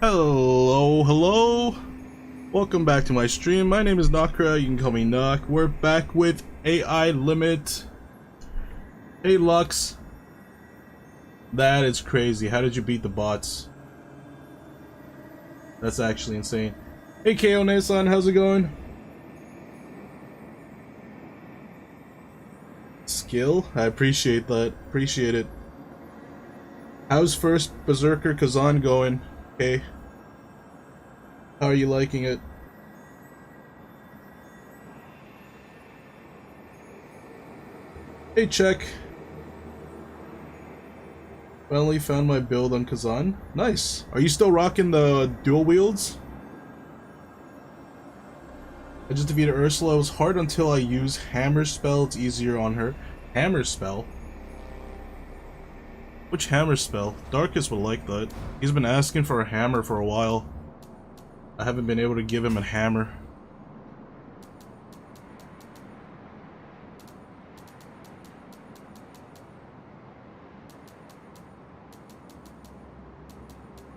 Hello. Welcome back to my stream. My name is Nakra, you can call me Knock. We're back with AI Limit. Hey Lux. That is crazy. How did you beat the bots? That's actually insane. Hey KO Nason, how's it going? Skill? I appreciate that. Appreciate it. How's first Berserker Kazan going? Okay. How are you liking it? Hey, check. Finally found my build on Kazan. Nice. Are you still rocking the dual wields? I just defeated Ursula. It was hard until I use hammer spell. It's easier on her. Hammer spell? Which hammer spell? Darkus would like that. He's been asking for a hammer for a while. I haven't been able to give him a hammer.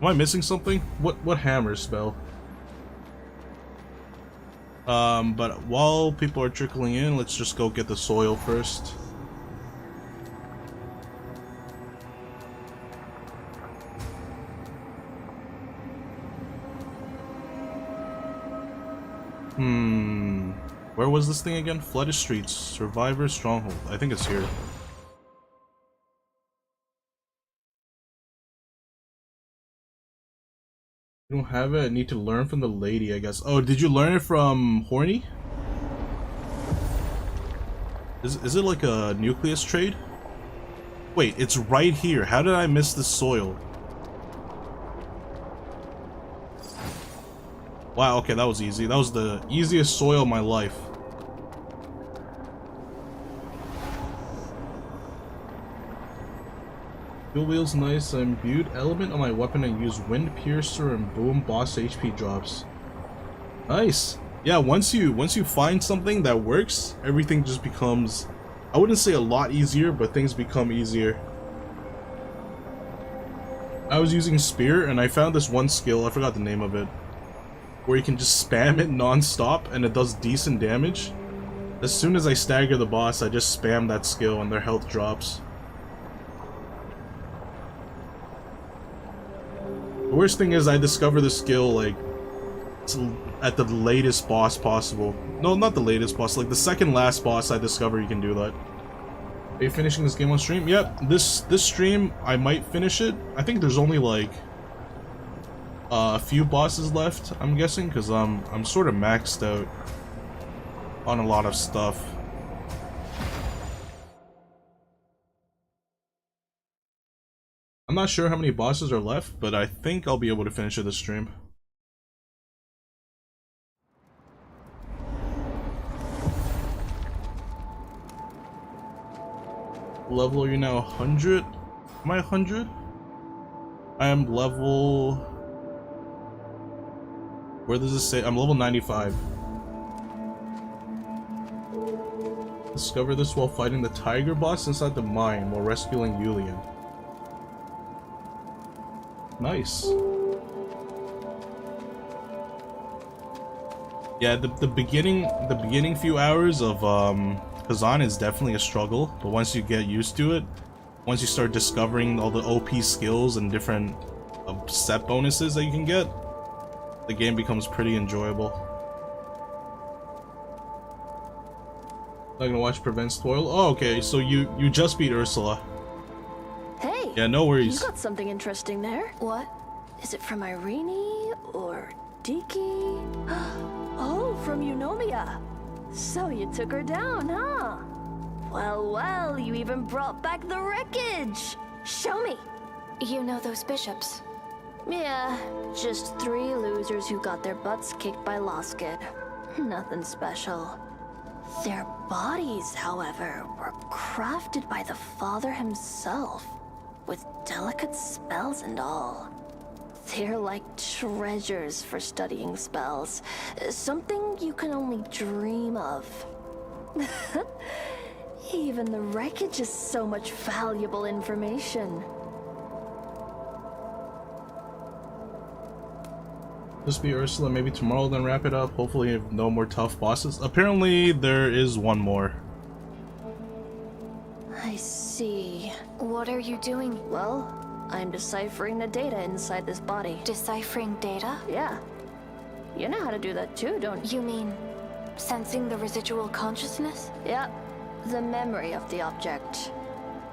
Am I missing something? What hammer spell? But while people are trickling in, let's just go get the soil first. Where was this thing again? Flooded Streets, Survivor Stronghold. I think it's here. You don't have it? I need to learn from the lady, I guess. Oh, did you learn it from Horny? Is it like a nucleus trade? Wait, it's right here. How did I miss the soil? Wow, okay, that was easy. That was the easiest soil of my life. Dual wheels nice. I imbued element on my weapon and use wind piercer and boom boss HP drops. Nice. Yeah, once you find something that works, everything just becomes, I wouldn't say a lot easier, but things become easier. I was using spear and I found this one skill, I forgot the name of it, where you can just spam it non-stop and it does decent damage. As soon as I stagger the boss, I just spam that skill and their health drops. The worst thing is I discover the skill like at the latest boss possible. No, not the latest boss, like the second last boss I discover you can do that. Are you finishing this game on stream? Yep, this stream I might finish it. I think there's only like a few bosses left, I'm guessing, because I'm sort of maxed out on a lot of stuff. I'm not sure how many bosses are left, but I think I'll be able to finish it this stream. Level are you now? 100? Am I 100? I am level... Where does it say? I'm level 95. Discover this while fighting the tiger boss inside the mine while rescuing Yulian. Nice. Yeah, the beginning few hours of Kazan is definitely a struggle, but once you get used to it, once you start discovering all the OP skills and different set bonuses that you can get, the game becomes pretty enjoyable. Not gonna watch Prevent Spoil? Oh, okay, so you just beat Ursula. Hey! Yeah, no worries. You got something interesting there. What? Is it from Irene or Diki? Oh, from Eunomia. So you took her down, huh? Well, you even brought back the wreckage. Show me. You know those bishops? Yeah, just 3 losers who got their butts kicked by Loskid. Nothing special. Their bodies, however, were crafted by the father himself, with delicate spells and all. They're like treasures for studying spells, something you can only dream of. Even the wreckage is so much valuable information. Just be Ursula, maybe tomorrow, then wrap it up. Hopefully no more tough bosses. Apparently there is one more. I see. What are you doing? Well, I'm deciphering the data inside this body. Deciphering data? Yeah. You know how to do that too, don't you? You mean sensing the residual consciousness? Yeah. The memory of the object.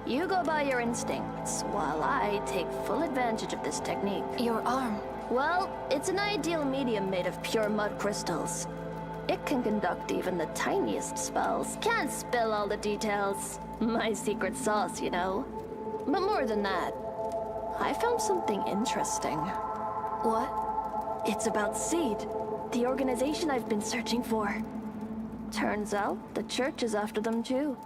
You go by your instincts, while I take full advantage of this technique. Your arm. Well, it's an ideal medium made of pure mud crystals. It can conduct even the tiniest spells. Can't spill all the details. My secret sauce, you know. But more than that, I found something interesting. What? It's about Seed, the organization I've been searching for. Turns out the church is after them too.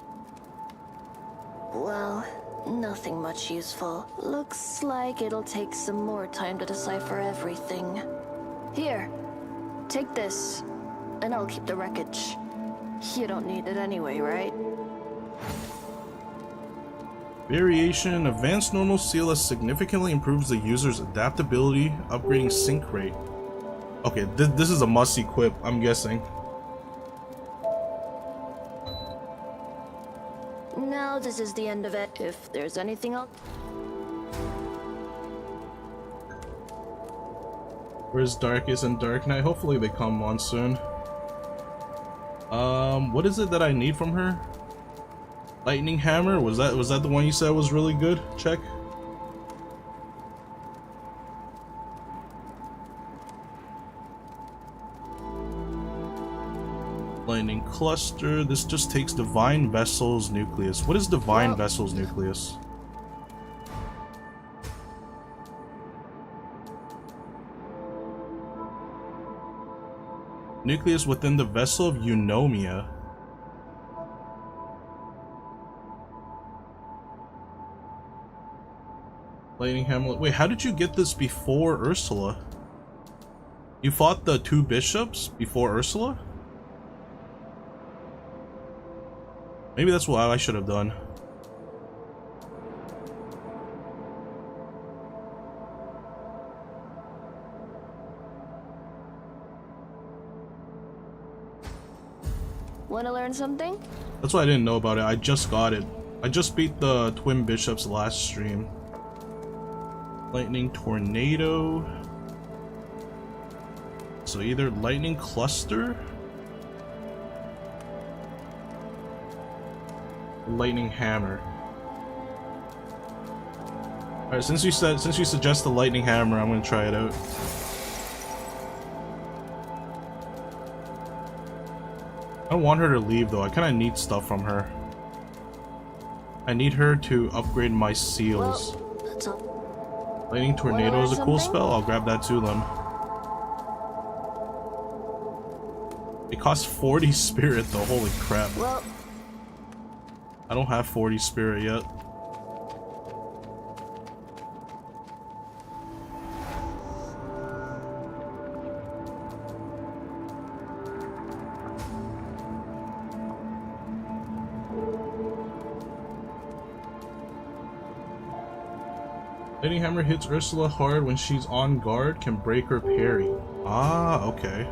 Well, nothing much useful. Looks like it'll take some more time to decipher everything. Here, take this, and I'll keep the wreckage. You don't need it anyway, right? Variation. Advanced normal CLS significantly improves the user's adaptability, upgrading sync rate. Okay, this is a must equip, I'm guessing. Now this is the end of it. If there's anything else... Where's Darkest and Dark Knight? Hopefully they come on soon. What is it that I need from her? Lightning Hammer? Was that the one you said was really good? Check. Lightning Cluster. This just takes Divine Vessel's Nucleus. What is Divine Vessel's Nucleus? Nucleus within the vessel of Eunomia. Lightning Hamlet. Wait, how did you get this before Ursula? You fought the two bishops before Ursula? Maybe that's what I should have done. Want to learn something? That's why I didn't know about it. I just got it. I just beat the twin bishops last stream. Lightning Tornado. So either Lightning Cluster, Lightning Hammer. Alright, since you suggest the Lightning Hammer, I'm gonna try it out. I don't want her to leave though. I kinda need stuff from her. I need her to upgrade my seals. Well, that's all. Lightning Tornado is a cool something? spell. I'll grab that too then. It costs 40 spirit though. Holy crap. Well, I don't have 40 spirit yet. Lightning Hammer hits Ursula hard when she's on guard, can break her parry. Ah, okay.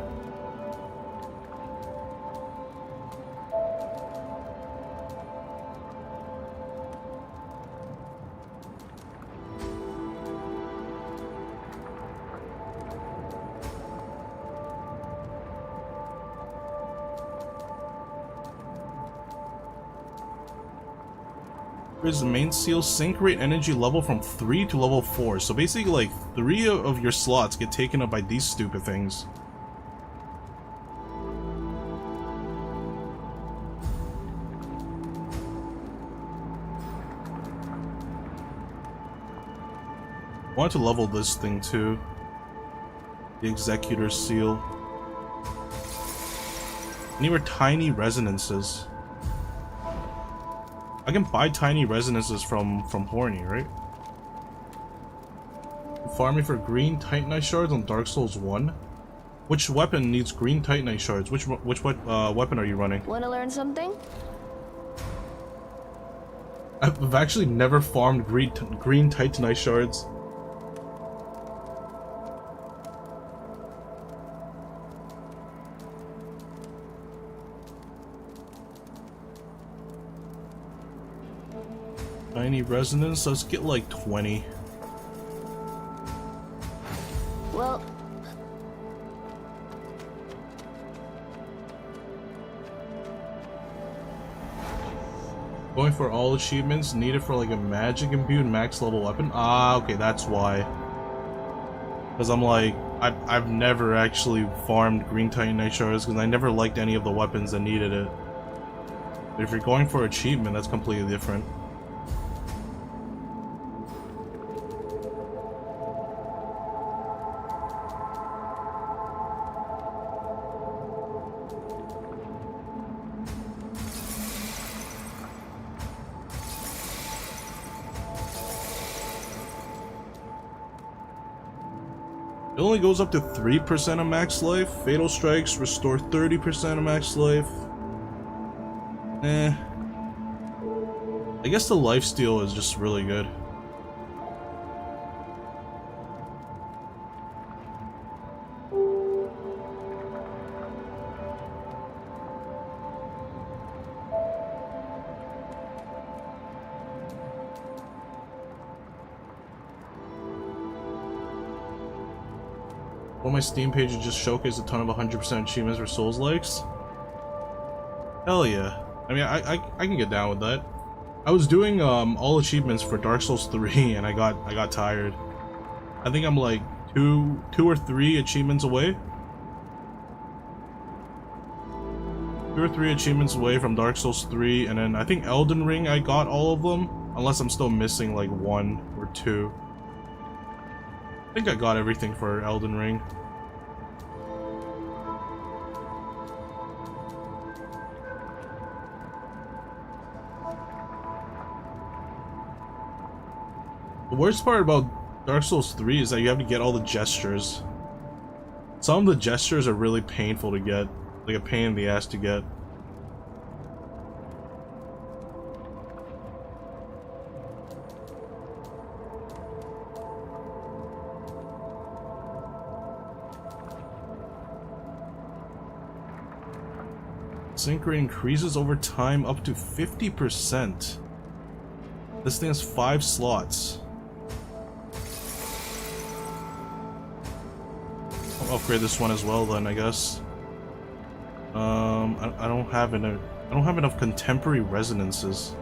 Is the main seal sync rate energy level from 3 to level 4. So basically like 3 of your slots get taken up by these stupid things. I want to level this thing too. The Executor's Seal. And here are tiny resonances. I can buy tiny resonances from Horny, right? Farming for green Titanite shards on Dark Souls 1. Which weapon needs green Titanite shards? Which weapon are you running? want to learn something? I've actually never farmed green Titanite shards. Tiny resonance. Let's get like 20. Well, Going for all achievements needed for like a magic imbued max level weapon. Ah, okay, that's why. Because I'm like, I've never actually farmed green titanite shards because I never liked any of the weapons that needed it. But if you're going for achievement, that's completely different. It only goes up to 3% of max life. Fatal strikes restore 30% of max life. I guess the lifesteal is just really good. One of my Steam pages just showcased a ton of 100% achievements for Souls likes. Hell yeah. I mean, I can get down with that. I was doing all achievements for Dark Souls 3 and I got tired. I think I'm like two or three achievements away. 2 or 3 achievements away from Dark Souls 3, and then I think Elden Ring I got all of them, unless I'm still missing like 1 or 2. I think I got everything for Elden Ring. The worst part about Dark Souls 3 is that you have to get all the gestures. Some of the gestures are really painful to get, like a pain in the ass to get. Sync rate increases over time up to 50%. This thing has 5 slots. I'll upgrade this one as well then, I guess. I don't have enough contemporary resonances.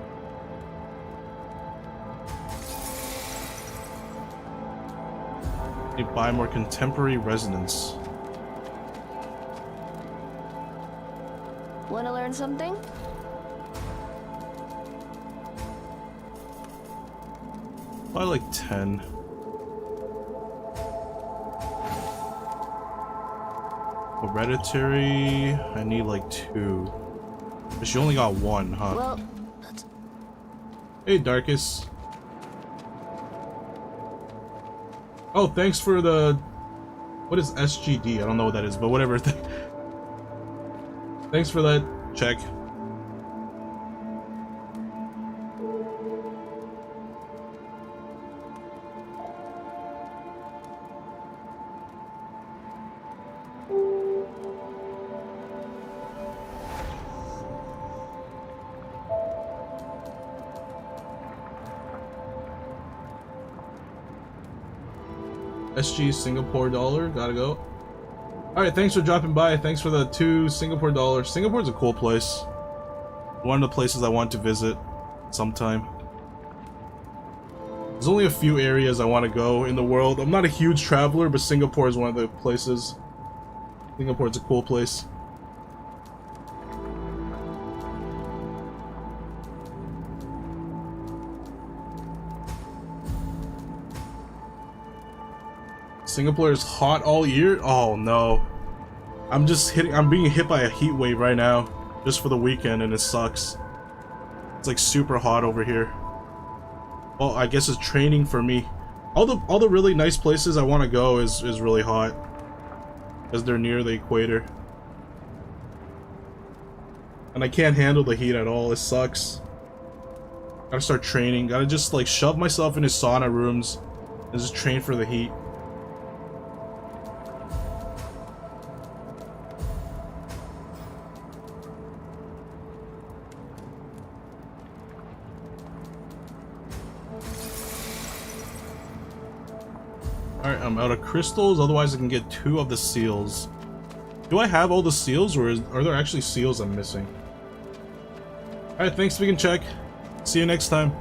Need to buy more contemporary resonance. wanna learn something? Probably like 10. Hereditary, I need like 2. But she only got 1, huh? Well, Hey, Darkus. Oh, thanks for the... What is SGD? I don't know what that is, but whatever. Thanks for that check. SG Singapore dollar, gotta go. Alright, thanks for dropping by. Thanks for the 2 Singapore dollars. Singapore's a cool place. One of the places I want to visit sometime. There's only a few areas I want to go in the world. I'm not a huge traveler, but Singapore is one of the places. Singapore's a cool place. Singapore is hot all year? Oh no. I'm being hit by a heat wave right now. Just for the weekend, and it sucks. It's like super hot over here. Well, I guess it's training for me. All the really nice places I want to go is really hot. As they're near the equator. And I can't handle the heat at all, it sucks. Gotta start training, gotta just like shove myself into sauna rooms and just train for the heat. Alright, I'm out of crystals, otherwise I can get 2 of the seals. Do I have all the seals, or are there actually seals I'm missing? Alright, thanks, we can check. See you next time.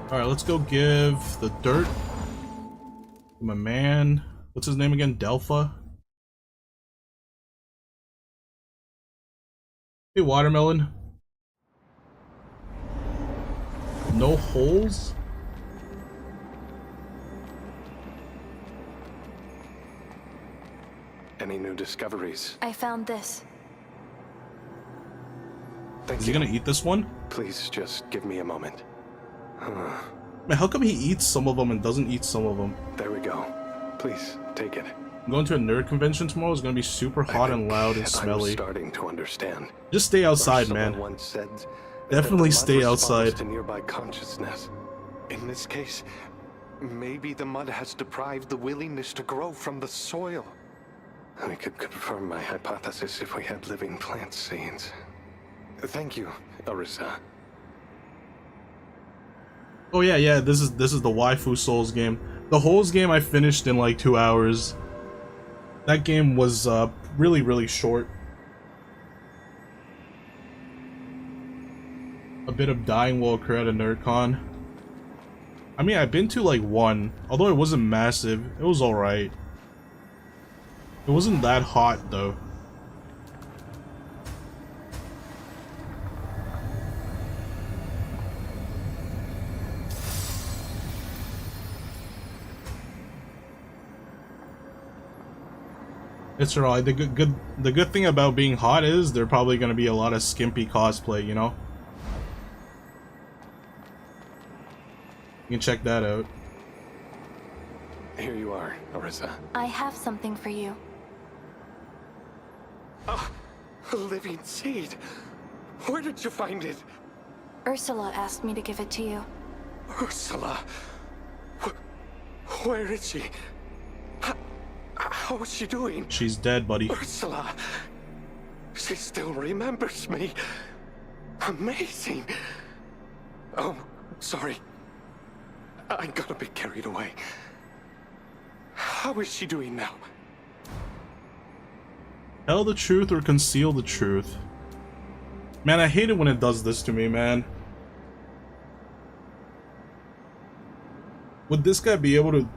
Alright, let's go give the dirt to my man. What's his name again? Delpha? Hey, watermelon. No holes? Any new discoveries? I found this. Thank Is you. he gonna eat this one? Please just give me a moment. Man, how come he eats some of them and doesn't eat some of them? There we go. Please take it. I'm going to a nerd convention tomorrow. It's gonna be super hot and loud and smelly. I'm starting to understand. Just stay outside, Someone man. once said Definitely that the stay mud responds outside. to nearby consciousness. In this case, maybe the mud has deprived the willingness to grow from the soil. We could confirm my hypothesis if we had living plant seeds. Thank you, Arisa. Oh yeah, this is the Waifu Souls game. The Holes game I finished in like 2 hours. That game was really short. A bit of dying will occur at a NerdCon. I mean, I've been to like one, although it wasn't massive. It was alright. It wasn't that hot though. It's alright. The good thing about being hot is there probably gonna be a lot of skimpy cosplay, you know? You can check that out. Here you are, Arisa. I have something for you. A living seed. Where did you find it? Ursula asked me to give it to you. Ursula. Where is she? How is she doing? She's dead, buddy. Ursula. She still remembers me. Amazing. Oh, sorry. I got a bit carried away. How is she doing now? Tell the truth or conceal the truth. Man, I hate it when it does this to me, man. Would this guy be able to...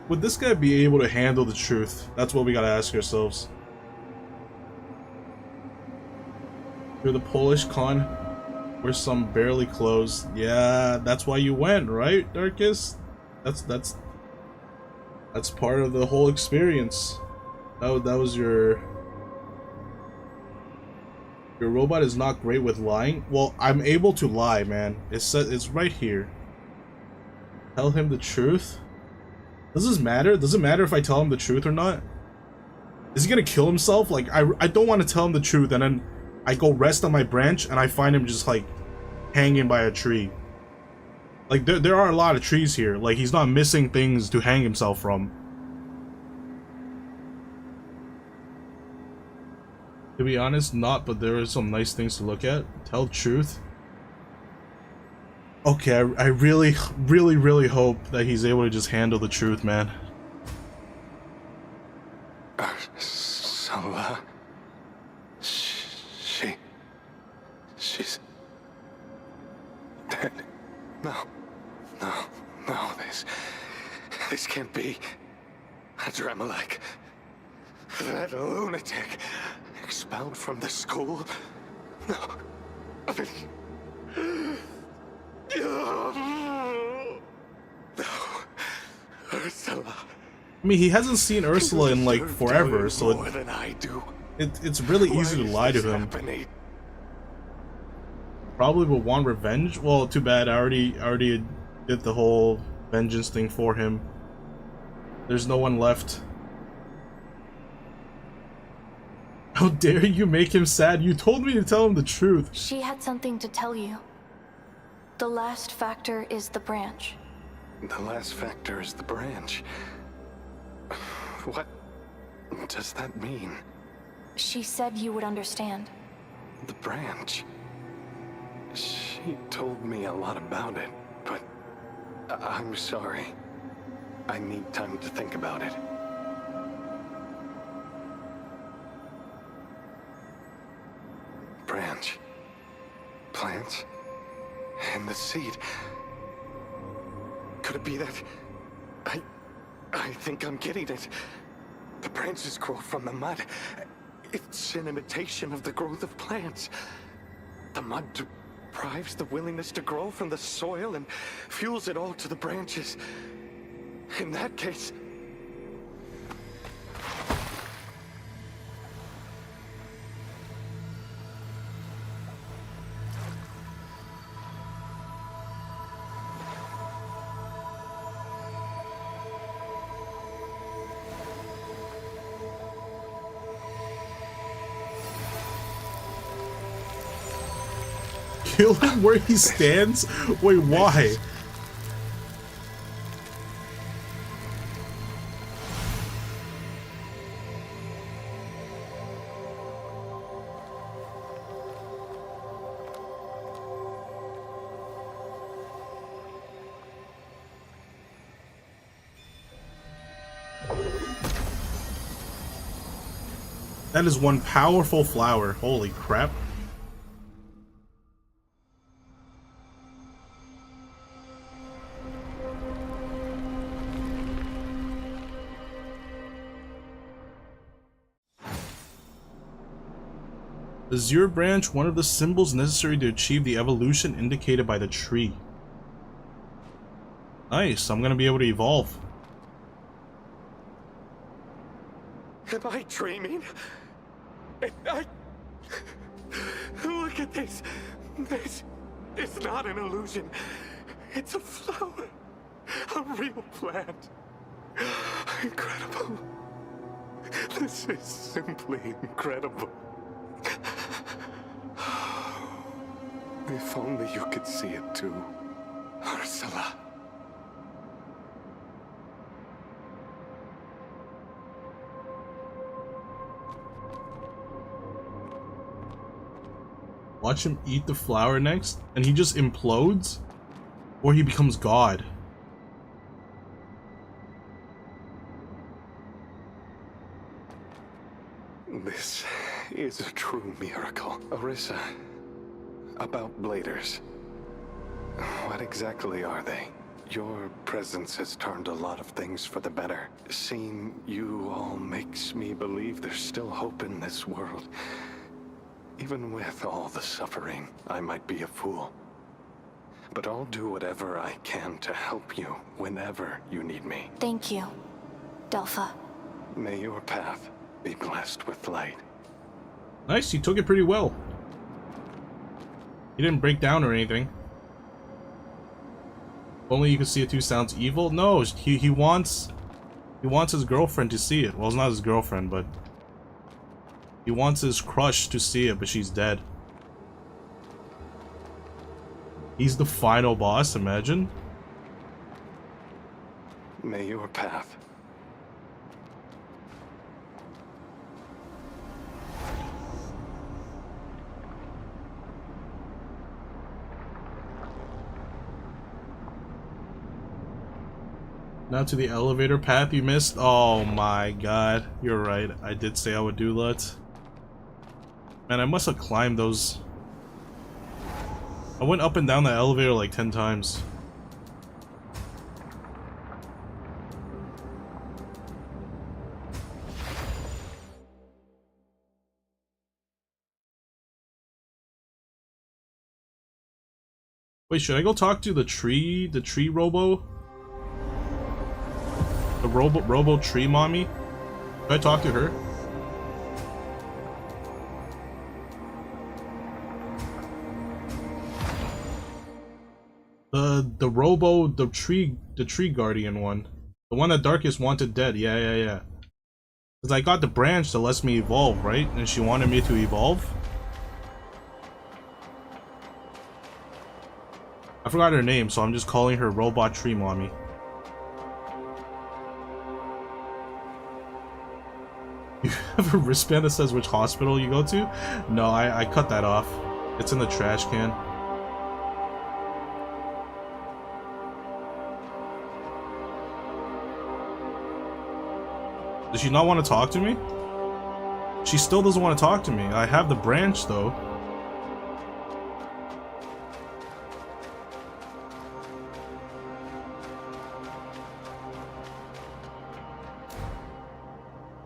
Would this guy be able to handle the truth? That's what we gotta ask ourselves. You're the Polish con. We're some barely closed. Yeah, that's why you went, right, Darkus? That's part of the whole experience. That was your robot is not great with lying. Well, I'm able to lie, man. It's right here. Tell him the truth. Does this matter? Does it matter if I tell him the truth or not? Is he gonna kill himself? Like, I don't want to tell him the truth, and then I go rest on my branch, and I find him just, like, hanging by a tree. Like, there are a lot of trees here. Like, he's not missing things to hang himself from. To be honest, not, but there are some nice things to look at. Tell the truth. Okay, I really hope that he's able to just handle the truth, man. Ursula. She's dead. No, this can't be. Dramalek, that lunatic, expelled from the school. No. No, Ursula. I mean, he hasn't seen Ursula in like forever, so more than I do. It's really easy to lie to him. Probably would want revenge. Well, too bad. I already did the whole vengeance thing for him. There's no one left. How dare you make him sad? You told me to tell him the truth. She had something to tell you. The last factor is the branch. The last factor is the branch. What does that mean? She said you would understand. The branch. She told me a lot about it, but I'm sorry. I need time to think about it. Branch. Plants. And the seed. Could it be that... I think I'm getting it. The branches grow from the mud. It's an imitation of the growth of plants. The mud deprives the willingness to grow from the soil and fuels it all to the branches. In that case... Kill him where he stands? Wait, why? That is one powerful flower. Holy crap. Azure branch, one of the symbols necessary to achieve the evolution indicated by the tree. Nice, I'm gonna be able to evolve. Am I dreaming? Look at this. This is not an illusion. It's a flower. A real plant. Incredible. This is simply incredible. If only you could see it too, Ursula. Watch him eat the flower next, and he just implodes? Or he becomes God. This is a true miracle. Orisa, about bladers. What exactly are they? Your presence has turned a lot of things for the better. Seeing you all makes me believe there's still hope in this world. Even with all the suffering, I might be a fool. But I'll do whatever I can to help you whenever you need me. Thank you, Delpha. May your path be blessed with light. Nice, you took it pretty well. He didn't break down or anything. Only you can see it too sounds evil? No, he wants his girlfriend to see it. Well, it's not his girlfriend, but he wants his crush to see it, but she's dead. He's the final boss, imagine. May your path. Now to the elevator path you missed? Oh my god, you're right. I did say I would do that. Man, I must have climbed those. I went up and down the elevator like 10 times. Wait, should I go talk to the tree robo? The robo tree mommy? Should I talk to her? The tree guardian one. The one that Darkest wanted dead. Yeah. Cause I got the branch that lets me evolve, right? And she wanted me to evolve. I forgot her name, so I'm just calling her Robot Tree Mommy. You have a wristband that says which hospital you go to? No, I cut that off. It's in the trash can. Does she not want to talk to me? She still doesn't want to talk to me. I have the branch though.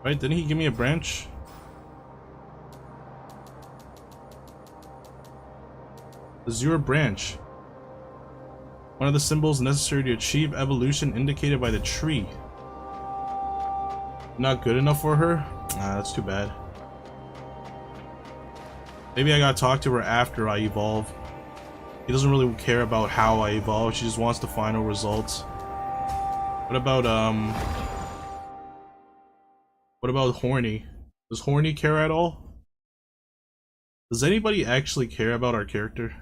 Right, didn't he give me a branch? The Zero branch. One of the symbols necessary to achieve evolution indicated by the tree. Not good enough for her? Nah, that's too bad. Maybe I gotta talk to her after I evolve. He doesn't really care about how I evolve, she just wants the final results. What about Horny? Does Horny care at all? Does anybody actually care about our character?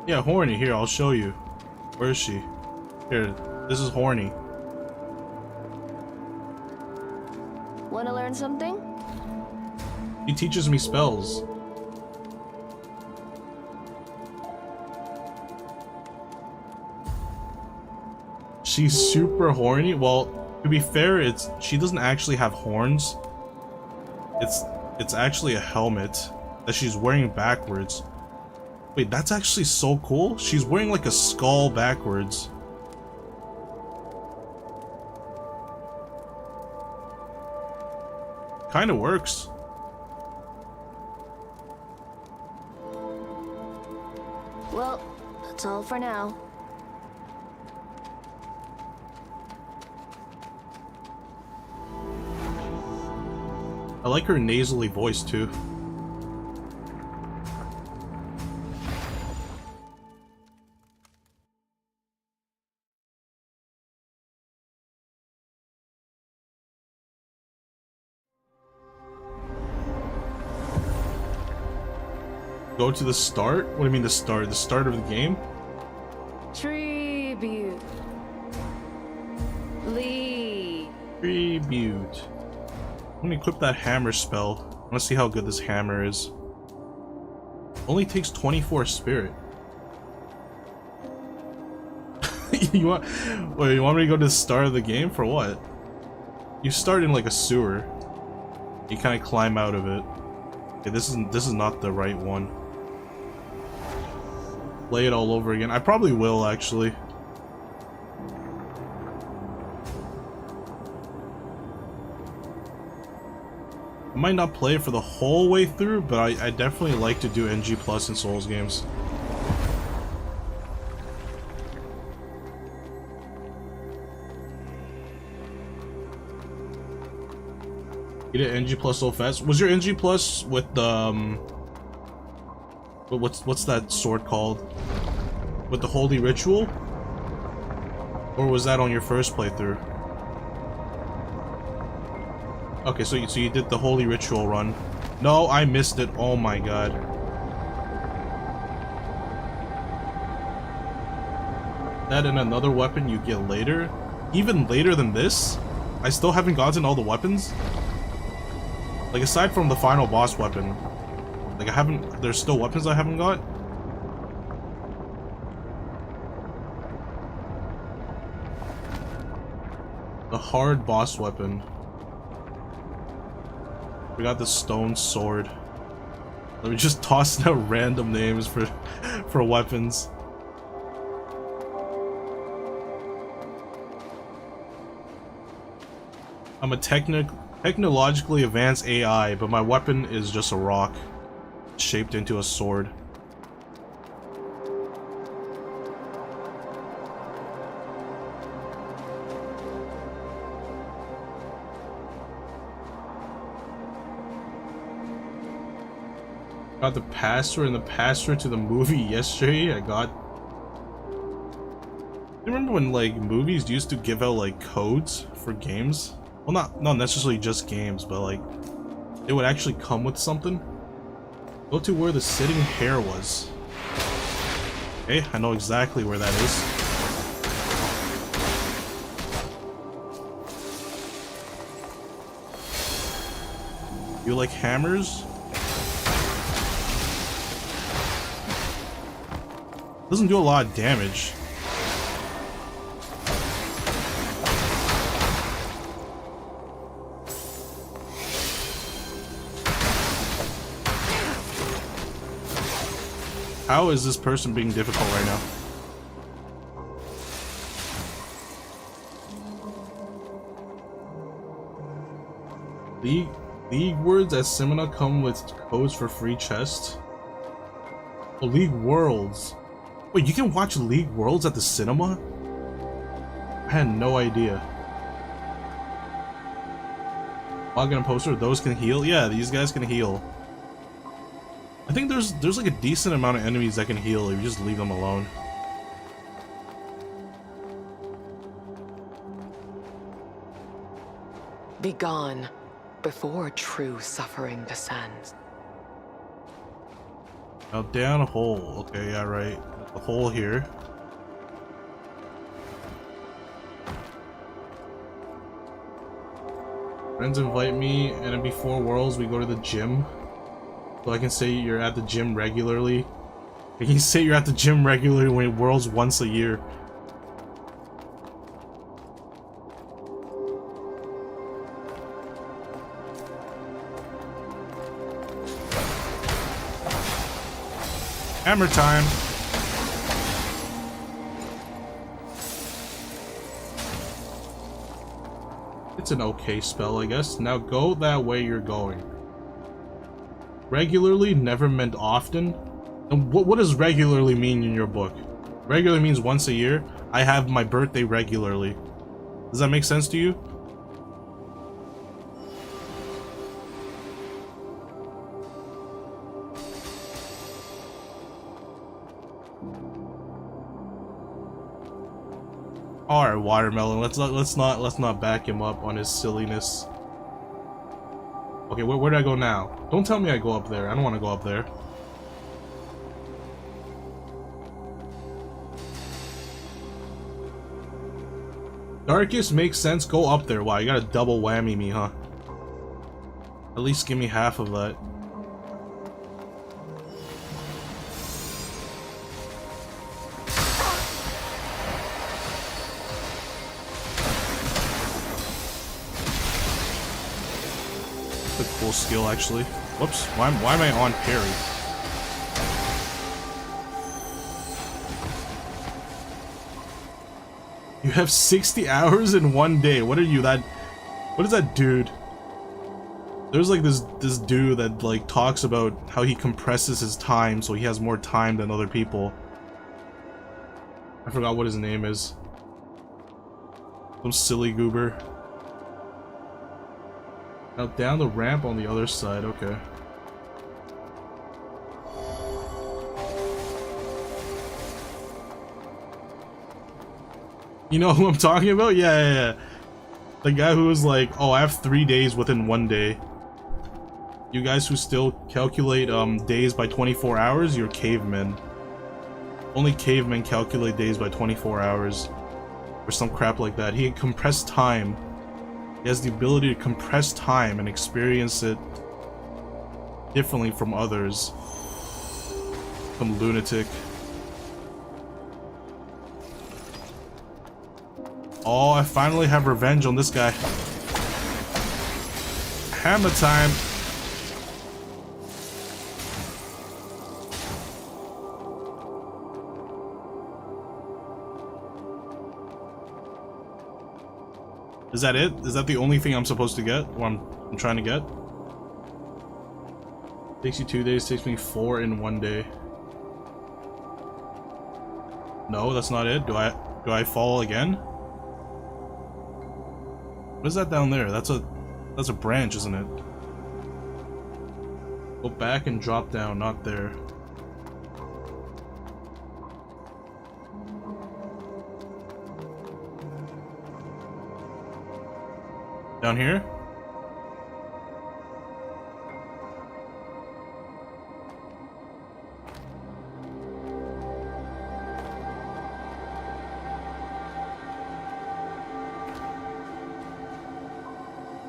Yeah, Horny. Here, I'll show you. Where is she? Here, this is Horny. Wanna learn something? He teaches me spells. She's super horny. Well, to be fair, she doesn't actually have horns. It's actually a helmet that she's wearing backwards. Wait, that's actually so cool. She's wearing like a skull backwards. Kind of works. Well, that's all for now. I like her nasally voice too. Go to the start? What do you mean the start? The start of the game? Tribute. Lead. Tribute. Let me equip that hammer spell. I want to see how good this hammer is. Only takes 24 spirit. You want me to go to the start of the game for what? You start in like a sewer. You kind of climb out of it. Okay, this is not the right one. Play it all over again. I probably will actually. I might not play it for the whole way through, but I definitely like to do NG Plus in Souls games. You did NG Plus so fast. Was your NG Plus with the what's that sword called? With the Holy Ritual? Or was that on your first playthrough? Okay, so you did the Holy Ritual run. No, I missed it. Oh my god. That and another weapon you get later? Even later than this? I still haven't gotten all the weapons? Like, aside from the final boss weapon, like, there's still weapons I haven't got? The hard boss weapon. We got the stone sword. Let me just toss out random names for weapons. I'm a technologically advanced AI, but my weapon is just a rock shaped into a sword. Got the password and the password to the movie yesterday. You remember when like movies used to give out like codes for games? Well, not necessarily just games, but like it would actually come with something. Go to where the sitting hare was. Okay, I know exactly where that is. You like hammers? Doesn't do a lot of damage. How is this person being difficult right now? League words at Simona come with codes for free chests. Oh, League Worlds. Wait, you can watch League Worlds at the cinema? I had no idea. Login and poster, those can heal? Yeah, these guys can heal. I think there's like a decent amount of enemies that can heal if you just leave them alone. Be gone before true suffering descends. Now down a hole. Okay, yeah, right. A hole here. Friends invite me, and before Worlds we go to the gym. So I can say you're at the gym regularly. I can say you're at the gym regularly when it Worlds once a year. Hammer time! It's an okay spell, I guess. Now go that way you're going. Regularly never meant often. And what does regularly mean in your book? Regularly means once a year. I have my birthday regularly. Does that make sense to you? Alright, Watermelon, let's not back him up on his silliness. Okay, where do I go now? Don't tell me I go up there. I don't want to go up there. Darkest makes sense. Go up there. Wow, you gotta double whammy me, huh? At least give me half of that. A cool skill, actually. Whoops, why am I on parry? You have 60 hours in one day. What are you, what is that dude? There's like this dude that like talks about how he compresses his time so he has more time than other people. I forgot what his name is. Some silly goober. Now down the ramp on the other side, okay. You know who I'm talking about? Yeah. The guy who was like, oh, I have 3 days within 1 day. You guys who still calculate days by 24 hours, you're cavemen. Only cavemen calculate days by 24 hours. Or some crap like that. He can compress time. He has the ability to compress time and experience it differently from others. Some lunatic. Oh, I finally have revenge on this guy. Hammer time. Is that it? Is that the only thing I'm supposed to get? Or I'm trying to get? Takes you 2 days, takes me 4 in 1 day. No, that's not it. Do I fall again? What is that down there? That's a branch, isn't it? Go back and drop down, not there. Down here?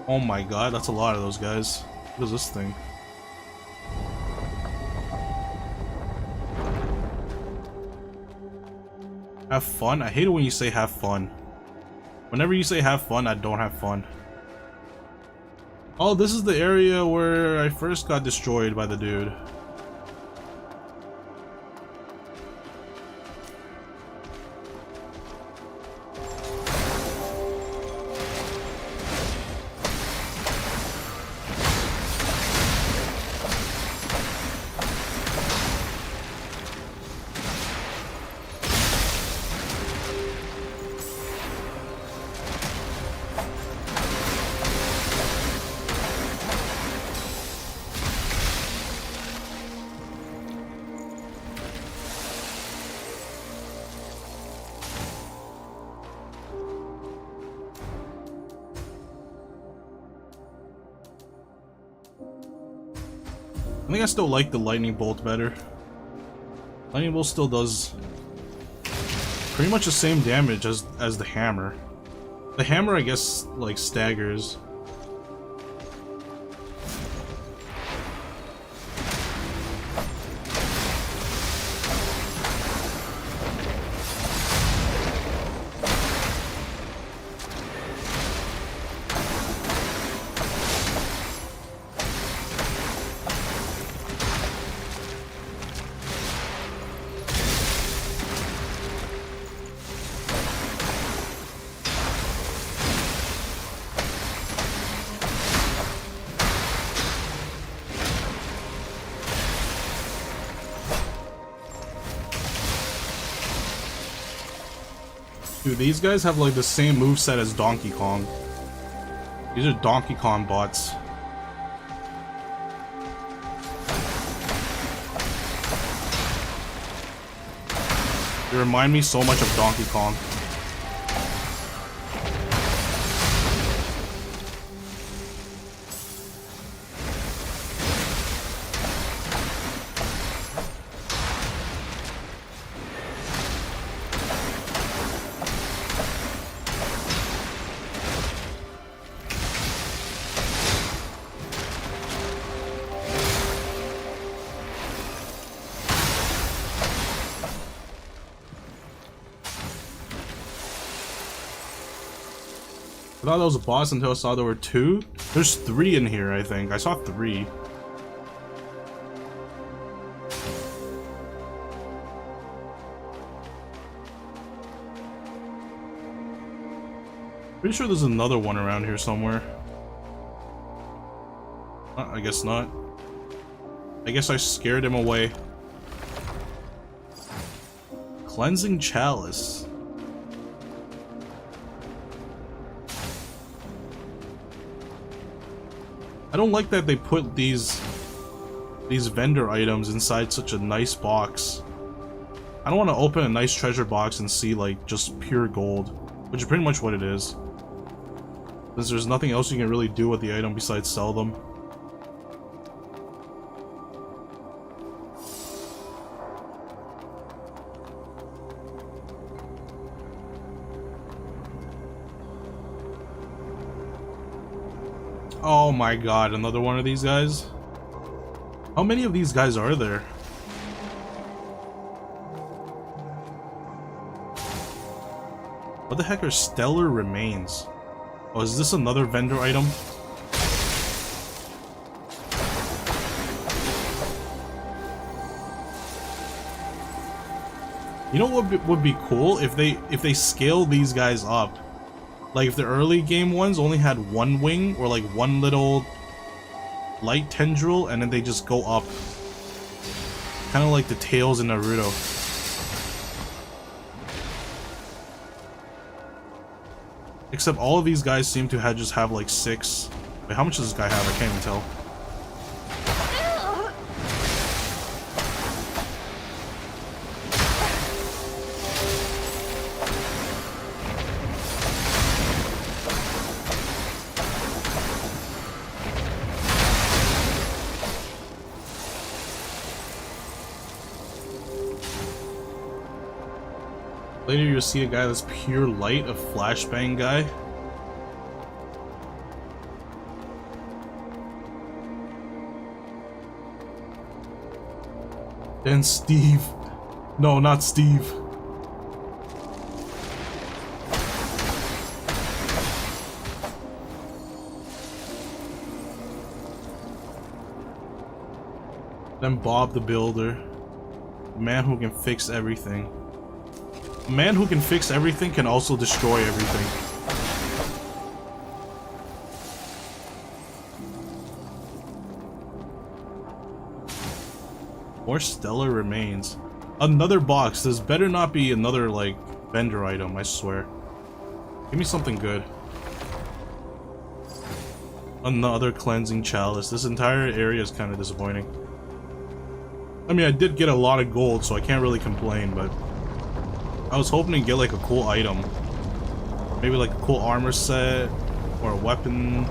Oh my god, that's a lot of those guys. What is this thing? Have fun? I hate it when you say have fun. Whenever you say have fun, I don't have fun. Oh, this is the area where I first got destroyed by the dude. I think I still like the lightning bolt better. Lightning bolt still does pretty much the same damage as the hammer. The hammer, I guess, like staggers. Dude, these guys have like the same moveset as Donkey Kong. These are Donkey Kong bots. They remind me so much of Donkey Kong. I thought that was a boss until I saw there were two. There's three in here, I think. I saw three. Pretty sure there's another one around here somewhere. I guess not. I guess I scared him away. Cleansing Chalice. I don't like that they put these vendor items inside such a nice box. I don't want to open a nice treasure box and see like just pure gold, which is pretty much what it is. Since there's nothing else you can really do with the item besides sell them. Oh my god, another one of these guys? How many of these guys are there? What the heck are stellar remains? Oh, is this another vendor item? You know what would be cool if they scale these guys up? Like if the early game ones only had one wing or like one little light tendril and then they just go up. Kind of like the tails in Naruto. Except all of these guys seem to just have like 6. Wait, how much does this guy have? I can't even tell. Later you'll see a guy that's pure light, a flashbang guy. Then Steve. No, not Steve. Then Bob the Builder. The man who can fix everything. A man who can fix everything can also destroy everything. More stellar remains. Another box. This better not be another, like, vendor item, I swear. Give me something good. Another cleansing chalice. This entire area is kind of disappointing. I mean, I did get a lot of gold, so I can't really complain, but I was hoping to get, like, a cool item. Maybe, like, a cool armor set, or a weapon.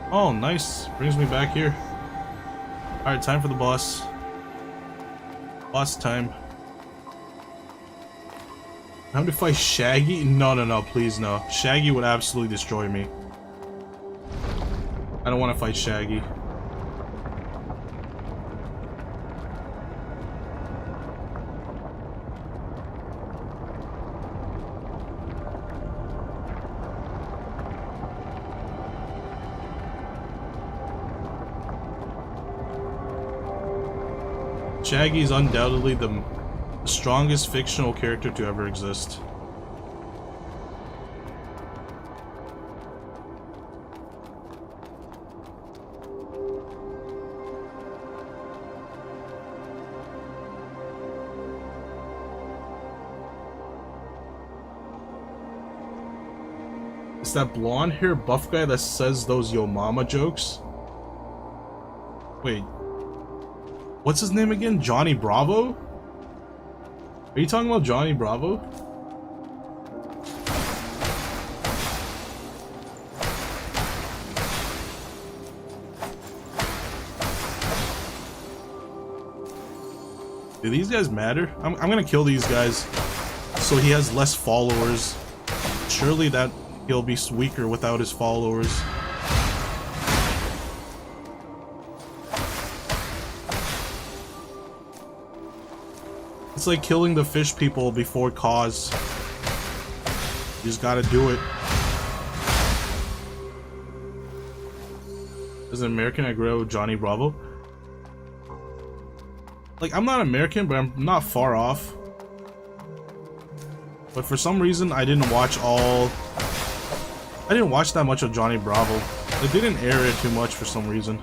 Oh, nice. Brings me back here. Alright, time for the boss. Boss time. Time to fight Shaggy? No, no, no, please no. Shaggy would absolutely destroy me. I don't want to fight Shaggy. Shaggy is undoubtedly the strongest fictional character to ever exist. It's that blonde hair buff guy that says those yo mama jokes? Wait. What's his name again? Johnny Bravo? Are you talking about Johnny Bravo? Do these guys matter? I'm gonna kill these guys so he has less followers. Surely that he'll be weaker without his followers. It's like killing the fish people before cause. You just gotta do it. As an American, I grew up with Johnny Bravo. Like, I'm not American, but I'm not far off. But for some reason, I didn't watch that much of Johnny Bravo. They didn't air it too much for some reason.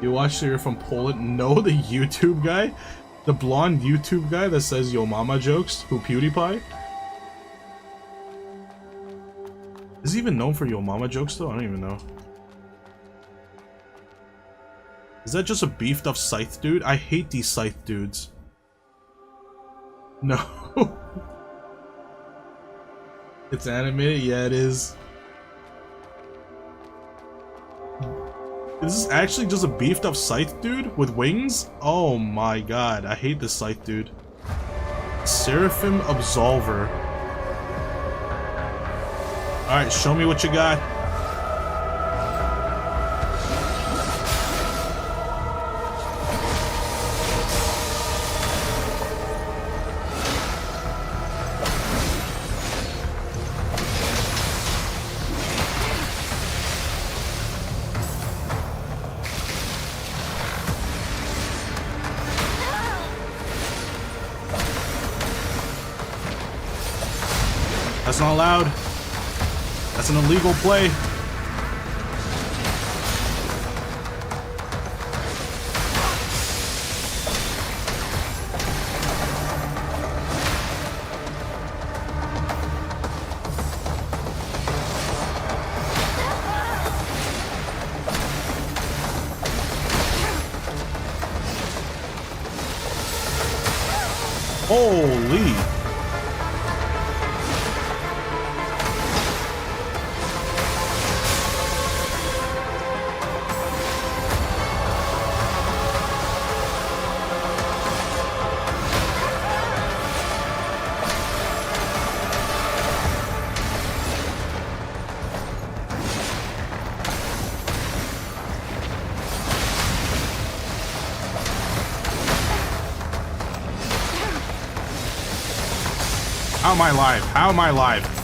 You watch so you're from Poland? No, the YouTube guy? The blonde YouTube guy that says yo mama jokes? Who, PewDiePie? Is he even known for yo mama jokes though? I don't even know. Is that just a beefed up scythe dude? I hate these scythe dudes. No. It's animated? Yeah, it is. Is this actually just a beefed up scythe dude with wings? Oh my god, I hate this scythe dude. Seraphim Absolver. Alright, show me what you got. That's not allowed. That's an illegal play. Holy. How am I alive? How am I alive?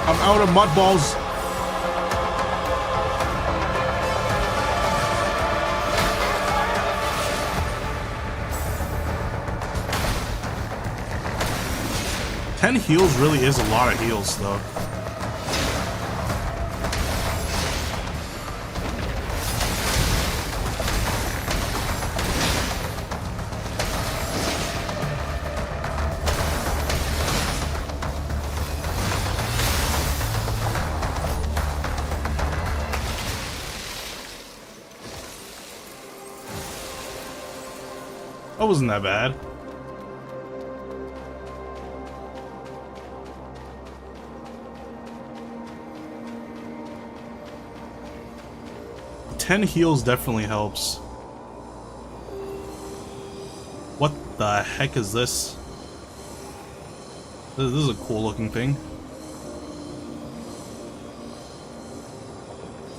I'm out of mud balls. Ten heals really is a lot of heals, though. That wasn't that bad. Ten heals definitely helps. What the heck is this? This is a cool looking thing.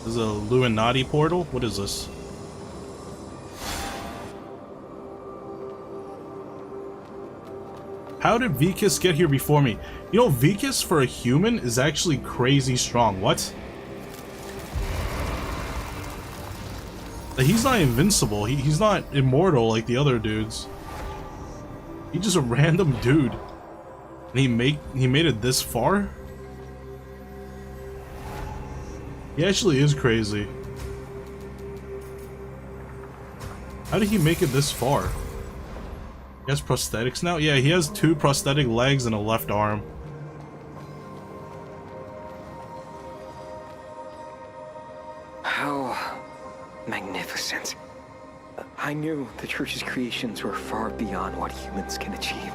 This is a Illuminati portal? What is this? How did Vicus get here before me? You know, Vicus for a human is actually crazy strong. What? Like, he's not invincible. He's not immortal like the other dudes. He's just a random dude. And he made it this far? He actually is crazy. How did he make it this far? He has prosthetics now? Yeah, he has 2 prosthetic legs and a left arm. How magnificent. I knew the Church's creations were far beyond what humans can achieve.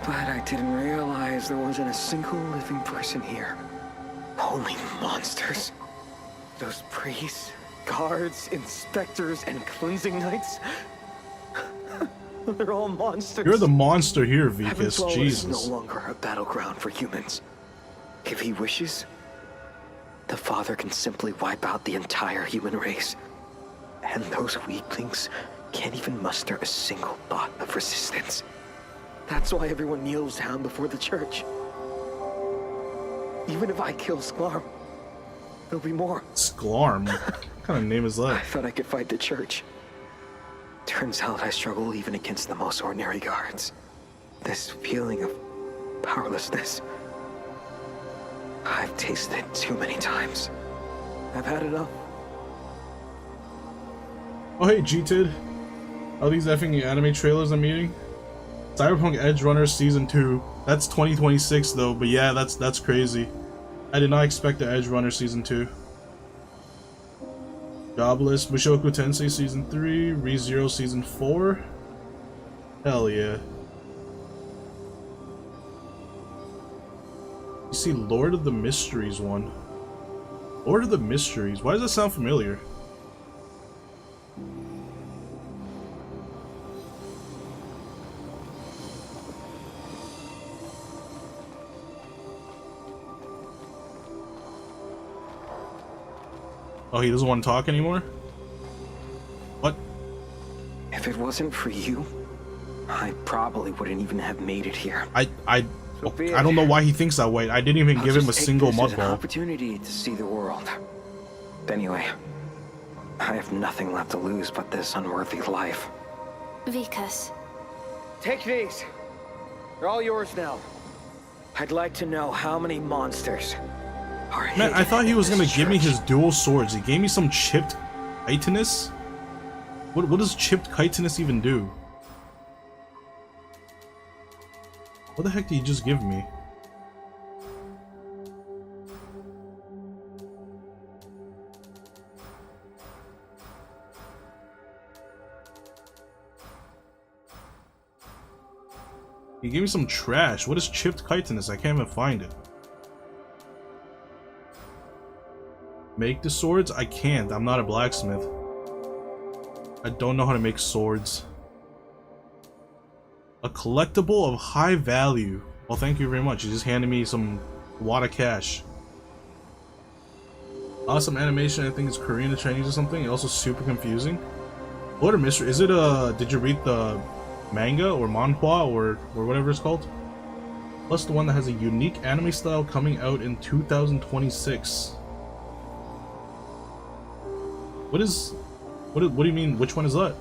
But I didn't realize there wasn't a single living person here. Only monsters. Those priests, guards, inspectors, and cleansing knights. They're all monsters. You're the monster here, Vicus. Heaven's Law Jesus. is no longer a battleground for humans. If he wishes, the Father can simply wipe out the entire human race. And those weaklings can't even muster a single thought of resistance. That's why everyone kneels down before the Church. Even if I kill Sklarm, there'll be more. Sklarm? What kind of name is I that? thought I could fight the Church. Turns out I struggle even against the most ordinary guards. This feeling of powerlessness, I've tasted it too many times. I've had enough. Oh hey, G-Tid. All these effing anime trailers I'm eating? Cyberpunk Edge Runner Season 2. That's 2026 though, but yeah, that's crazy. I did not expect the Edge Runner Season 2. Jobless, Mushoku Tensei Season 3, ReZero Season 4. Hell yeah. You see Lord of the Mysteries one. Lord of the Mysteries, why does that sound familiar? Oh, he doesn't want to talk anymore? What? If it wasn't for you, I probably wouldn't even have made it here. I So be it. I don't know why he thinks that way. I didn't even give him a Just take single this mud as an ball. opportunity to see the world. Anyway, I have nothing left to lose but this unworthy life. Vikas. Take these. They're all yours now. I'd like to know how many monsters are Man, I hidden thought he in was gonna this give me church. his dual swords. He gave me some chipped chitinous. What does chipped chitinous even do? What the heck did he just give me? He gave me some trash. What is chipped chitinous? I can't even find it. Make the swords? I can't. I'm not a blacksmith. I don't know how to make swords. A collectible of high value. Well, thank you very much. You just handed me some wad of cash. Awesome animation. I think it's Korean or Chinese or something. Also super confusing. What a mystery. Is it did you read the manga or manhwa or whatever it's called? Plus the one that has a unique anime style coming out in 2026. What do you mean? Which one is that?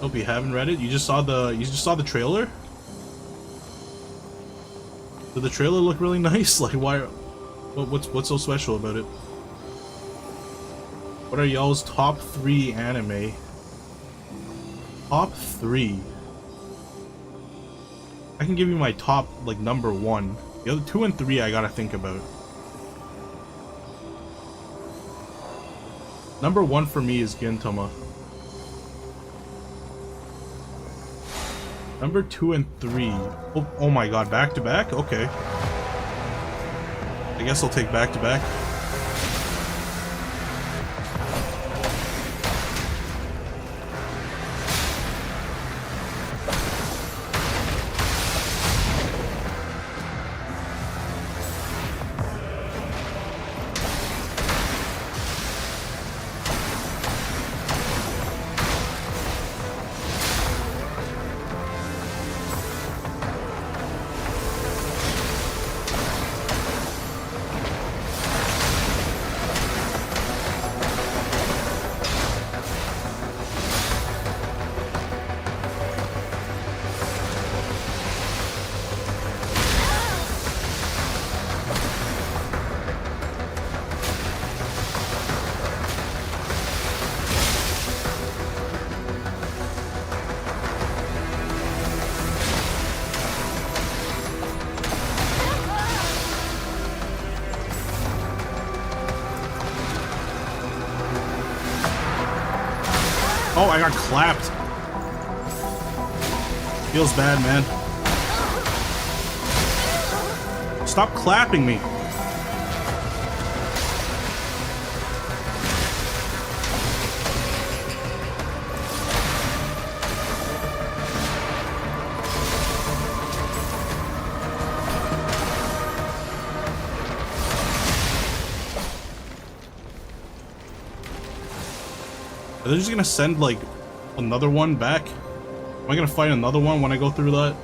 Hope you haven't read it. You just saw the trailer? Did the trailer look really nice? Like why what's so special about it? What are y'all's top 3 anime? Top 3. I can give you my top like number 1. The other 2 and 3 I gotta think about. Number 1 for me is Gintama. Number 2 and 3. Oh my god, back to back? Okay. I guess I'll take back to back. Oh, I got clapped. Feels bad, man. Stop clapping me. Are they just gonna send, like, another one back? Am I gonna fight another one when I go through that?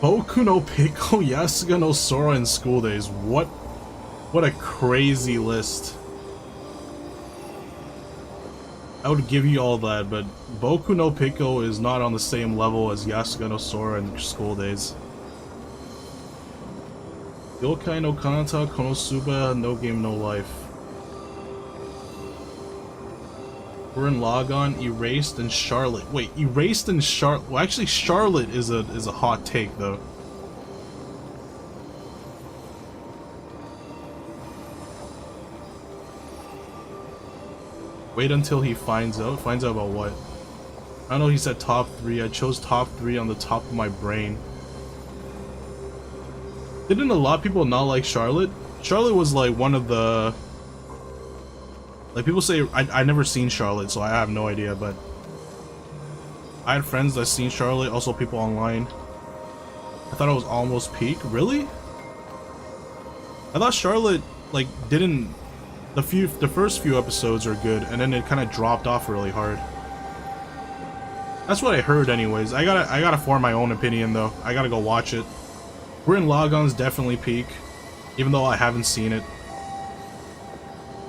Boku no Pico, Yasuga no Sora in School Days. What a crazy list. I would give you all that, but Boku no Pico is not on the same level as Yasuga no Sora in School Days. Yokai no Kanata, Konosuba, No Game No Life. We're in Logon, Erased, and Charlotte. Wait, Erased and Charlotte. Well, actually, Charlotte is a hot take though. Wait until he finds out. Finds out about what? I don't know. He said top 3. I chose top 3 on the top of my brain. Didn't a lot of people not like Charlotte? Charlotte was like one of the... Like people say, I never seen Charlotte, so I have no idea, but... I had friends that seen Charlotte, also people online. I thought it was almost peak. Really? I thought Charlotte, like, didn't the first few episodes are good, and then it kind of dropped off really hard. That's what I heard, anyways. I gotta form my own opinion though. I gotta go watch it. Gurren Lagann's definitely peak, even though I haven't seen it.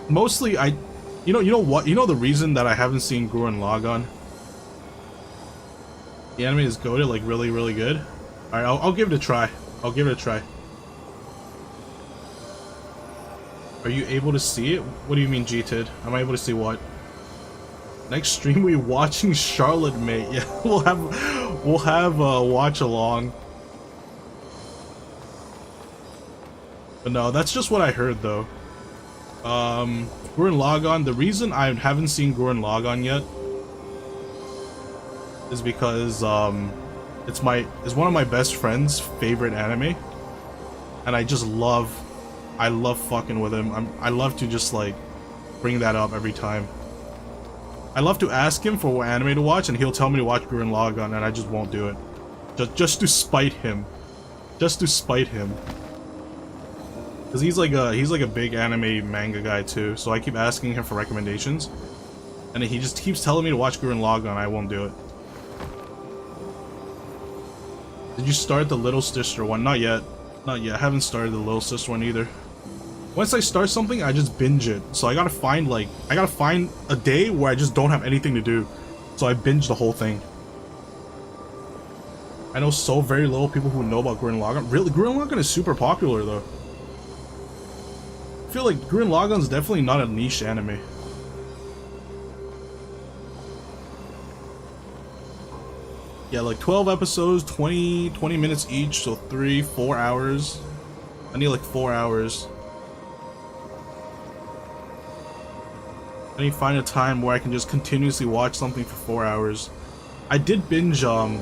Mostly, you know what? You know the reason that I haven't seen Gurren Lagann? The anime is goated, like really, really good. All right, I'll give it a try. I'll give it a try. Are you able to see it? What do you mean, G-Tid? Am I able to see what? Next stream we watching Charlotte, mate. Yeah, we'll have a watch along. But no, that's just what I heard though. Gurren Lagann. The reason I haven't seen Gurren Lagann yet is because it's one of my best friend's favorite anime, and I love fucking with him. I love to just like bring that up every time. I love to ask him for what anime to watch, and he'll tell me to watch Gurren Lagann, and I just won't do it. Just to spite him. Just to spite him. Cause he's like a big anime manga guy too, so I keep asking him for recommendations, and he just keeps telling me to watch Gurren Lagann. I won't do it. Did you start the Little Sister one? Not yet. Not yet. I haven't started the Little Sister one either. Once I start something, I just binge it. So I gotta find a day where I just don't have anything to do. So I binge the whole thing. I know so very little people who know about Gurren Lagann. Really, Gurren Lagann is super popular though. I feel like Gurren Lagann is definitely not a niche anime. Yeah, like 12 episodes, 20 minutes each, so 4 hours. I need like 4 hours. I need to find a time where I can just continuously watch something for 4 hours. I did binge, I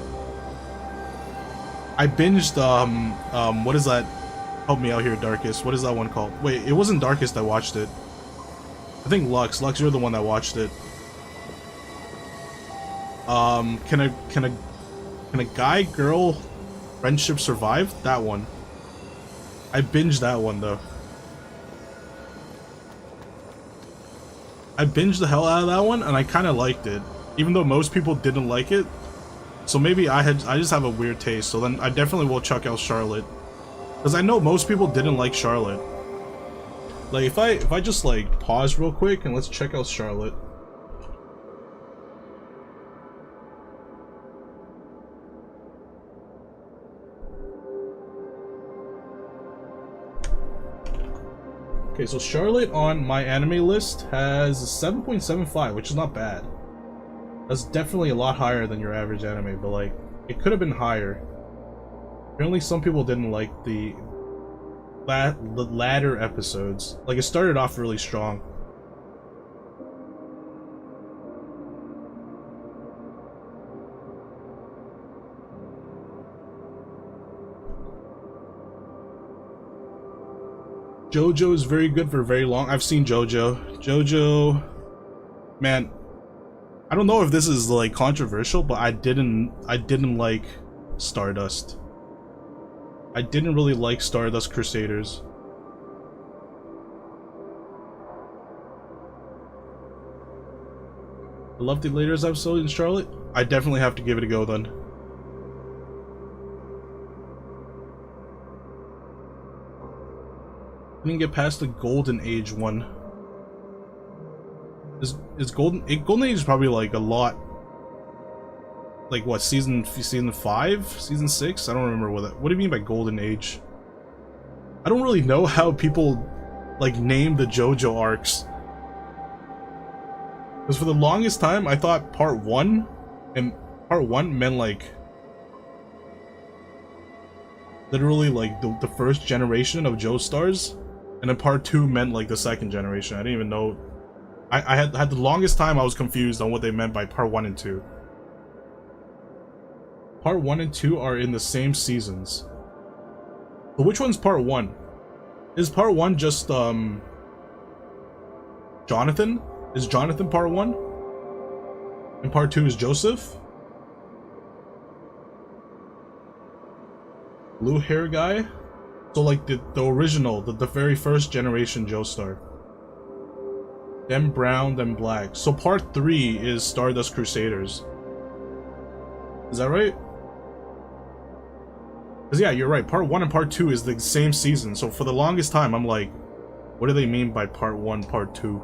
binged, what is that? Help me out here, Darkest. What is that one called? Wait, it wasn't Darkest that watched it. I think Lux. Lux, you're the one that watched it. Can a guy-girl friendship survive? That one. I binged that one, though. I binged the hell out of that one, and I kind of liked it. Even though most people didn't like it. So maybe I just have a weird taste, so then I definitely will check out Charlotte. Because I know most people didn't like Charlotte. Like, if I just, like, pause real quick, and let's check out Charlotte. Okay, so Charlotte on my anime list has a 7.75, which is not bad. That's definitely a lot higher than your average anime, but like, it could have been higher. Apparently some people didn't like the latter episodes. Like, it started off really strong. JoJo is very good for very long. I've seen JoJo. JoJo, man, I don't know if this is like controversial, but I didn't like Stardust. I didn't really like Stardust Crusaders. I love the latest episode in Charlotte. I definitely have to give it a go then. I didn't get past the Golden Age one. Is Golden Age is probably like a lot. Like what, season 5, season 6? I don't remember what do you mean by Golden Age? I don't really know how people like name the JoJo arcs. Because for the longest time I thought part 1 meant like literally like the first generation of Joestars. And then part 2 meant like the second generation. I didn't even know. I had the longest time I was confused on what they meant by part 1 and 2. Part 1 and 2 are in the same seasons. But which one's part 1? Is part 1 just Jonathan? Is Jonathan part 1? And part 2 is Joseph? Blue hair guy? So like the original, the very first generation Joestar. then brown, then black. So part 3 is Stardust Crusaders. Is that right? Because yeah, you're right. Part 1 and part 2 is the same season. So for the longest time, I'm like, what do they mean by part 1, part 2?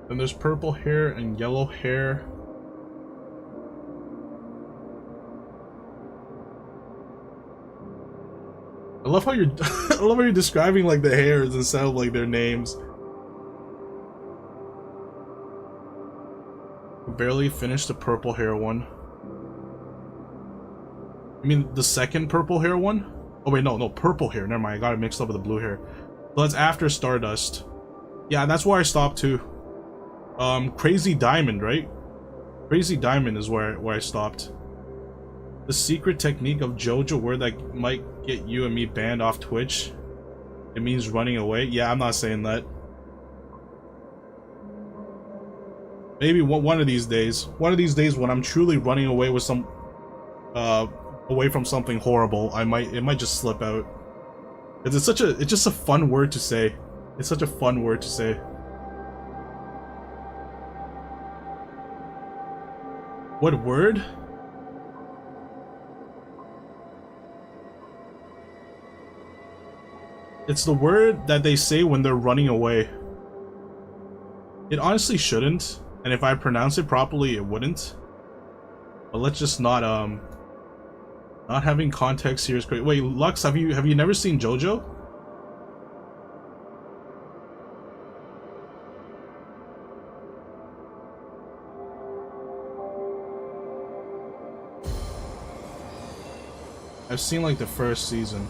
Then there's purple hair and yellow hair. I love how you're I love how you're describing like the hairs instead of like their names. Barely finished the purple hair one. I mean the second purple hair one? Oh wait, no, purple hair. Never mind, I got it mixed up with the blue hair. So that's after Stardust. Yeah, that's where I stopped too. Crazy Diamond, right? Crazy Diamond is where I stopped. The secret technique of JoJo word that might get you and me banned off Twitch. It means running away. Yeah, I'm not saying that. Maybe one of these days. One of these days when I'm truly running away with some away from something horrible, it might just slip out. It's just a fun word to say. It's such a fun word to say. What word? It's the word that they say when they're running away. It honestly shouldn't, and if I pronounce it properly, it wouldn't. But let's just not having context here is great. Wait, Lux, have you never seen JoJo? I've seen like the first season.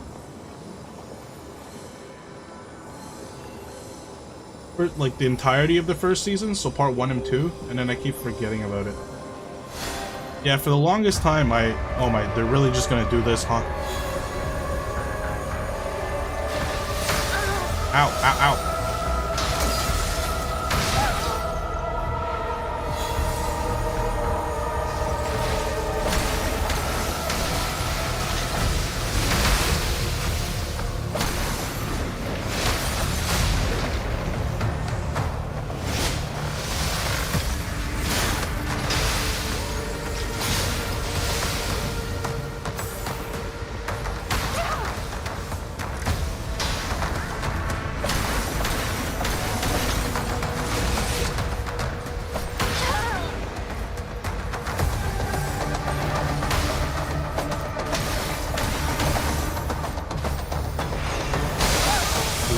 Like the entirety of the first season, so part 1 and 2, and then I keep forgetting about it. Yeah, for the longest time oh my, they're really just gonna do this, huh? Ow, ow, ow.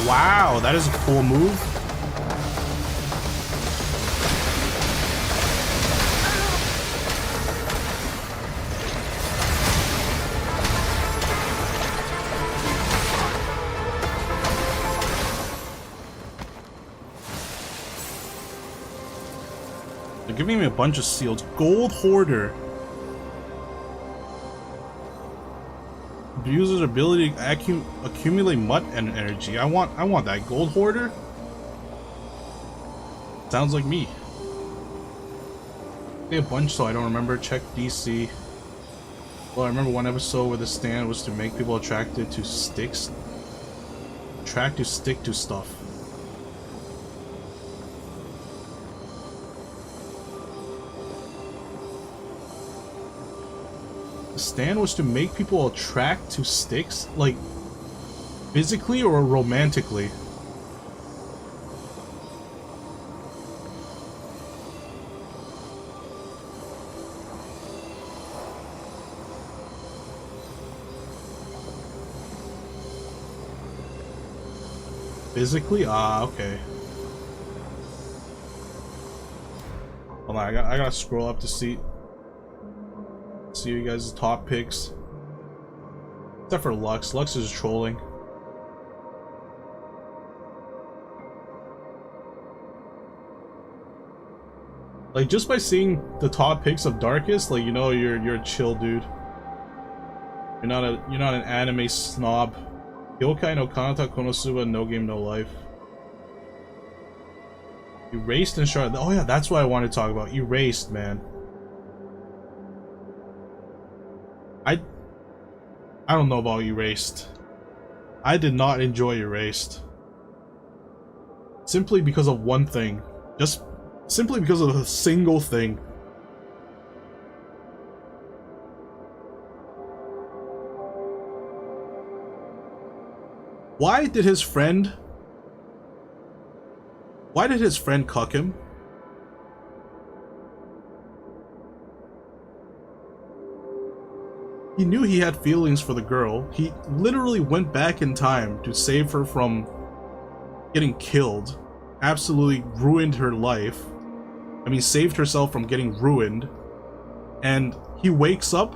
Wow, that is a cool move. They're giving me a bunch of seals. Gold Hoarder. User's ability to accumulate mud and energy. I want that. Gold Hoarder? Sounds like me. A bunch, so I don't remember. Check DC. Well, I remember one episode where the stand was to make people attracted to sticks. Stick to stuff. The stand was to make people attract to sticks? Like, physically or romantically? Physically? Ah, okay. Hold on, I gotta scroll up to see you guys' top picks. Except for Lux. Lux is trolling. Like, just by seeing the top picks of Darkest, like, you know you're a chill dude. You're not an anime snob. Yokai no Kanata Konosuba, no game, no life. Erased and Shard. Oh yeah, that's what I want to talk about. Erased, man. I don't know about Erased. I did not enjoy Erased. Simply because of one thing. Just simply because of a single thing. Why did his friend cuck him? He knew he had feelings for the girl. He literally went back in time to save her from getting killed. Absolutely ruined her life. I mean, saved herself from getting ruined. And he wakes up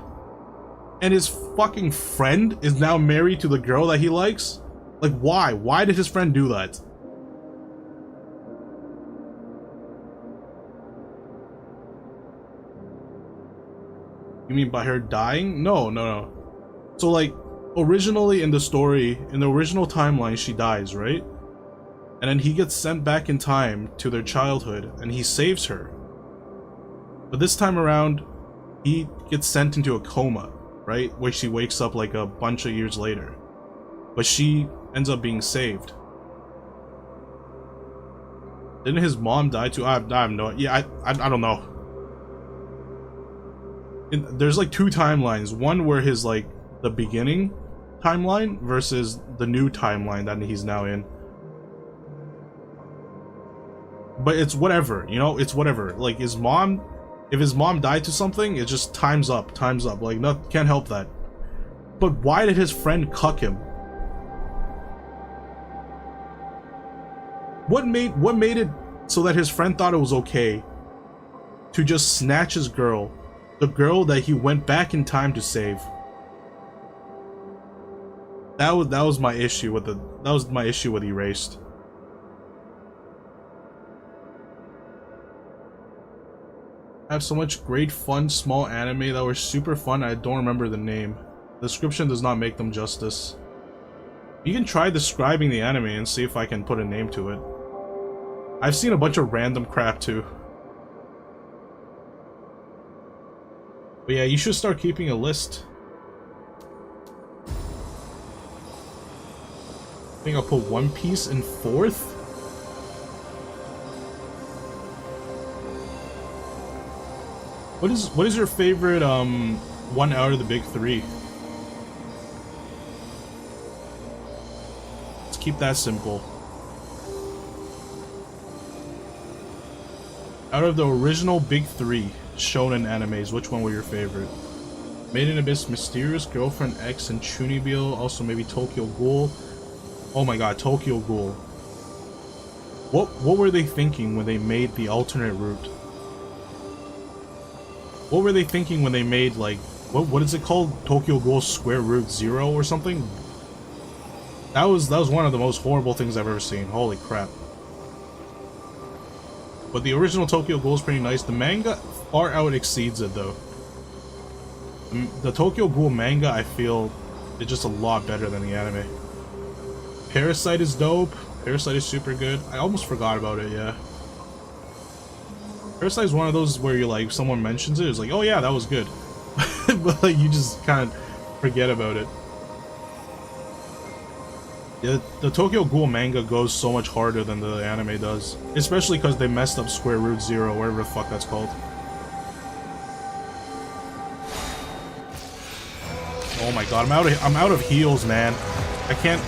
and his fucking friend is now married to the girl that he likes? Like, why? Why did his friend do that? You mean by her dying? No, no, no. So, like, originally in the story, in the original timeline, she dies, right? And then he gets sent back in time to their childhood, and he saves her. But this time around, he gets sent into a coma, right? Where she wakes up like a bunch of years later. But she ends up being saved. Didn't his mom die too? I have no... Yeah, I don't know. There's like two timelines. One where his, like, the beginning timeline versus the new timeline that he's now in. But it's whatever, you know? It's whatever. Like, his mom... If his mom died to something, it's just time's up. Time's up. Like, no, can't help that. But why did his friend cuck him? What made it so that his friend thought it was okay to just snatch his girl, the girl that he went back in time to save? That was my issue with Erased. I have so much great fun small anime that were super fun. I don't remember the name. The description does not make them justice. You can try describing the anime and see if I can put a name to it. I've seen a bunch of random crap too. But yeah, you should start keeping a list. I think I'll put One Piece in 4th. What is your favorite one out of the big three? Let's keep that simple. Out of the original big three shonen animes, which one were your favorite? Made in Abyss, Mysterious Girlfriend X, and Chunibyo. Also maybe Tokyo Ghoul. Oh my god, Tokyo Ghoul. What were they thinking when they made the alternate route? What were they thinking when they made, like, what is it called? Tokyo Ghoul Square Root 0 or something? That was one of the most horrible things I've ever seen. Holy crap. But the original Tokyo Ghoul is pretty nice. The manga far out exceeds it, though. The Tokyo Ghoul manga, I feel, is just a lot better than the anime. Parasite is dope. Parasite is super good. I almost forgot about it, yeah. Parasite is one of those where you're like, someone mentions it, it's like, oh yeah, that was good. But like, you just kind of forget about it. Yeah, the Tokyo Ghoul manga goes so much harder than the anime does. Especially because they messed up Square Root 0, whatever the fuck that's called. Oh my god, I'm out of heals, man. I can't...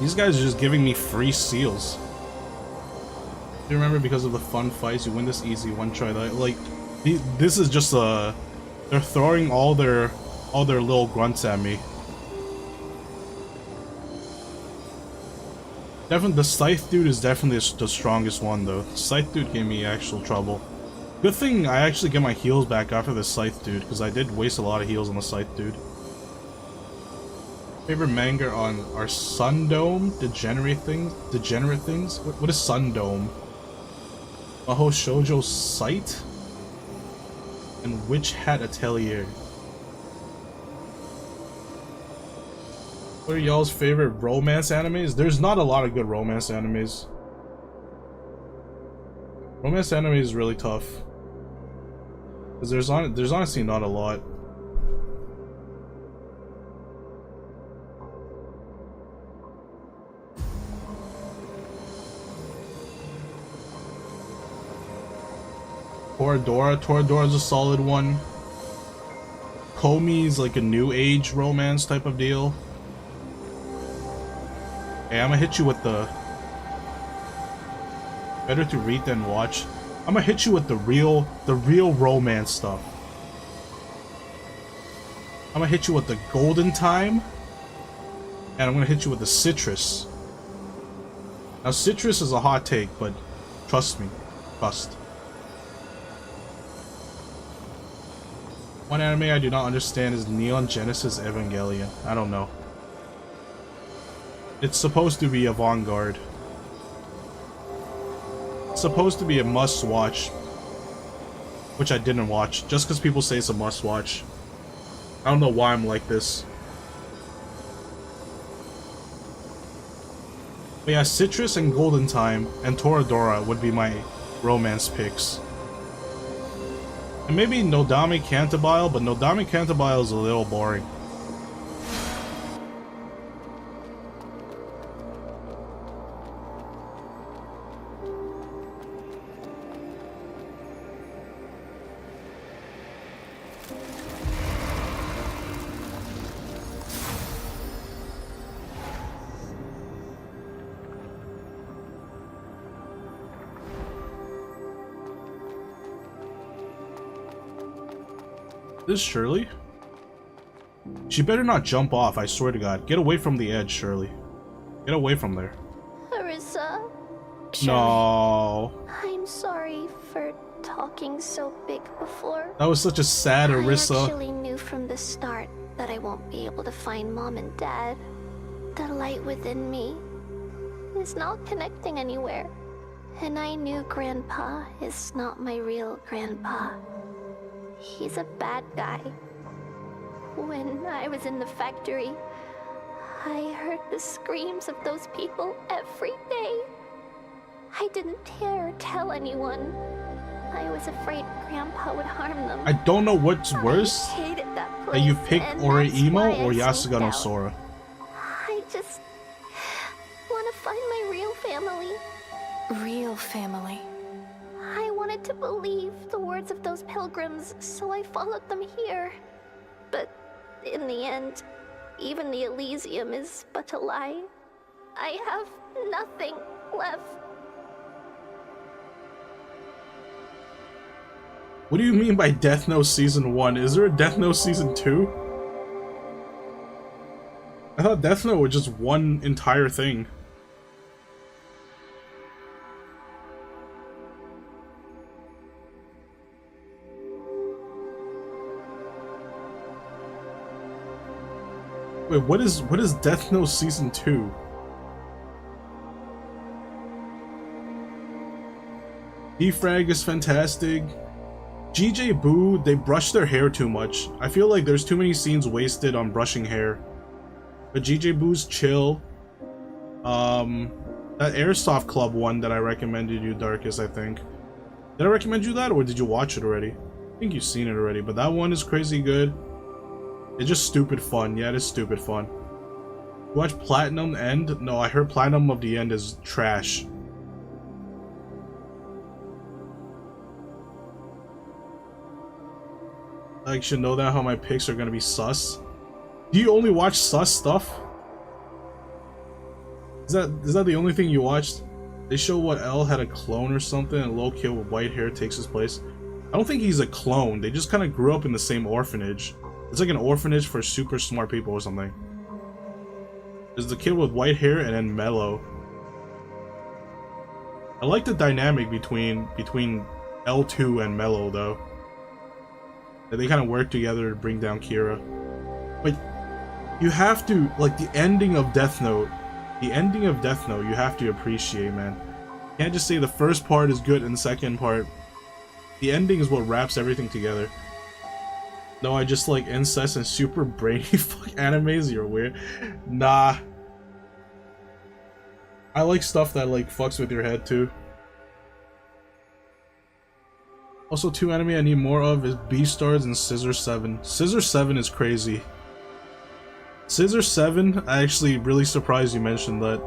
These guys are just giving me free seals. You remember, because of the fun fights, you win this easy, one try that. Like, this is just they're throwing all their all their little grunts at me. Definitely, the Scythe dude is definitely the strongest one, though. The Scythe dude gave me actual trouble. Good thing I actually get my heals back after the Scythe dude, because I did waste a lot of heals on the Scythe dude. Favorite manga on our Sundome? Degenerate things? What is Sundome? Mahou Shoujo Site? And Witch Hat Atelier. What are y'all's favorite romance animes? There's not a lot of good romance animes. Romance anime is really tough. Because there's honestly not a lot. Toradora is a solid one. Komi's like a new age romance type of deal. Hey, I'm gonna hit you with the... Better to read than watch. I'm gonna hit you with the real romance stuff. I'm gonna hit you with the Golden Time. And I'm gonna hit you with the Citrus. Now Citrus is a hot take, but trust me. Trust. One anime I do not understand is Neon Genesis Evangelion. I don't know. It's supposed to be avant-garde. It's supposed to be a must-watch. Which I didn't watch, just because people say it's a must-watch. I don't know why I'm like this. But yeah, Citrus and Golden Time and Toradora would be my romance picks. And maybe Nodame Cantabile, but Nodame Cantabile is a little boring. This Shirley? She better not jump off, I swear to God. Get away from the edge, Shirley. Get away from there. Arissa, No. I'm sorry for talking so big before. That was such a sad I Arissa. actually knew from the start that I won't be able to find Mom and Dad. The light within me is not connecting anywhere. And I knew Grandpa is not my real Grandpa. He's a bad guy. When I was in the factory, I heard the screams of those people every day. I didn't dare tell anyone. I was afraid Grandpa would harm them. I don't know what's worse. I hated that place, That you pick and Oreimo that's why or I Yasuga sneaked no out. Sora. I just want to find my real family. Real family. I wanted to believe the words of those pilgrims, so I followed them here. But in the end, even the Elysium is but a lie. I have nothing left. What do you mean by Death Note Season 1? Is there a Death Note Season 2? I thought Death Note was just one entire thing. Wait, what is Death Note Season 2? Defrag is fantastic. GJ Boo, they brush their hair too much. I feel like there's too many scenes wasted on brushing hair. But GJ Boo's chill. That Airsoft Club one that I recommended you, Darkest, I think. Did I recommend you that, or did you watch it already? I think you've seen it already, but that one is crazy good. It's just stupid fun. Yeah, it is stupid fun. You watch Platinum End? No, I heard Platinum of the End is trash. I should know that how my picks are gonna be sus. Do you only watch sus stuff? Is that the only thing you watched? They show what L had a clone or something, and a little kid with white hair takes his place. I don't think he's a clone. They just kind of grew up in the same orphanage. It's like an orphanage for super smart people or something. There's the kid with white hair and then Mello. I like the dynamic between L2 and Mello though. That they kind of work together to bring down Kira. But you have to, like, the ending of Death Note, you have to appreciate, man. You can't just say the first part is good and the second part. The ending is what wraps everything together. No, I just like incest and super brainy fuck animes, you're weird. Nah. I like stuff that like fucks with your head too. Also, 2 anime I need more of is Beastars and Scissor 7. Scissor 7 is crazy. Scissor 7, I actually really surprised you mentioned that.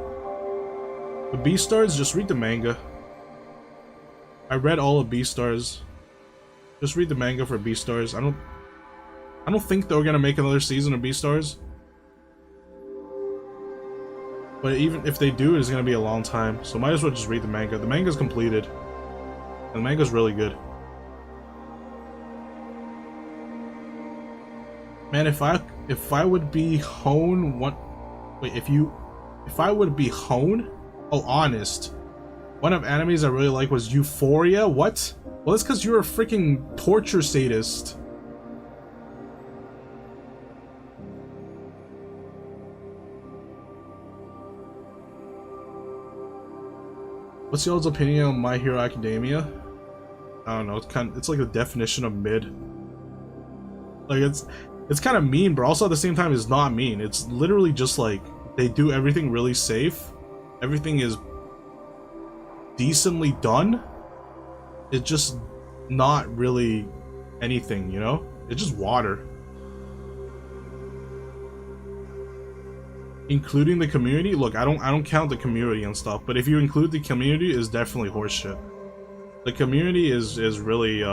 The Beastars, just read the manga. I read all of Beastars. Just read the manga for Beastars. I don't think they're gonna make another season of Beastars. But even if they do, it's gonna be a long time. So might as well just read the manga. The manga's completed. And the manga's really good. Man, if I would be Hone, if I would be Hone, oh, honest. One of animes I really like was Euphoria. What? Well, that's because you're a freaking torture sadist. What's y'all's opinion on My Hero Academia? I don't know. It's like the definition of mid. Like it's kind of mean, but also at the same time it's not mean. It's literally just like they do everything really safe. Everything is decently done. It's just not really anything, you know? It's just water. Including the community? Look, I don't count the community and stuff, but if you include the community, it's definitely horseshit. The community is really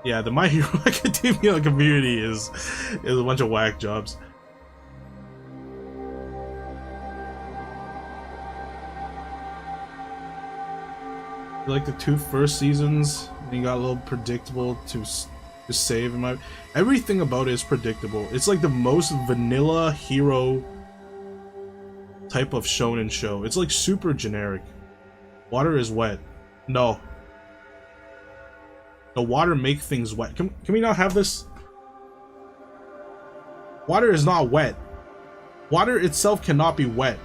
yeah, the My Hero Academia community is a bunch of whack jobs. Like the 2 first seasons, and got a little predictable to save in my. Everything about it is predictable. It's like the most vanilla hero type of shonen show. It's like super generic. Water is wet. No. The water make things wet. Can we not have this? Water is not wet. Water itself cannot be wet.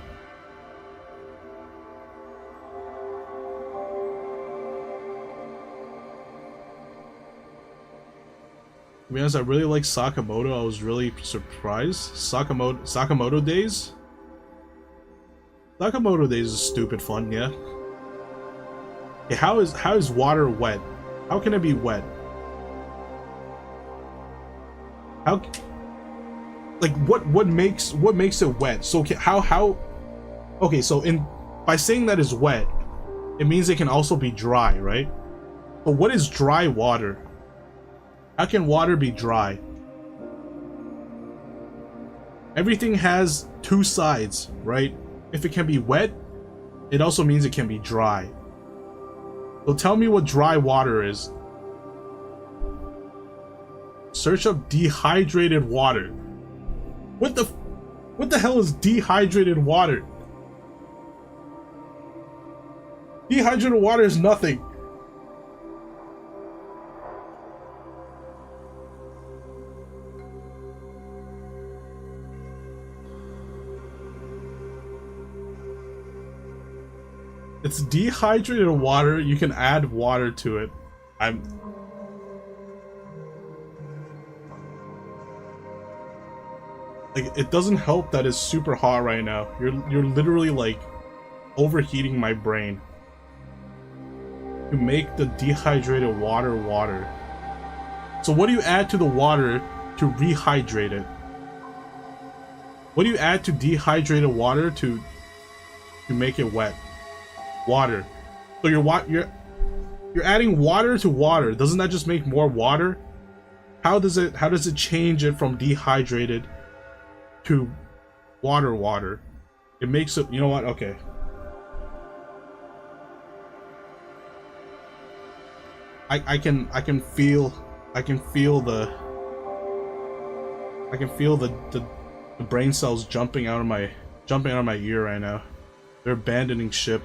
To be honest, I really like Sakamoto. I was really surprised. Sakamoto Days? Sakamoto Days is stupid fun, yeah. Okay, how is water wet? How can it be wet? How, like, what makes it wet? So how okay, so by saying that is wet, it means it can also be dry, right? But what is dry water? How can water be dry? Everything has 2 sides, right? If it can be wet, it also means it can be dry. So tell me what dry water is. Search up dehydrated water. What the hell is dehydrated water? Dehydrated water is nothing. It's dehydrated water. You can add water to it. Like, it doesn't help that it's super hot right now. You're literally like overheating my brain to make the dehydrated water water. So what do you add to the water to rehydrate it? What do you add to dehydrated water to make it wet? Water. So you're adding water to water. Doesn't that just make more water? How does it change it from dehydrated to water? It makes it, you know what? Okay. I can feel the brain cells jumping out of my ear right now. They're abandoning ship.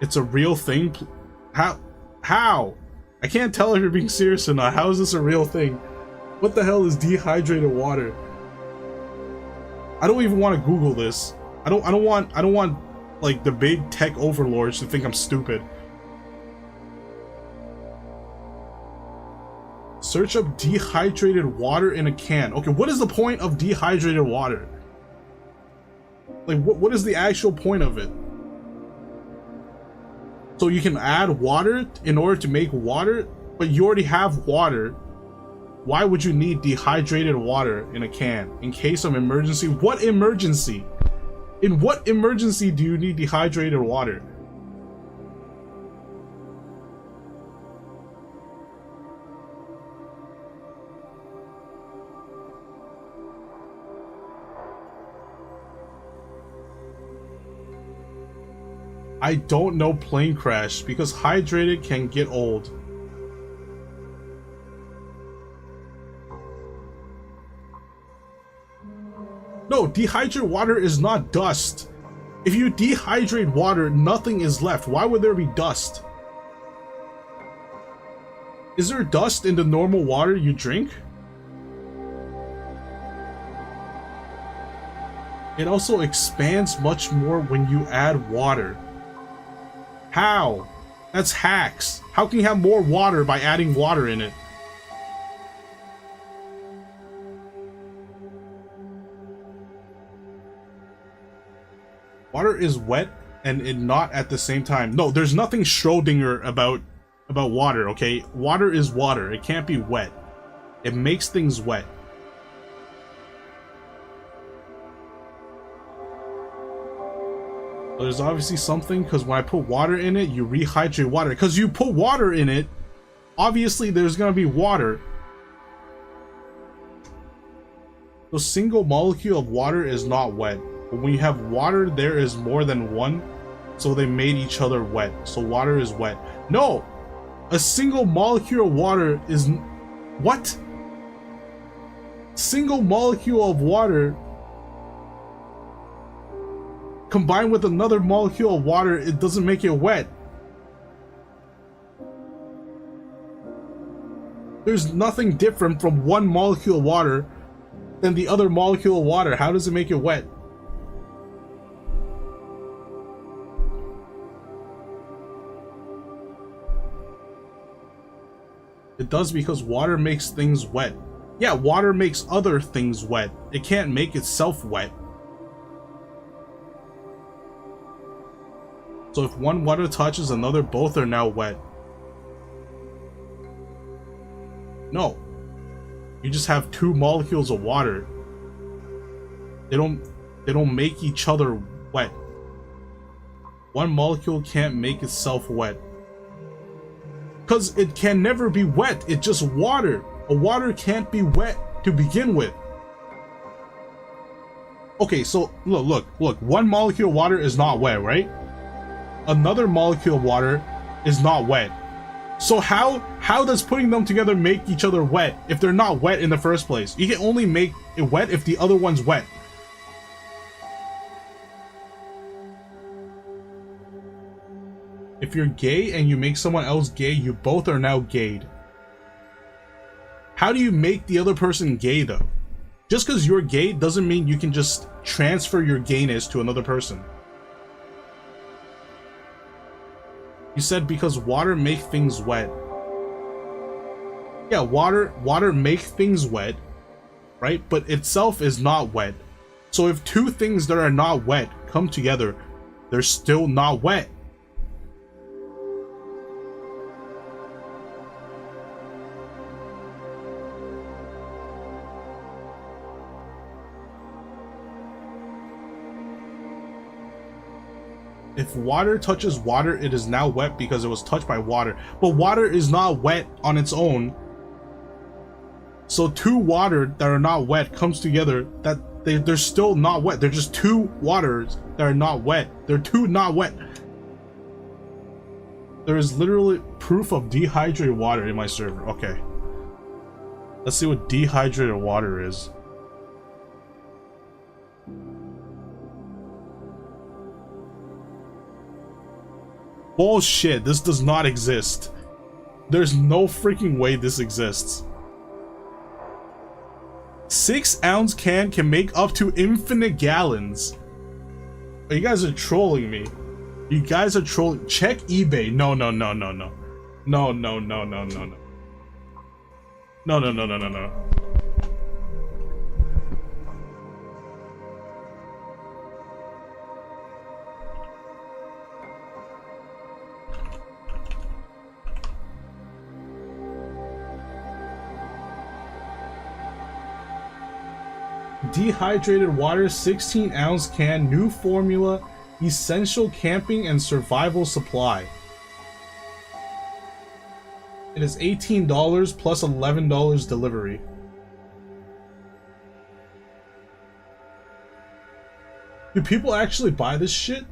It's a real thing. How? I can't tell if you're being serious or not. How is this a real thing? What the hell is dehydrated water? I don't even want to Google this. I don't want like the big tech overlords to think I'm stupid. Search up dehydrated water in a can. Okay, what is the point of dehydrated water? Like, what is the actual point of it? So you can add water in order to make water, but you already have water. Why would you need dehydrated water in a can? In case of emergency? What emergency? In what emergency do you need dehydrated water? I don't know plane crash because hydrated can get old. No, dehydrated water is not dust. If you dehydrate water, nothing is left. Why would there be dust? Is there dust in the normal water you drink? It also expands much more when you add water. How? That's hacks. How can you have more water by adding water in it? Water is wet and it not at the same time. No, there's nothing Schrodinger about water, okay? Water is water. It can't be wet. It makes things wet. There's obviously something, because when I put water in it, you rehydrate water. Because you put water in it, obviously there's going to be water. The single molecule of water is not wet. But when you have water, there is more than one. So they made each other wet. So water is wet. No! A single molecule of water is... What? Single molecule of water... combined with another molecule of water, it doesn't make it wet. There's nothing different from one molecule of water than the other molecule of water. How does it make it wet? It does because water makes things wet. Yeah, water makes other things wet. It can't make itself wet. So if one water touches another, both are now wet. No. You just have two molecules of water. They don't make each other wet. One molecule can't make itself wet. Because it can never be wet, it's just water. A water can't be wet to begin with. Okay, so look, one molecule of water is not wet, right? Another molecule of water is not wet. So how does putting them together make each other wet if they're not wet in the first place? You can only make it wet if the other one's wet. If you're gay and you make someone else gay, you both are now gayed. How do you make the other person gay though? Just because you're gay doesn't mean you can just transfer your gayness to another person. You said because water makes things wet. Yeah, water makes things wet, right? But itself is not wet. So if two things that are not wet come together, they're still not wet. If water touches water, it is now wet because it was touched by water. But water is not wet on its own. So two water that are not wet comes together, that they're still not wet. They're just two waters that are not wet. They're two not wet. There is literally proof of dehydrated water in my server. Okay. Let's see what dehydrated water is. Bullshit, this does not exist. There's no freaking way this exists. 6-ounce can make up to infinite gallons. You guys are trolling me. You guys are trolling. Check eBay. No. No. Dehydrated water, 16-ounce can, new formula, essential camping and survival supply. It is $18 plus $11 delivery. Do people actually buy this shit?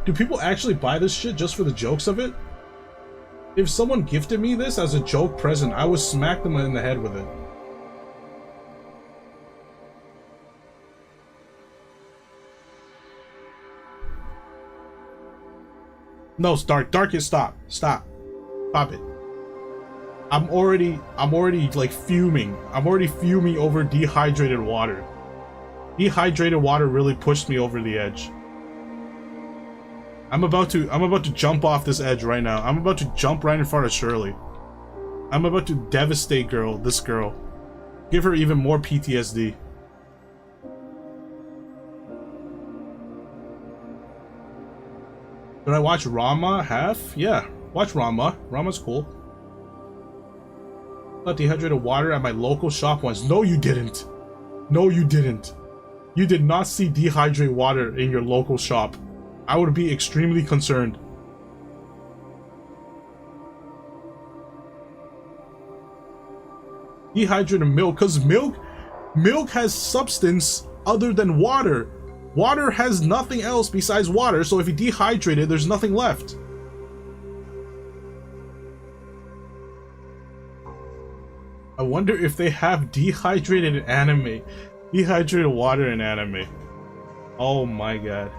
Do people actually buy this shit just for the jokes of it? If someone gifted me this as a joke present, I would smack them in the head with it. No, Darkest, stop it. I'm already like fuming. I'm already fuming over dehydrated water. Dehydrated water really pushed me over the edge. I'm about to jump off this edge right now. I'm about to jump right in front of Shirley. I'm about to devastate this girl. Give her even more PTSD. Did I watch Rama half? Yeah, watch Rama. Rama's cool. Got dehydrated water at my local shop once. No, you didn't. No, you didn't. You did not see dehydrated water in your local shop. I would be extremely concerned. Dehydrated milk, because milk has substance other than water. Water has nothing else besides water, so if you dehydrate it, there's nothing left. I wonder if they have dehydrated anime. Dehydrated water in anime. Oh my god.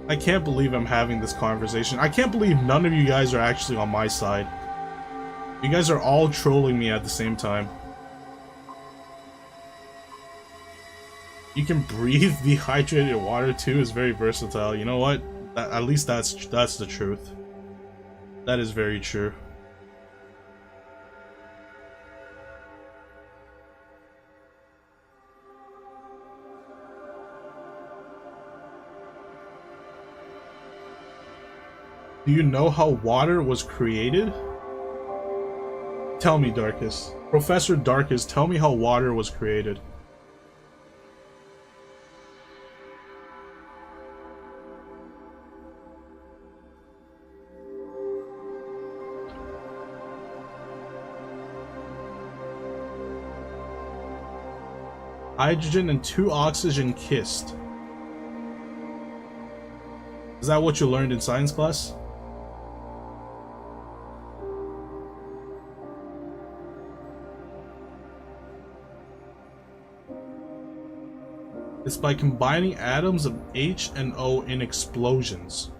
I can't believe I'm having this conversation. I can't believe none of you guys are actually on my side. You guys are all trolling me at the same time. You can breathe dehydrated water too, is very versatile. You know what? At least that's the truth. That is very true. Do you know how water was created? Tell me, Darkest. Professor Darkest, tell me how water was created. Hydrogen and 2 oxygen kissed. Is that what you learned in science class? It's by combining atoms of H and O in explosions.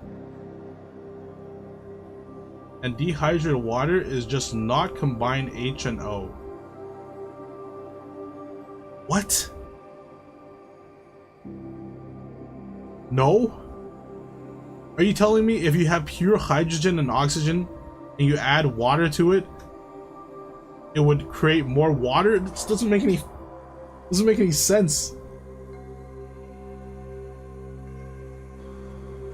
And dehydrated water is just not combined H and O. What? No? Are you telling me if you have pure hydrogen and oxygen and you add water to it, it would create more water? This doesn't make any sense.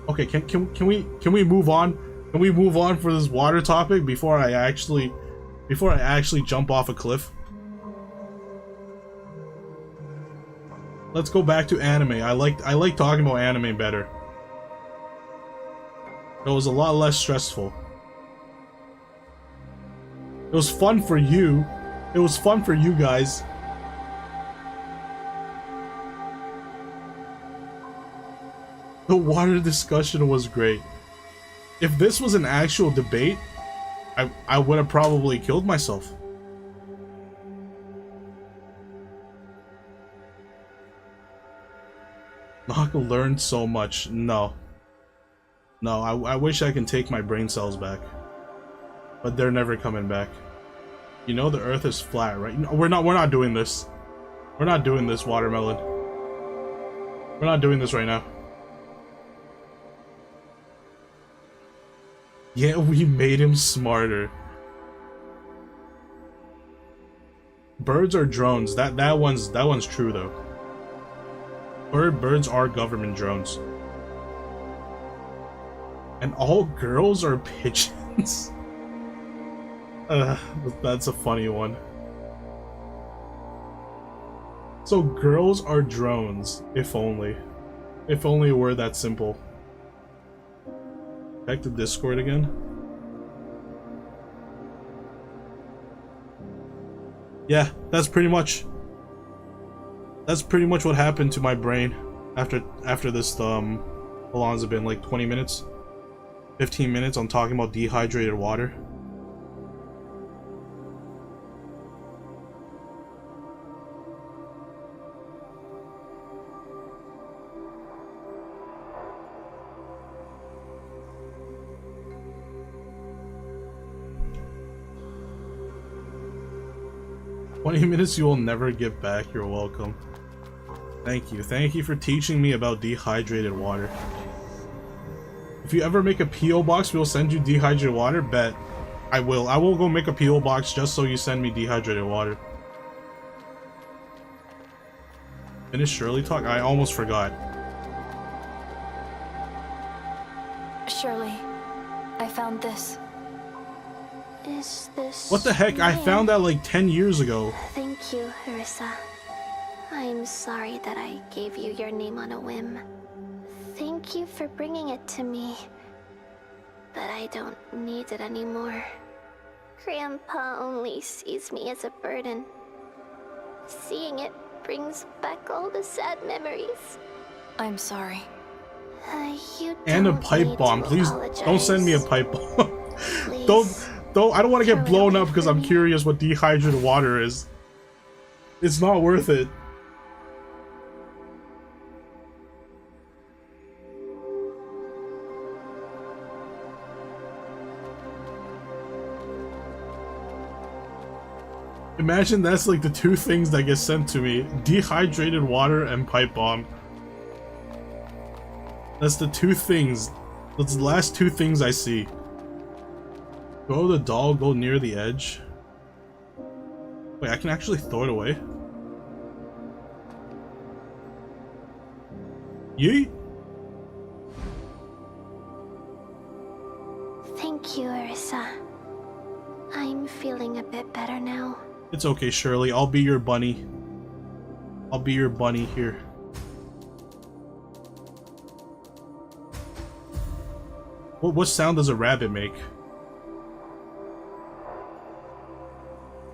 Okay, can we move on? Can we move on for this water topic before I actually jump off a cliff? Let's go back to anime. I like talking about anime better. It was a lot less stressful. It was fun for you, It was fun for you guys. The water discussion was great. If this was an actual debate, I would have probably killed myself. Naka learned so much. No. No, I wish I can take my brain cells back. But they're never coming back. You know the earth is flat, right? No, we're not doing this. We're not doing this, Watermelon. We're not doing this right now. Yeah, we made him smarter. Birds are drones. That one's true though. Birds are government drones. And all girls are pigeons. That's a funny one. So girls are drones, if only. If only it were that simple. Back to Discord again. Yeah, that's pretty much what happened to my brain after this how long has it been, like 20 minutes? 15 minutes on talking about dehydrated water. Minutes you will never get back. You're welcome. Thank you. Thank you for teaching me about dehydrated water. If you ever make a P.O. box, we'll send you dehydrated water. Bet. I will. I will go make a P.O. box just so you send me dehydrated water. Finish Shirley talk? I almost forgot. Shirley, I found this. Is this... What the heck? I found that like 10 years ago. Thank you, Arissa. I'm sorry that I gave you your name on a whim. Thank you for bringing it to me. But I don't need it anymore. Grandpa only sees me as a burden. Seeing it brings back all the sad memories. I'm sorry. You And a don't pipe need bomb. to Please don't send me a pipe bomb. Don't, I don't want to get blown up because I'm curious what dehydrated water is. It's not worth it. Imagine that's like the two things that get sent to me. Dehydrated water and pipe bomb. That's the two things. That's the last two things I see. Throw the doll, go near the edge. Wait, I can actually throw it away? Yeet! Thank you, Arissa. I'm feeling a bit better now. It's okay, Shirley. I'll be your bunny. I'll be your bunny here. What sound does a rabbit make?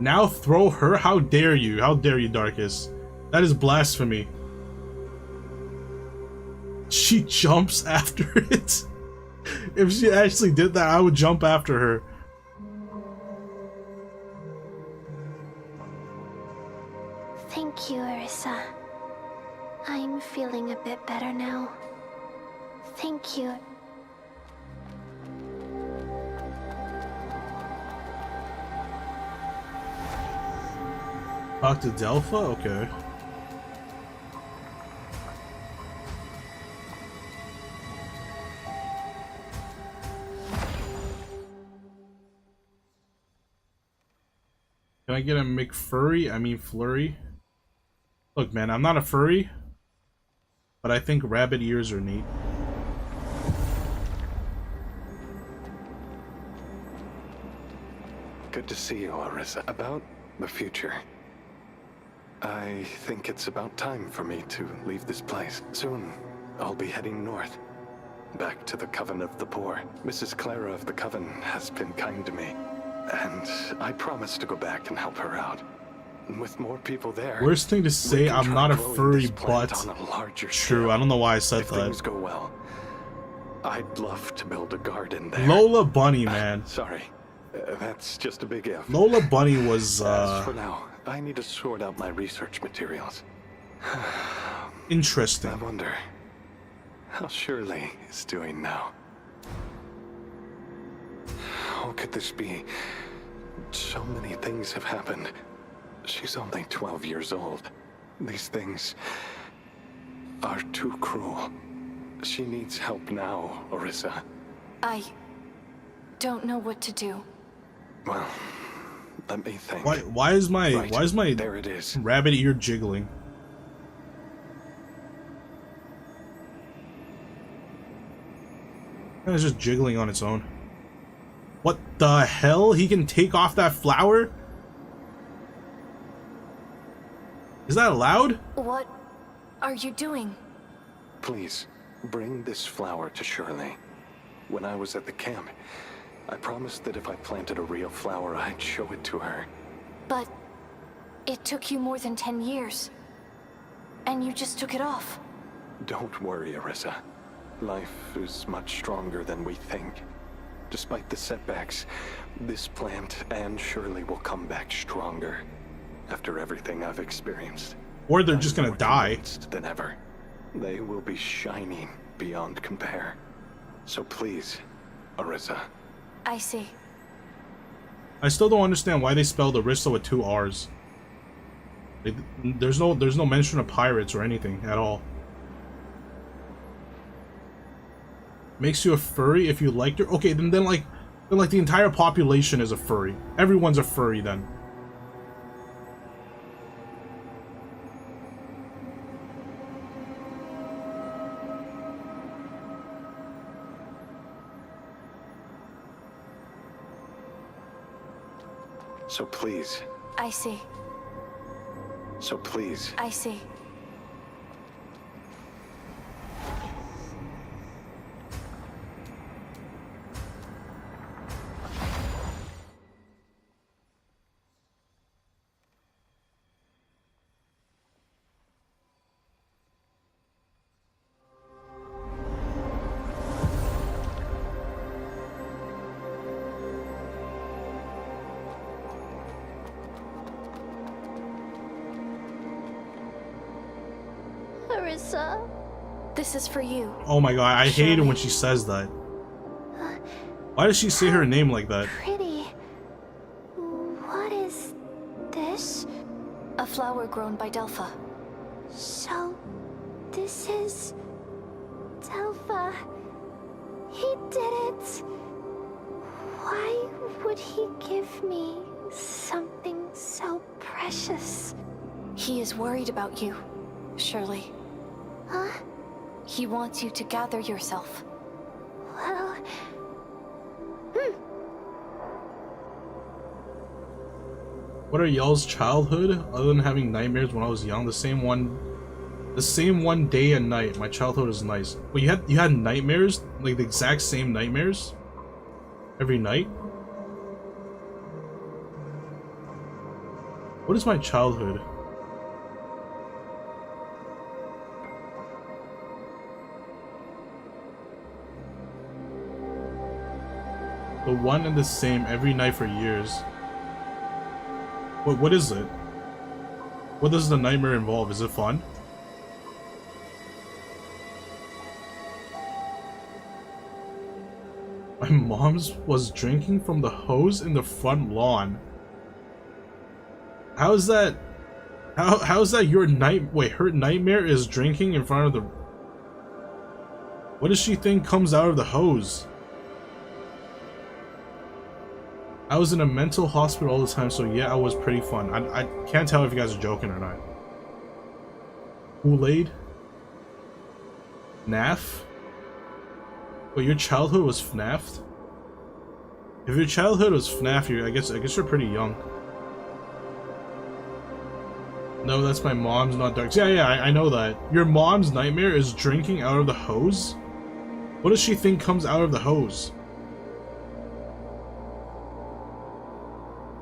Now throw her? How dare you? How dare you, Darkus? That is blasphemy. She jumps after it? If she actually did that, I would jump after her. Thank you, Arissa. I'm feeling a bit better now. Thank you. Talk to Delpha? Okay. Can I get a McFurry? I mean Flurry? Look, man, I'm not a furry, but I think rabbit ears are neat. Good to see you, Arissa. About the future. I think it's about time for me to leave this place. Soon, I'll be heading north. Back to the Coven of the Poor. Mrs. Clara of the Coven has been kind to me. And I promise to go back and help her out. And with more people there, Worst thing to say, we can I'm try not a growing furry, this plant but on a larger true. scale. I don't know why I said If that. things go well, I'd love to build a garden there. Lola Bunny, man. Sorry, that's just a big if. Lola Bunny was As for now, I need to sort out my research materials. I interesting. wonder how Shirley is doing now. How could this be? So many things have happened. She's only 12 years old. These things are too cruel. She needs help now, Orisa. I don't know what to do. Well, let me think. Why is my Right, there it is. rabbit ear jiggling? It's just jiggling on its own. What the hell? He can take off that flower? Is that allowed? What are you doing? Please, bring this flower to Shirley. When I was at the camp, I promised that if I planted a real flower, I'd show it to her. But it took you more than 10 years. And you just took it off. Don't worry, Orisa. Life is much stronger than we think. Despite the setbacks, this plant and Shirley will come back stronger after everything I've experienced. Or they're just gonna More die. convinced than ever. They will be shining beyond compare. So please, Orisa. I see. I still don't understand why they spelled Arissa with 2 R's. Like, there's no mention of pirates or anything at all. Makes you a furry if you liked her. Okay, then like the entire population is a furry. Everyone's a furry then. So please. I see. So please. I see. Orisa. This is for you. Oh my god, I hate it when she says that. Why does she say her name like that? Pretty. What is this? A flower grown by Delpha. So, this is Delpha. He did it. Why would he give me something so precious? He is worried about you, Shirley. Huh? He wants you to gather yourself. Well, What are y'all's childhood? Other than having nightmares when I was young, the same one day and night. My childhood is nice. Well, you had nightmares? Like the exact same nightmares? Every night? What is my childhood? The one and the same every night for years. What is it? What does the nightmare involve? Is it fun? My mom's was drinking from the hose in the front lawn. How's that? How's that your night? Wait, her nightmare is drinking in front of the. What does she think comes out of the hose? I was in a mental hospital all the time, so yeah, I was pretty fun. I can't tell if you guys are joking or not. Kool-Aid? FNAF? Wait, your childhood was FNAF'd? If your childhood was FNAF, I guess you're pretty young. No, that's my mom's, not Dark's. Yeah, I know that. Your mom's nightmare is drinking out of the hose? What does she think comes out of the hose?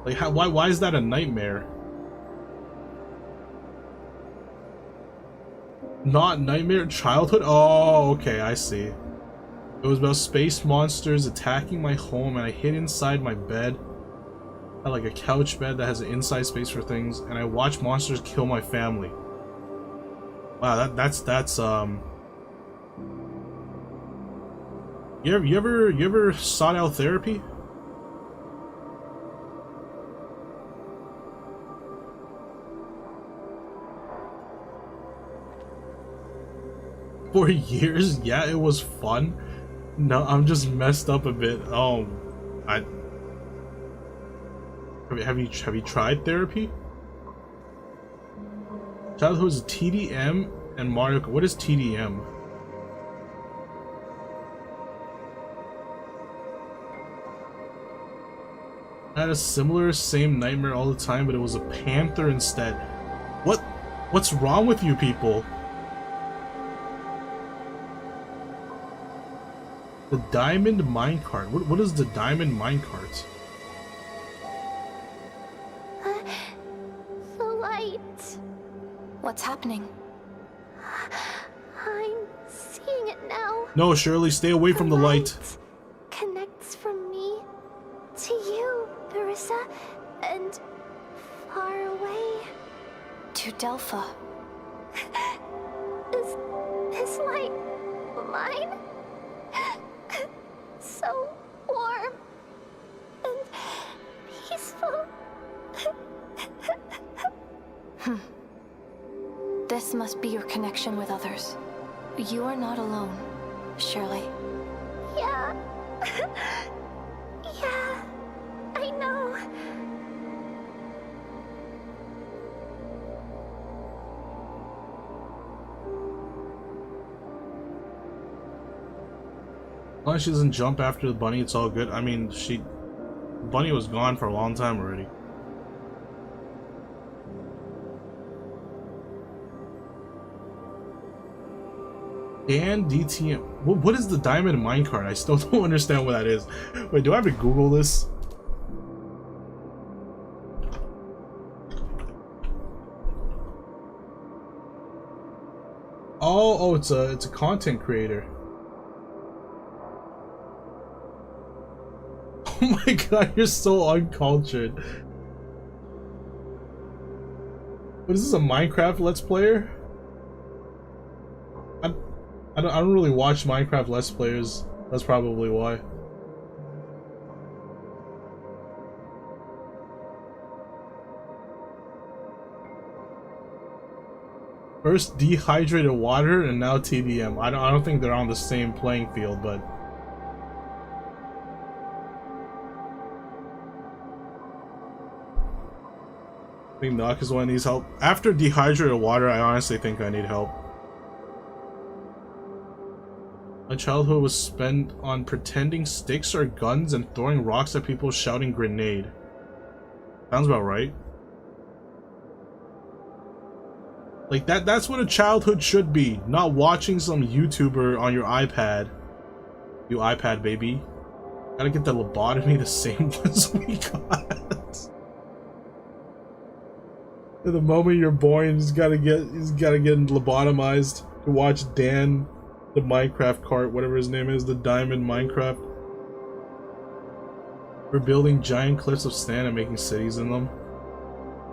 Like, how, why is that a nightmare? Not nightmare, childhood? Oh, okay, I see. It was about space monsters attacking my home, and I hid inside my bed. I had like a couch bed that has an inside space for things, and I watched monsters kill my family. Wow, that's you ever sought out therapy? For years? Yeah, it was fun. No, I'm just messed up a bit. Have you tried therapy? Childhood was TDM and Mario. What is TDM? I had a similar same nightmare all the time, but it was a panther instead. What's wrong with you people? The diamond minecart. What is the diamond minecart? The light. What's happening? I'm seeing it now. No, Shirley, stay away from the light. Connects from me to you, Marissa, and far away. To Delpha. Is light mine? So warm and peaceful. This must be your connection with others. You are not alone, Shirley. Yeah. Yeah, I know. As long as she doesn't jump after the bunny, it's all good. I mean, bunny was gone for a long time already. And DTM. What is the diamond minecart? I still don't understand what that is. Wait, do I have to Google this? Oh, it's a content creator. Oh my god, you're so uncultured. What is this, a Minecraft Let's Player? I don't really watch Minecraft Let's Players. That's probably why. First dehydrated water and now TDM. I don't think they're on the same playing field, but I think Knock is one needs help. After dehydrated water, I honestly think I need help. My childhood was spent on pretending sticks are guns and throwing rocks at people shouting grenade. Sounds about right. Like that's what a childhood should be, not watching some YouTuber on your iPad. You iPad baby. Gotta get the lobotomy the same ones we got. At the moment you're born, he's gotta get lobotomized to watch Dan, the Minecraft cart, whatever his name is, the Diamond Minecraft. We're building giant cliffs of sand and making cities in them.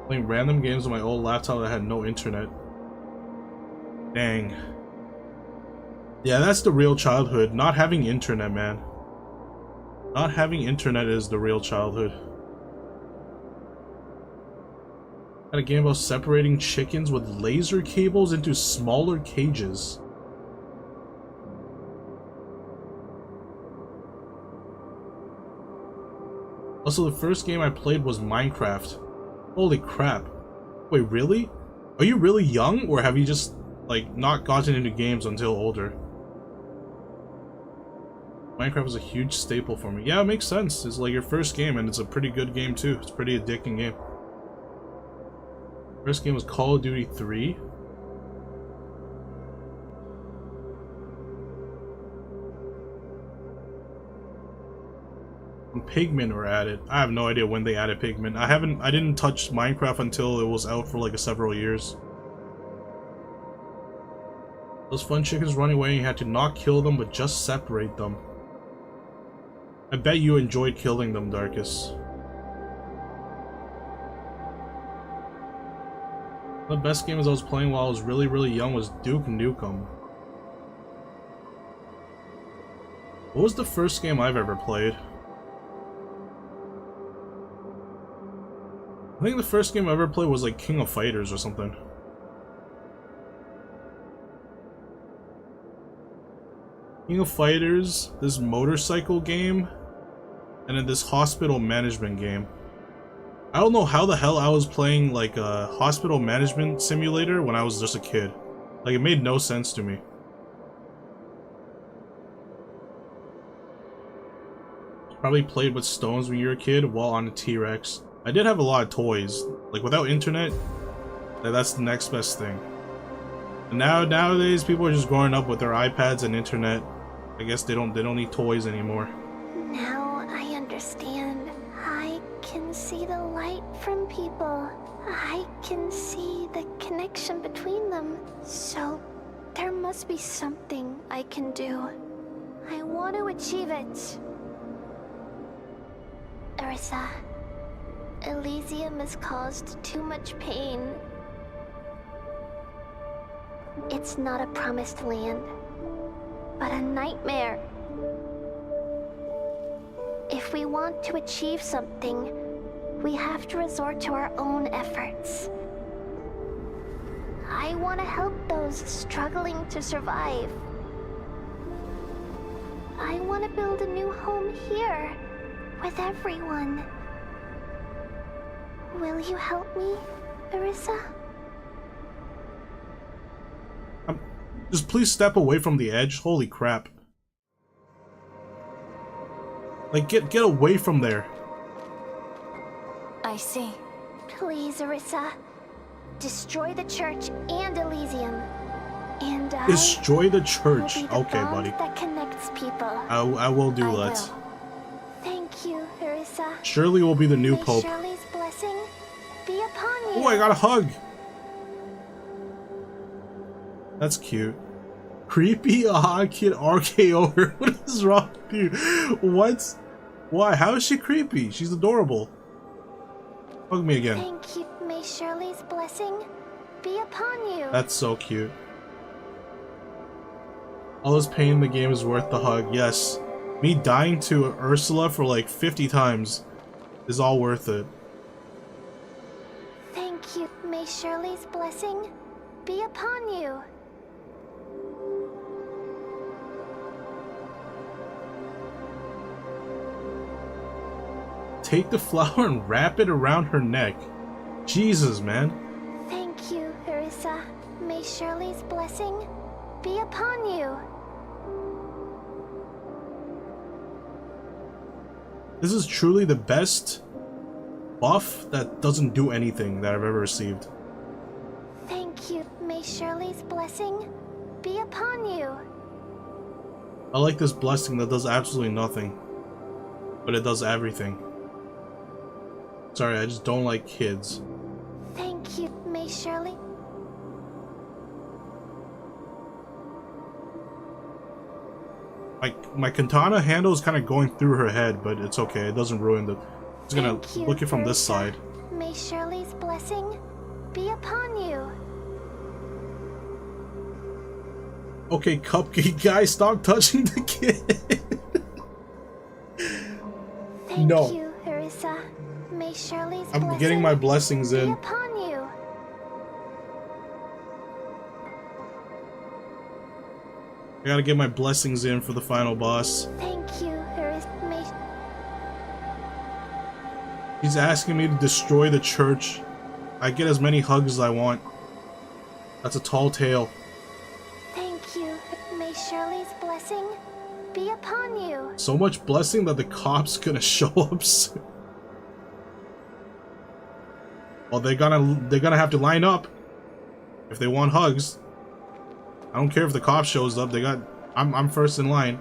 Playing random games on my old laptop that had no internet. Dang. Yeah, that's the real childhood. Not having internet, man. Not having internet is the real childhood. Had a game about separating chickens with laser cables into smaller cages. Also, the first game I played was Minecraft. Holy crap. Wait, really? Are you really young, or have you just, like, not gotten into games until older? Minecraft was a huge staple for me. Yeah, it makes sense. It's like your first game, and it's a pretty good game, too. It's a pretty addicting game. First game was Call of Duty 3. When pigmen were added. I have no idea when they added pigmen. I didn't touch Minecraft until it was out for like several years. Those fun chickens running away, you had to not kill them but just separate them. I bet you enjoyed killing them, Darkus. The best games I was playing while I was really young was Duke Nukem. What was the first game I've ever played? I think the first game I ever played was like King of Fighters or something. King of Fighters, this motorcycle game, and then this hospital management game. I don't know how the hell I was playing like a hospital management simulator when I was just a kid. Like, it made no sense to me. Probably played with stones when you were a kid while on a T-Rex. I did have a lot of toys. Like, without internet, that's the next best thing. And nowadays people are just growing up with their iPads and internet. I guess they don't need toys anymore. Now I understand. I can see the light from people. I can see the connection between them. So there must be something I can do. I want to achieve it. Arisa, Elysium has caused too much pain. It's not a promised land, but a nightmare. If we want to achieve something, we have to resort to our own efforts. I want to help those struggling to survive. I want to build a new home here, with everyone. Will you help me, Arisa? Just please step away from the edge. Holy crap. Like, get away from there. I see. Please, Arisa. Destroy the church and Elysium. And I Destroy the will church. be the Okay, bond buddy. that connects people. I will do I that. will. Thank you, Arisa. Shirley will be the new May pope. Shirley's blessing be upon you. Oh, I got a hug. That's cute. Creepy kid RKO her. What is wrong with you? What? Why? How is she creepy? She's adorable. Hug me again. Thank you. May Shirley's blessing be upon you. That's so cute. All this pain in the game is worth the hug. Yes. Me dying to Ursula for like 50 times is all worth it. Thank you. May Shirley's blessing be upon you. Take the flower and wrap it around her neck. Jesus, man. Thank you, Arisa. May Shirley's blessing be upon you. This is truly the best buff that doesn't do anything that I've ever received. Thank you. May Shirley's blessing be upon you. I like this blessing that does absolutely nothing, but it does everything. Sorry, I just don't like kids. Thank you. May Shirley. My katana handle is kind of going through her head, but it's okay. It doesn't ruin the. Just gonna Thank you, look it from this Arisa. side. May Shirley's blessing be upon you. Okay, cupcake guy, stop touching the kid. Thank No. you, Arisa. May Shirley's I'm blessing getting my blessings be in. upon you. I gotta get my blessings in for the final boss. Thank you, Arisa. May He's asking me to destroy the church. I get as many hugs as I want. That's a tall tale. Thank you. May Shirley's blessing be upon you. So much blessing that the cops gonna show up soon. Well, they're gonna have to line up if they want hugs. I don't care if the cop shows up. I'm first in line.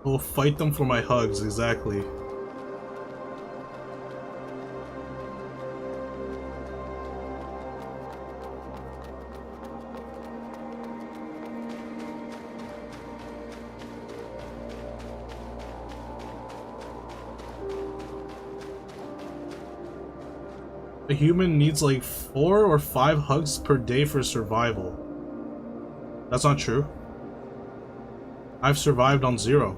I'll fight them for my hugs, exactly. A human needs like 4 or 5 hugs per day for survival. That's not true. I've survived on 0.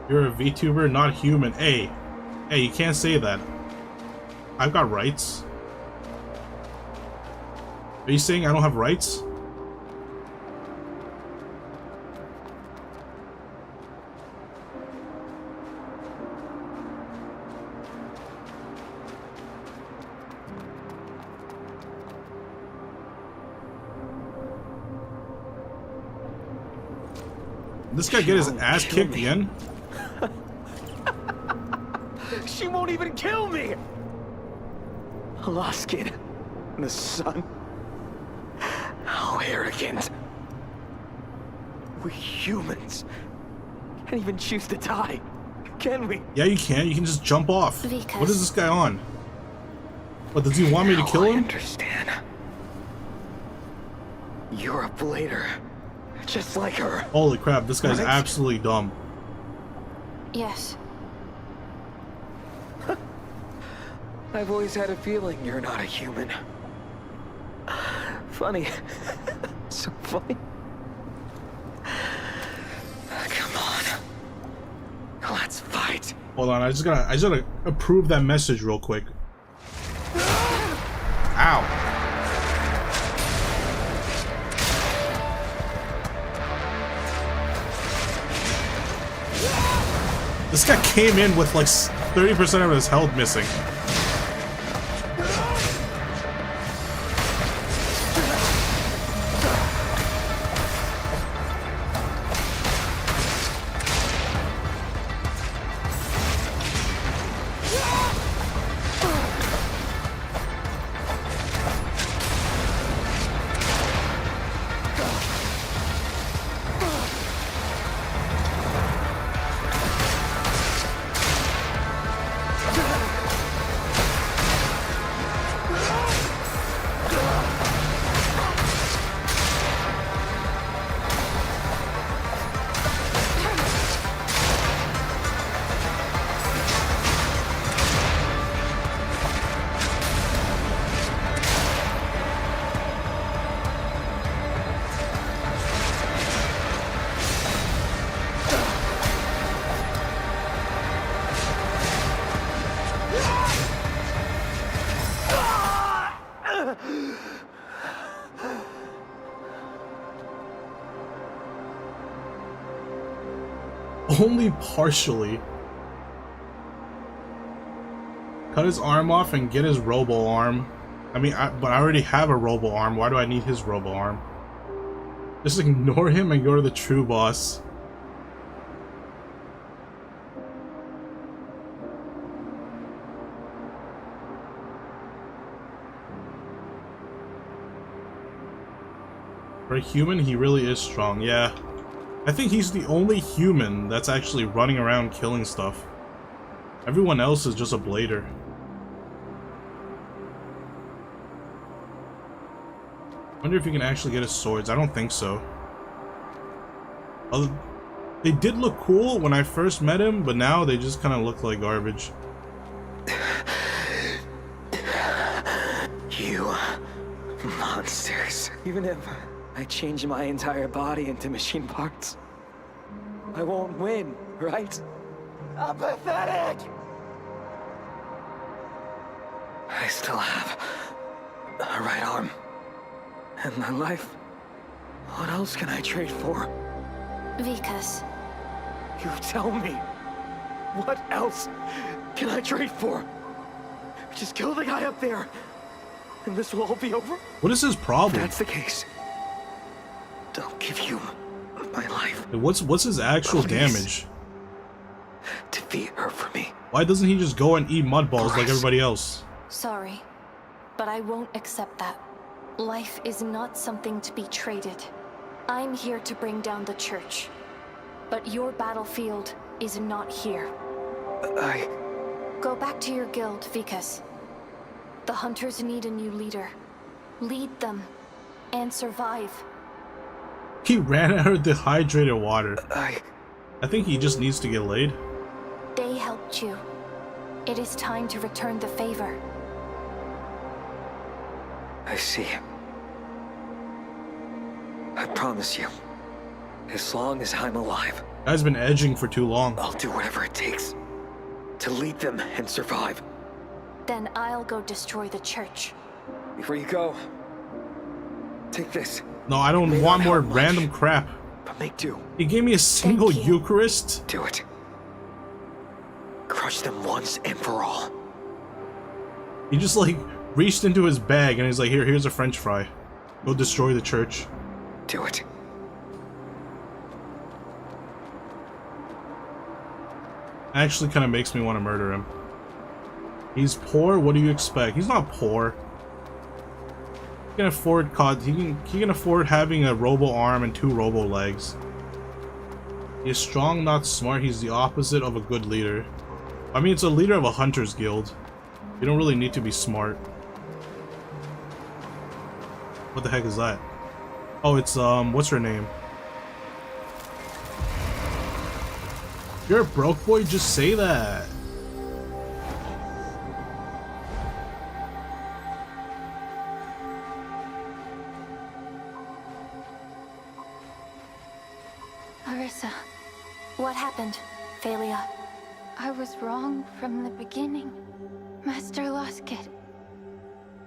You're a VTuber, not human. Hey, you can't say that. I've got rights. Are you saying I don't have rights? This guy get his ass kicked again? She won't even kill me! A lost kid. The sun. How arrogant. We humans can't even choose to die, can we? Yeah, you can. You can just jump off. Because What is this guy on? What, does he want me to kill I him? understand. You're a blader. Just like her. Holy crap, this guy's Right? absolutely dumb. Yes. I've always had a feeling you're not a human. Funny. So funny. Come on. Let's fight. Hold on, I just gotta approve that message real quick. Ow. This guy came in with like 30% of his health missing. Only partially. Cut his arm off and get his robo arm. I mean, but I already have a robo arm. Why do I need his robo arm? Just ignore him and go to the true boss. For a human, he really is strong. Yeah. I think he's the only human that's actually running around killing stuff. Everyone else is just a blader. Wonder if you can actually get his swords. I don't think so. They did look cool when I first met him, but now they just kind of look like garbage. You monsters. Even if I change my entire body into machine parts, I won't win, right? I'm pathetic! I still have a right arm and my life. What else can I trade for? Vikas. You tell me. What else can I trade for? Just kill the guy up there, and this will all be over? What is his problem? If that's the case, I'll give you my life. Hey, what's his actual Please. damage? Defeat her for me. Why doesn't he just go and eat mud balls like Christ. everybody else? Sorry, but I won't accept that. Life is not something to be traded. I'm here to bring down the church. But your battlefield is not here. Go back to your guild, Vikas. The hunters need a new leader. Lead them, and survive. He ran out of dehydrated water. I I think he just needs to get laid. They helped you. It is time to return the favor. see. I promise you, as long as I'm alive, Guy's been edging for too long. I'll do whatever it takes to lead them and survive. Then I'll go destroy the church. Before you go, take this. No, I don't May want not more help much. random crap. But make do. He gave me a single Thank you. Eucharist? Do it. Crush them once and for all. He just like reached into his bag and he's like, here's a French fry. Go destroy the church. Do it. Actually kind of makes me want to murder him. He's poor? What do you expect? He's not poor. He can afford he can afford having a robo arm and 2 robo legs. He is strong, not smart. He's the opposite of a good leader. I mean, it's a leader of a hunter's guild. You don't really need to be smart. What the heck is that? Oh, it's what's her name? You're a broke boy, just say that. Arissa, what happened, Thalia? I was wrong from the beginning. Master Loskit.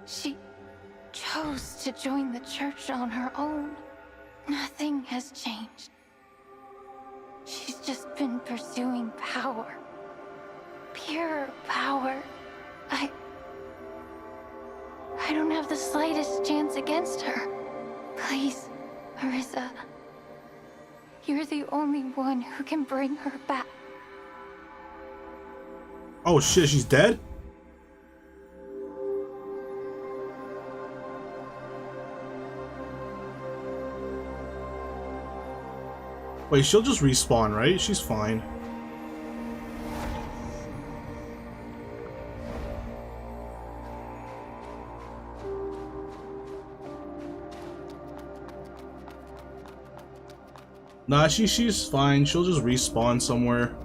She chose to join the church on her own. Nothing has changed. She's just been pursuing power. Pure power. I don't have the slightest chance against her. Please, Arissa. You're the only one who can bring her back. Oh shit, she's dead? Wait, she'll just respawn, right? She's fine. Nah, she's fine. She'll just respawn somewhere.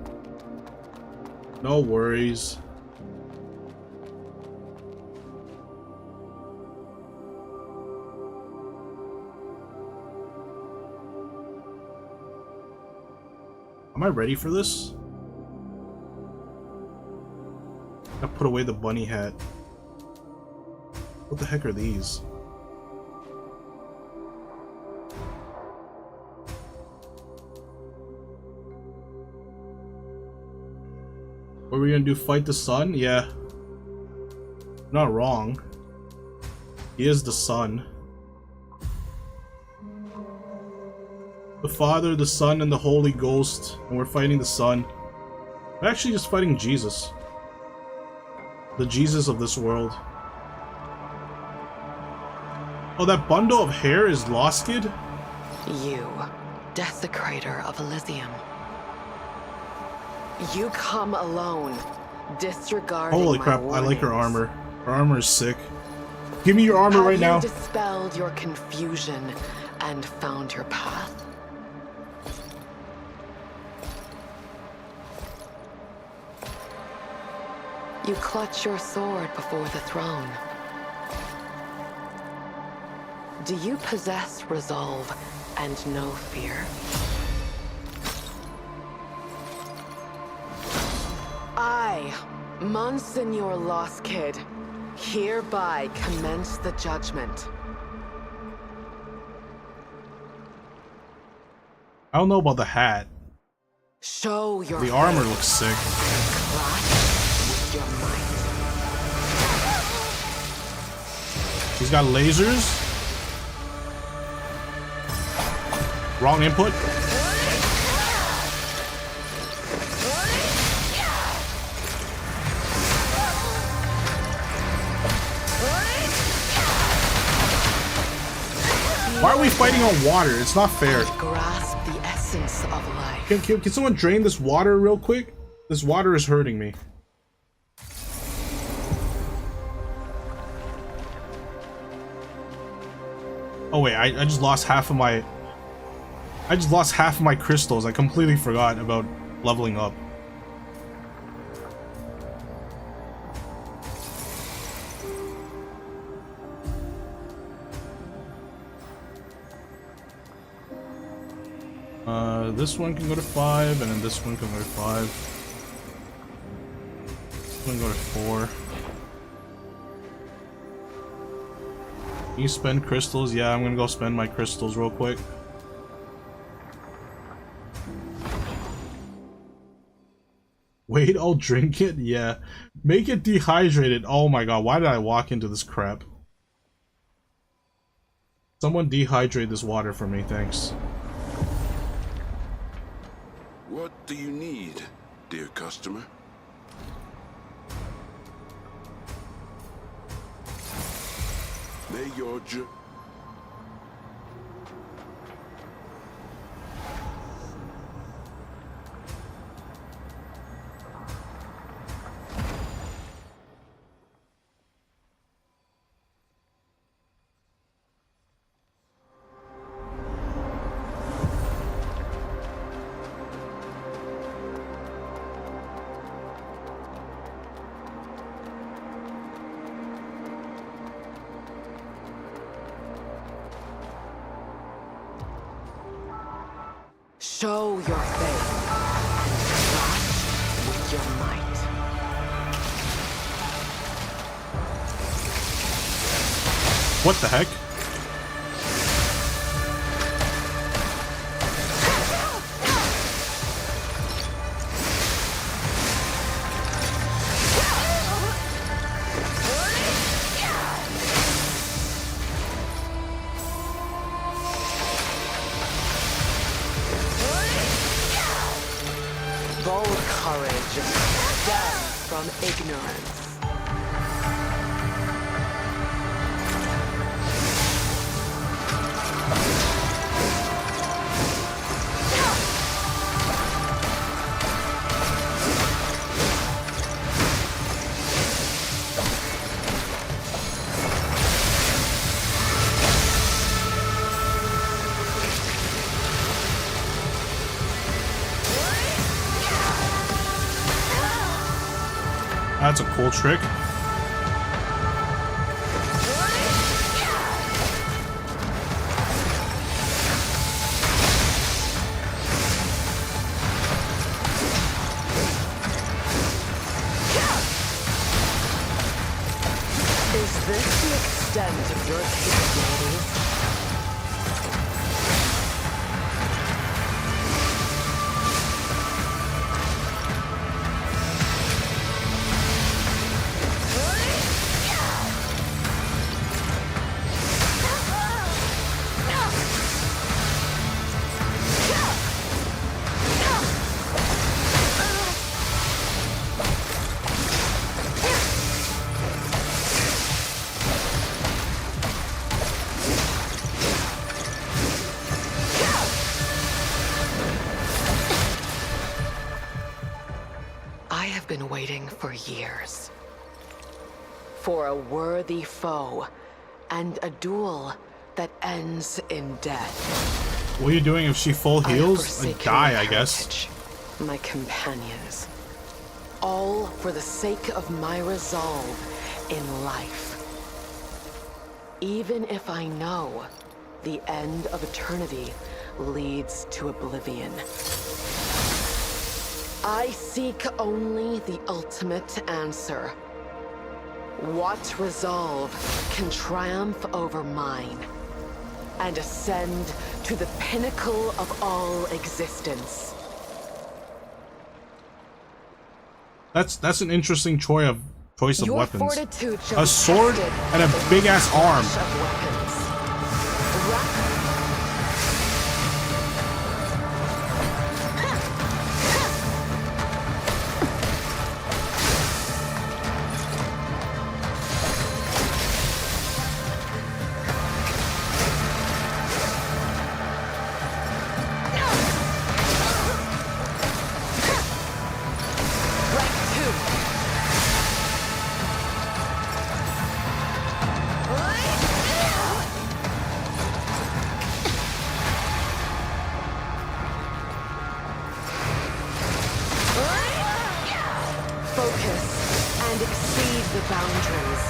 No worries. Am I ready for this? I put away the bunny hat. What the heck are these? What are we gonna do? Fight the sun? Yeah. Not wrong. He is the sun. The Father, the Son, and the Holy Ghost. And we're fighting the sun. We're actually just fighting Jesus. The Jesus of this world. Oh, that bundle of hair is Loskid? You, desecrator of Elysium. You come alone, disregarding Holy my crap, I like her warnings. armor. Her armor is sick. Give me your armor Have right you now. dispelled your confusion and found your path? You clutch your sword before the throne. Do you possess resolve and no fear? I, Monsignor Loskid, hereby commence the judgment. I don't know about the hat. Show your The armor looks sick. clash with your might. He's got lasers. Wrong input. Why are we fighting on water? It's not fair. Grasp the essence of life. Can someone drain this water real quick? This water is hurting me. Oh wait, I just lost half of my... I just lost half of my crystals. I completely forgot about leveling up. This one can go to 5, and then this one can go to 5. This one can go to 4. Can you spend crystals? Yeah, I'm gonna go spend my crystals real quick. Wait, I'll drink it? Yeah. Make it dehydrated. Oh my god, why did I walk into this crap? Someone dehydrate this water for me, thanks. What do you need, dear customer? May your Show your faith and crush with your might. What the heck? Bold courage stems from ignorance. That's a cool trick. Is this the extent of your capabilities? I have been waiting for years. For a worthy foe, and a duel that ends in death. What are you doing if she full I have heals? forsaken Die, my I guess. heritage, my companions. All for the sake of my resolve in life. Even if I know the end of eternity leads to oblivion. I seek only the ultimate answer. What resolve can triumph over mine and ascend to the pinnacle of all existence? That's an interesting choice of Your weapons. fortitude shall A be sword tested and a by the big ass arm. clash of weapons. the boundaries.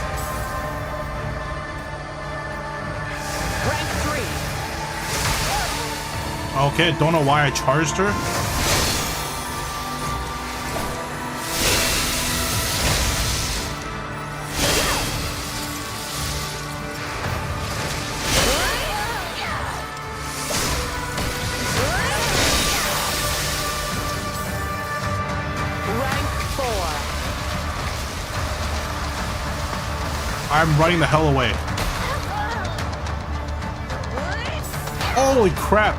Rank 3. Okay, don't know why I charged her. I'm running the hell away. Holy crap.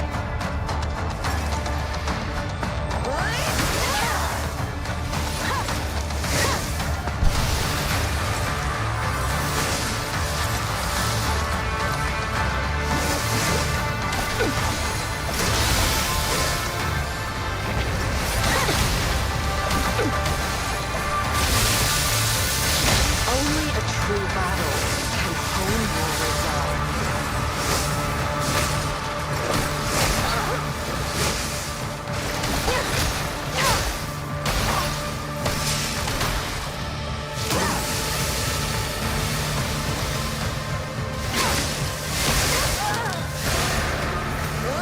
Only a true battle can hone your resolve.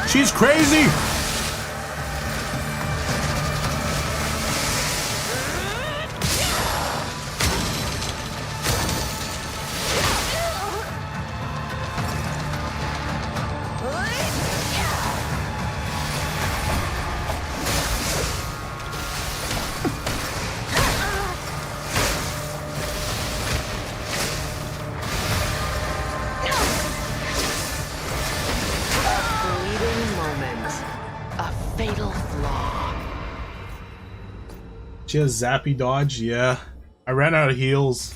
She's crazy! Fatal flaw. She has zappy dodge, yeah. I ran out of heals.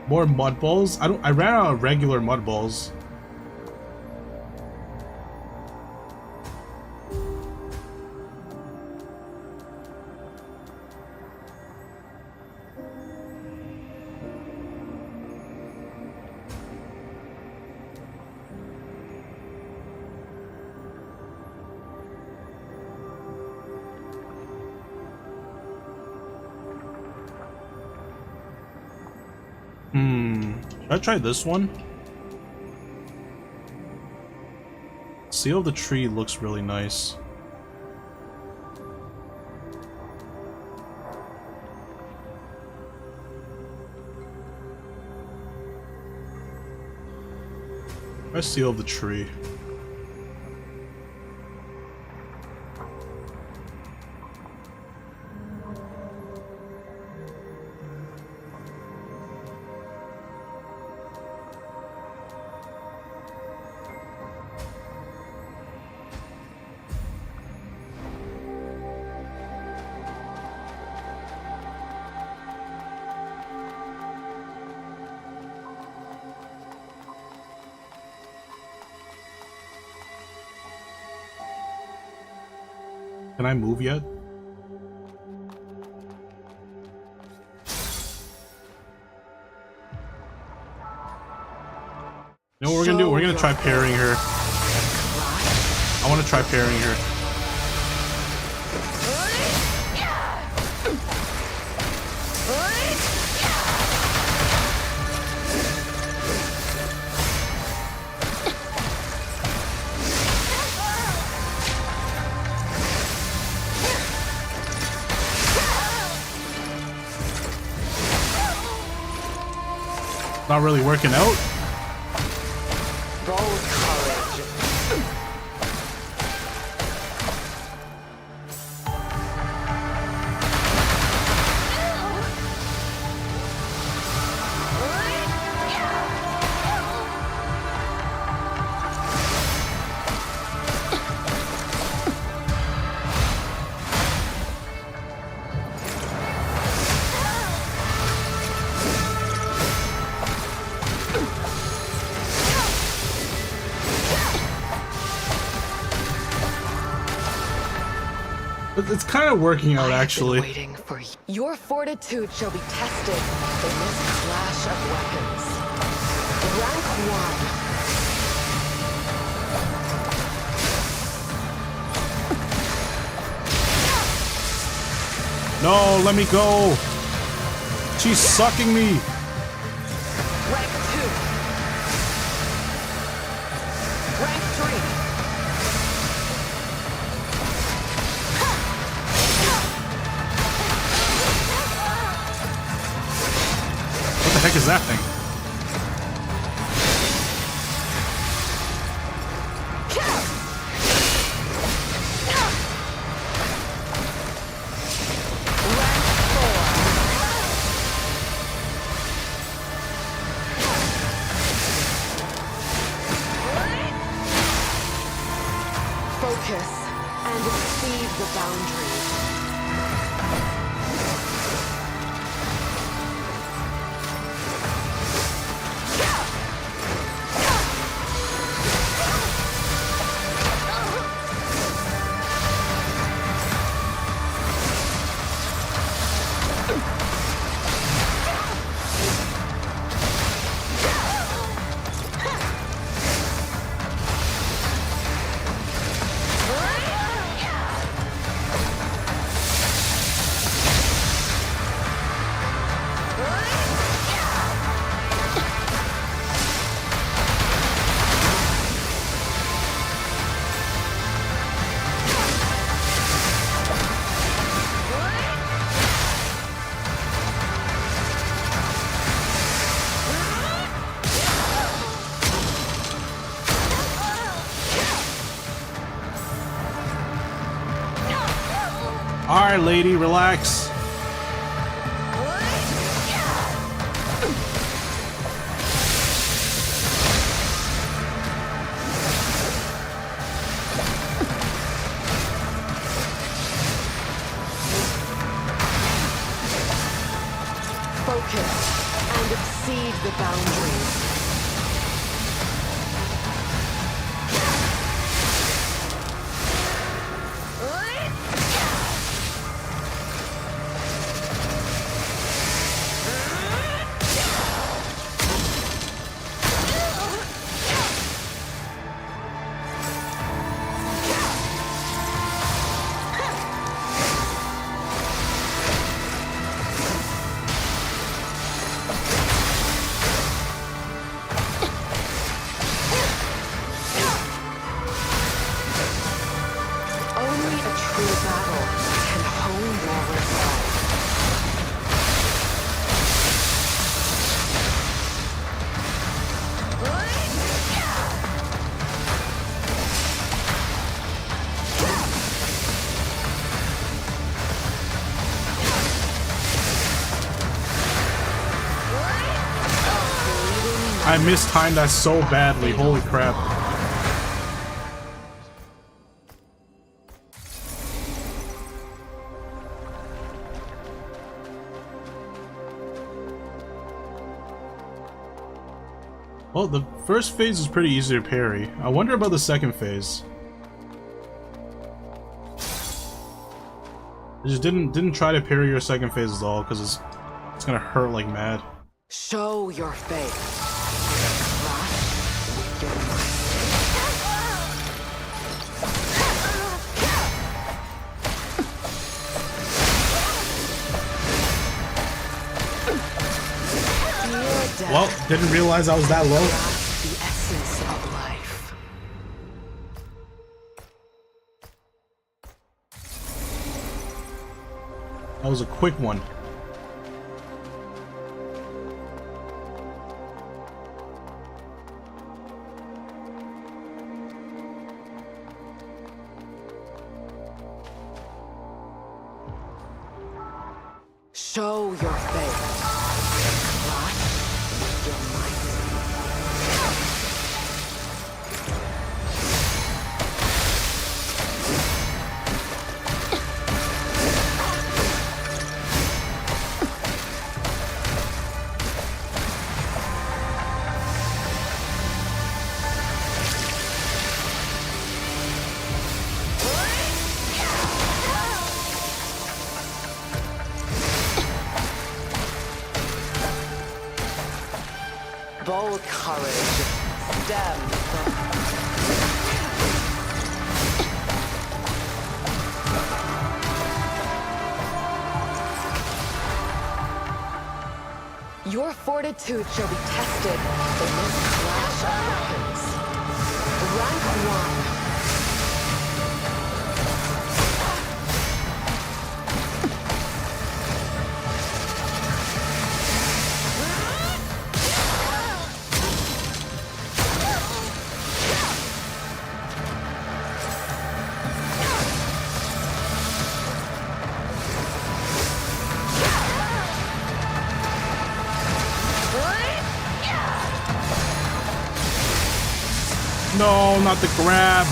More mud balls? I ran out of regular mud balls. Should I try this one? Seal of the Tree looks really nice. Try Seal of the Tree. Can I move yet? You know what we're gonna do? We're gonna try parrying her. I wanna try parrying her. Not really working out. Bold courage. It's kind of working out, actually. Waiting for you. Your fortitude shall be tested in this clash of weapons. Rank 1. No, let me go. She's sucking me. Rank 2. Rank 3. What the heck is that thing? Focus and exceed the boundaries. Alright, lady, relax. Focus and exceed the boundaries. Only a true battle can hone your resolve. I mistimed that so badly, holy crap. Well, the first phase is pretty easy to parry. I wonder about the second phase. I just didn't try to parry your second phase at all, because it's gonna hurt like mad. Show your face. Clash with your might. Dear Well, death, didn't realize I was that low. grasp the essence of life. That was a quick one. Show your face. Clash with your might. Bold courage stems from... Your fortitude shall be tested in this clash of weapons. Rank 1. No, not the grab.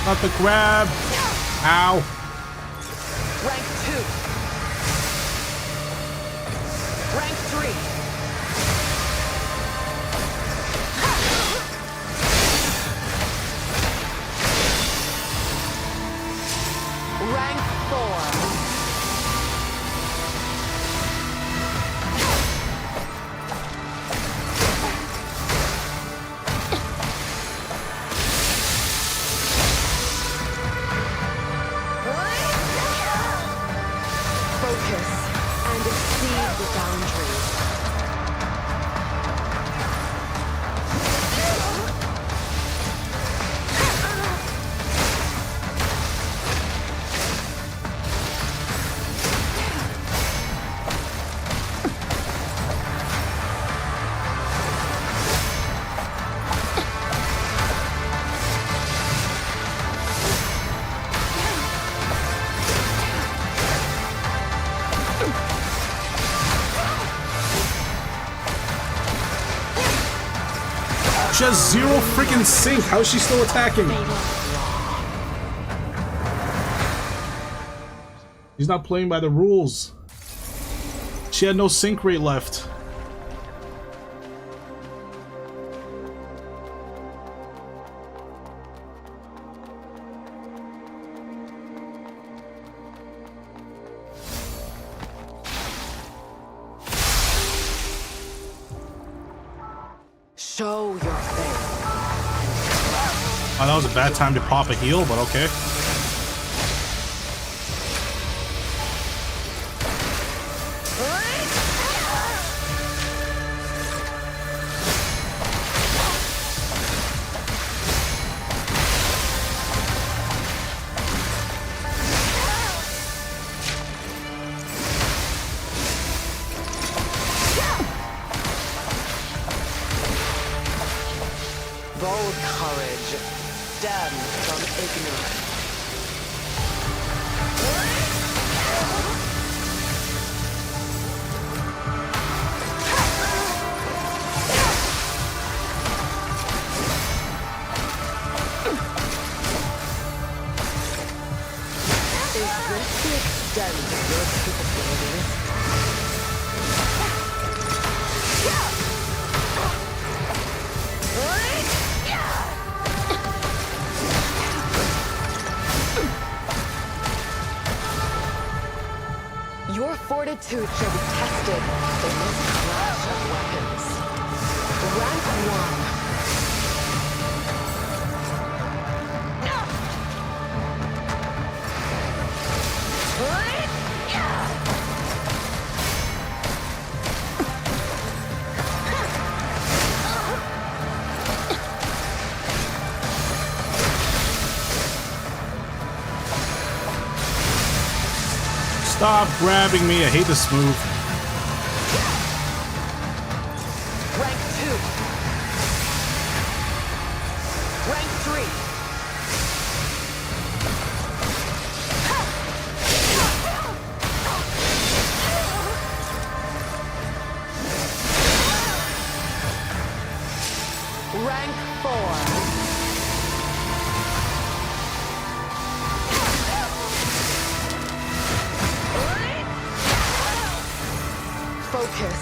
Not the grab. Ow. Rank 2. Rank 3. Rank 4. Focus and exceed the boundaries. She has 0 freaking sync. How is she still attacking? He's not playing by the rules. She had no sync rate left. Show your face. Oh, that was a bad time to pop a heal, but okay. Bold courage stems from ignorance. Is this the extent of your capabilities? Your fortitude shall be tested in this clash of weapons. Rank 1. Stop grabbing me. I hate this move. Rank 2. Rank 3. Rank 4. Focus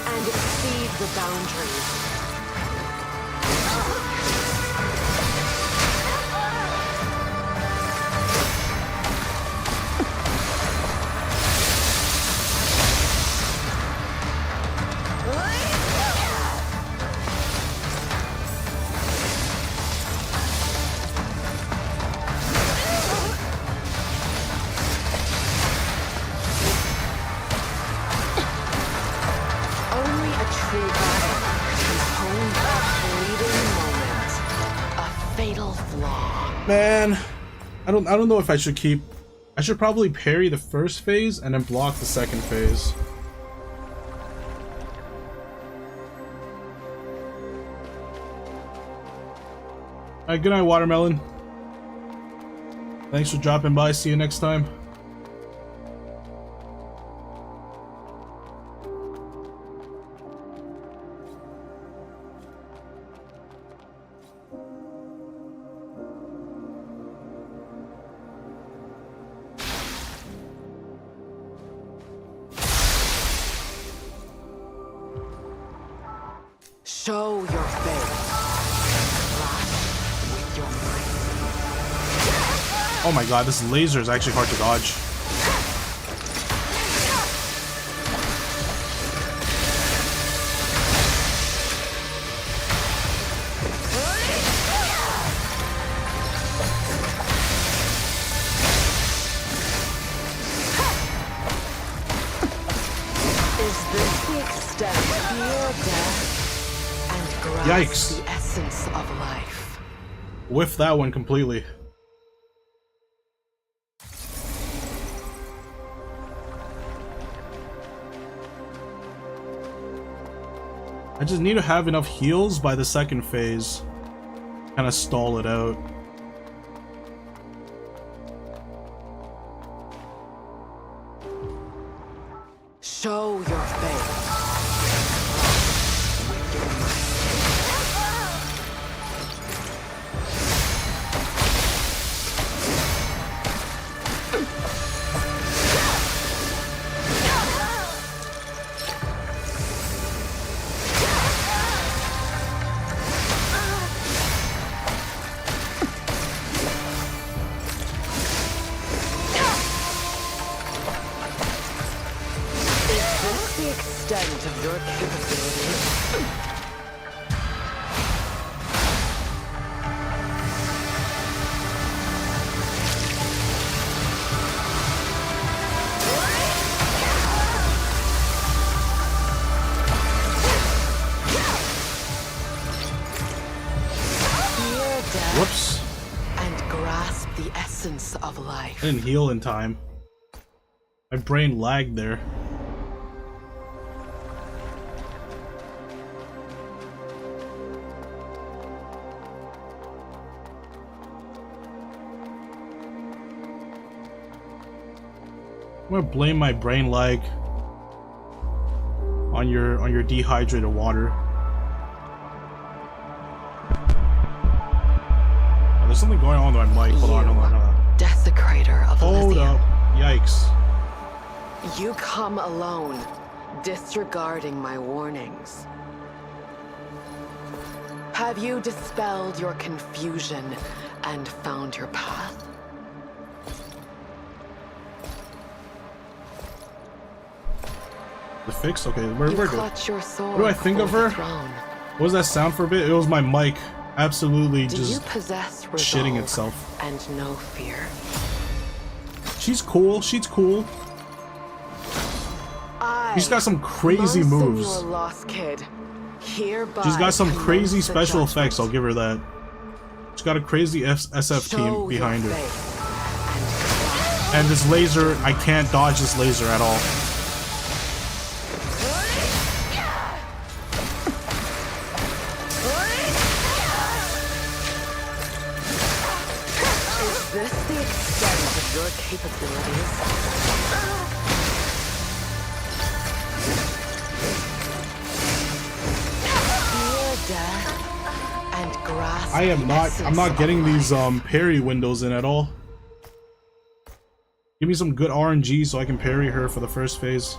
and exceed the boundaries. Only costly battle to hone a fleeting moment, a fatal flaw. Man, I don't know if I should keep. I should probably parry the first phase and then block the second phase. Alright, good night, Watermelon. Thanks for dropping by. See you next time. Show your face. Flash with your might. Oh my god, this laser is actually hard to dodge. Is this the extent of your death? And grasp Yikes. the essence of life. Whiff that one completely. I just need to have enough heals by the second phase. Kind of stall it out. Show your face. Of your capabilities. Whoops. And grasp the essence of life. I didn't heal in time. My brain lagged there. I'm gonna blame my brain lag on your dehydrated water. Oh, there's something going on with my mic. Hold on. Desecrator of Hold Elysium. up. Yikes. You come alone, disregarding my warnings. Have you dispelled your confusion and found your path? The fix? Okay, where You do clutch your sword what do I think for of her? the throne. What was that sound for a bit? It was my mic absolutely Do you just possess shitting resolve itself. and no fear? She's cool. She's cool. She's got some crazy Monsignor moves. Lost Kid, hereby She's got some crazy commence the special judgment. effects, I'll give her that. She's got a crazy SF Show team your behind her. faith And this laser, I can't dodge this laser at all. Is this the extent of your capabilities? Fear death and grasp I am the not, essence I'm not of getting these life. parry windows in at all. Give me some good RNG so I can parry her for the first phase.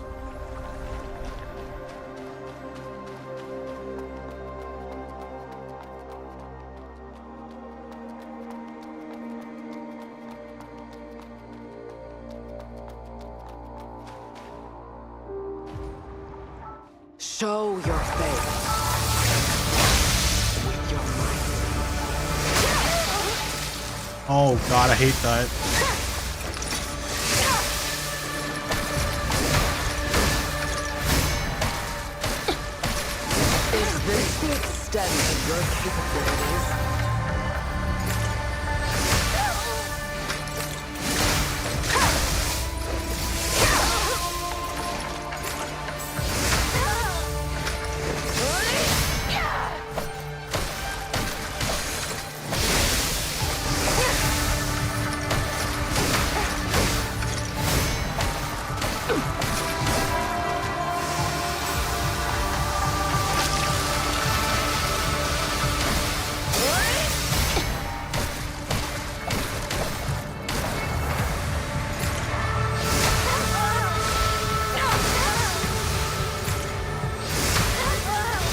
Show your faith with your might. Oh god, I hate that. extent of your capabilities.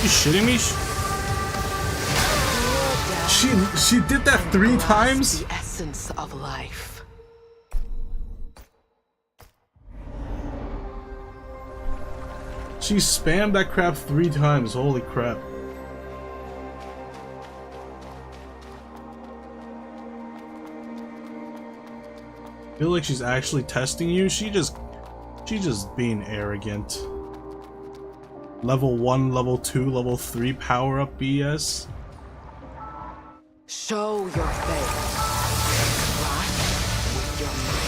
You shitting me? She did that 3 times? The essence of life. She spammed that crap 3 times, holy crap. I feel like she's actually testing you. She's just being arrogant. Level 1, level 2, level 3 power up BS. Show your faith. Clash with your might.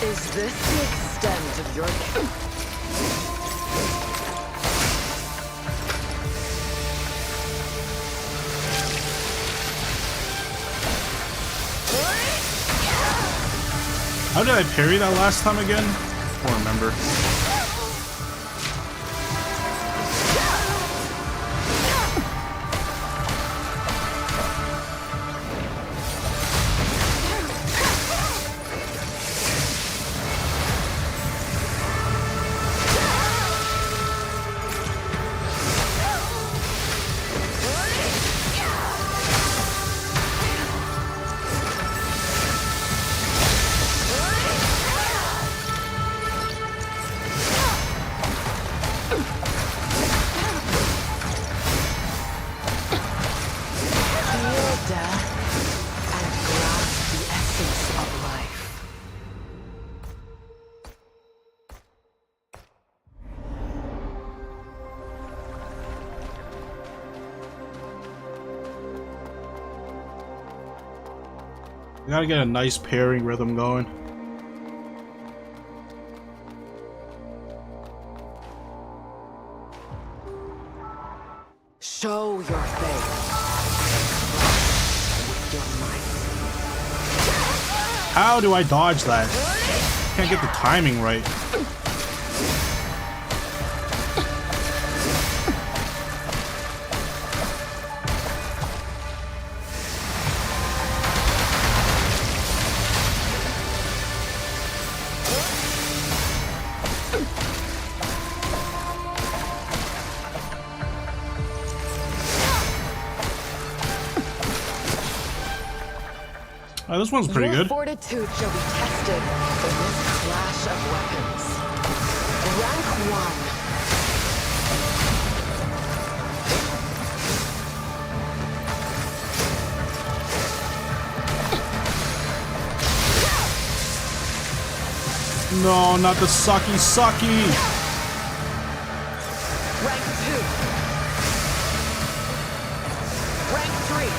Is this the extent of your How did I parry that last time again? I don't remember. I gotta get a nice pairing rhythm going. Show your faith. With your might. How do I dodge that? Can't get the timing right. Oh, this one's pretty Your good. fortitude shall be tested in this clash of weapons. Rank 1. No, not the sucky. Rank 2. Rank 3.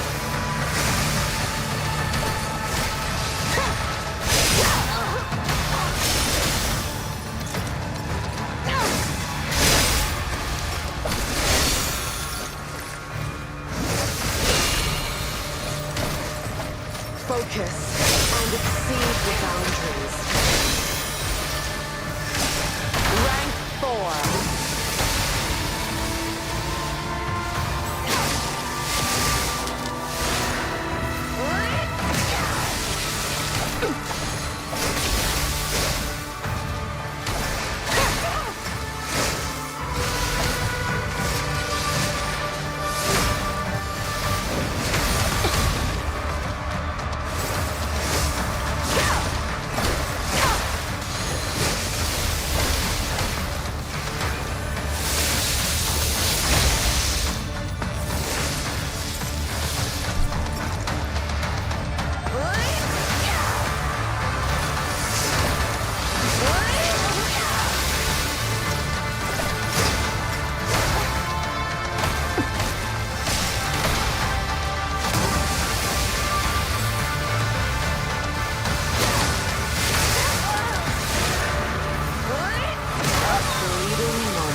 Focus and exceed the boundaries. Rank 4.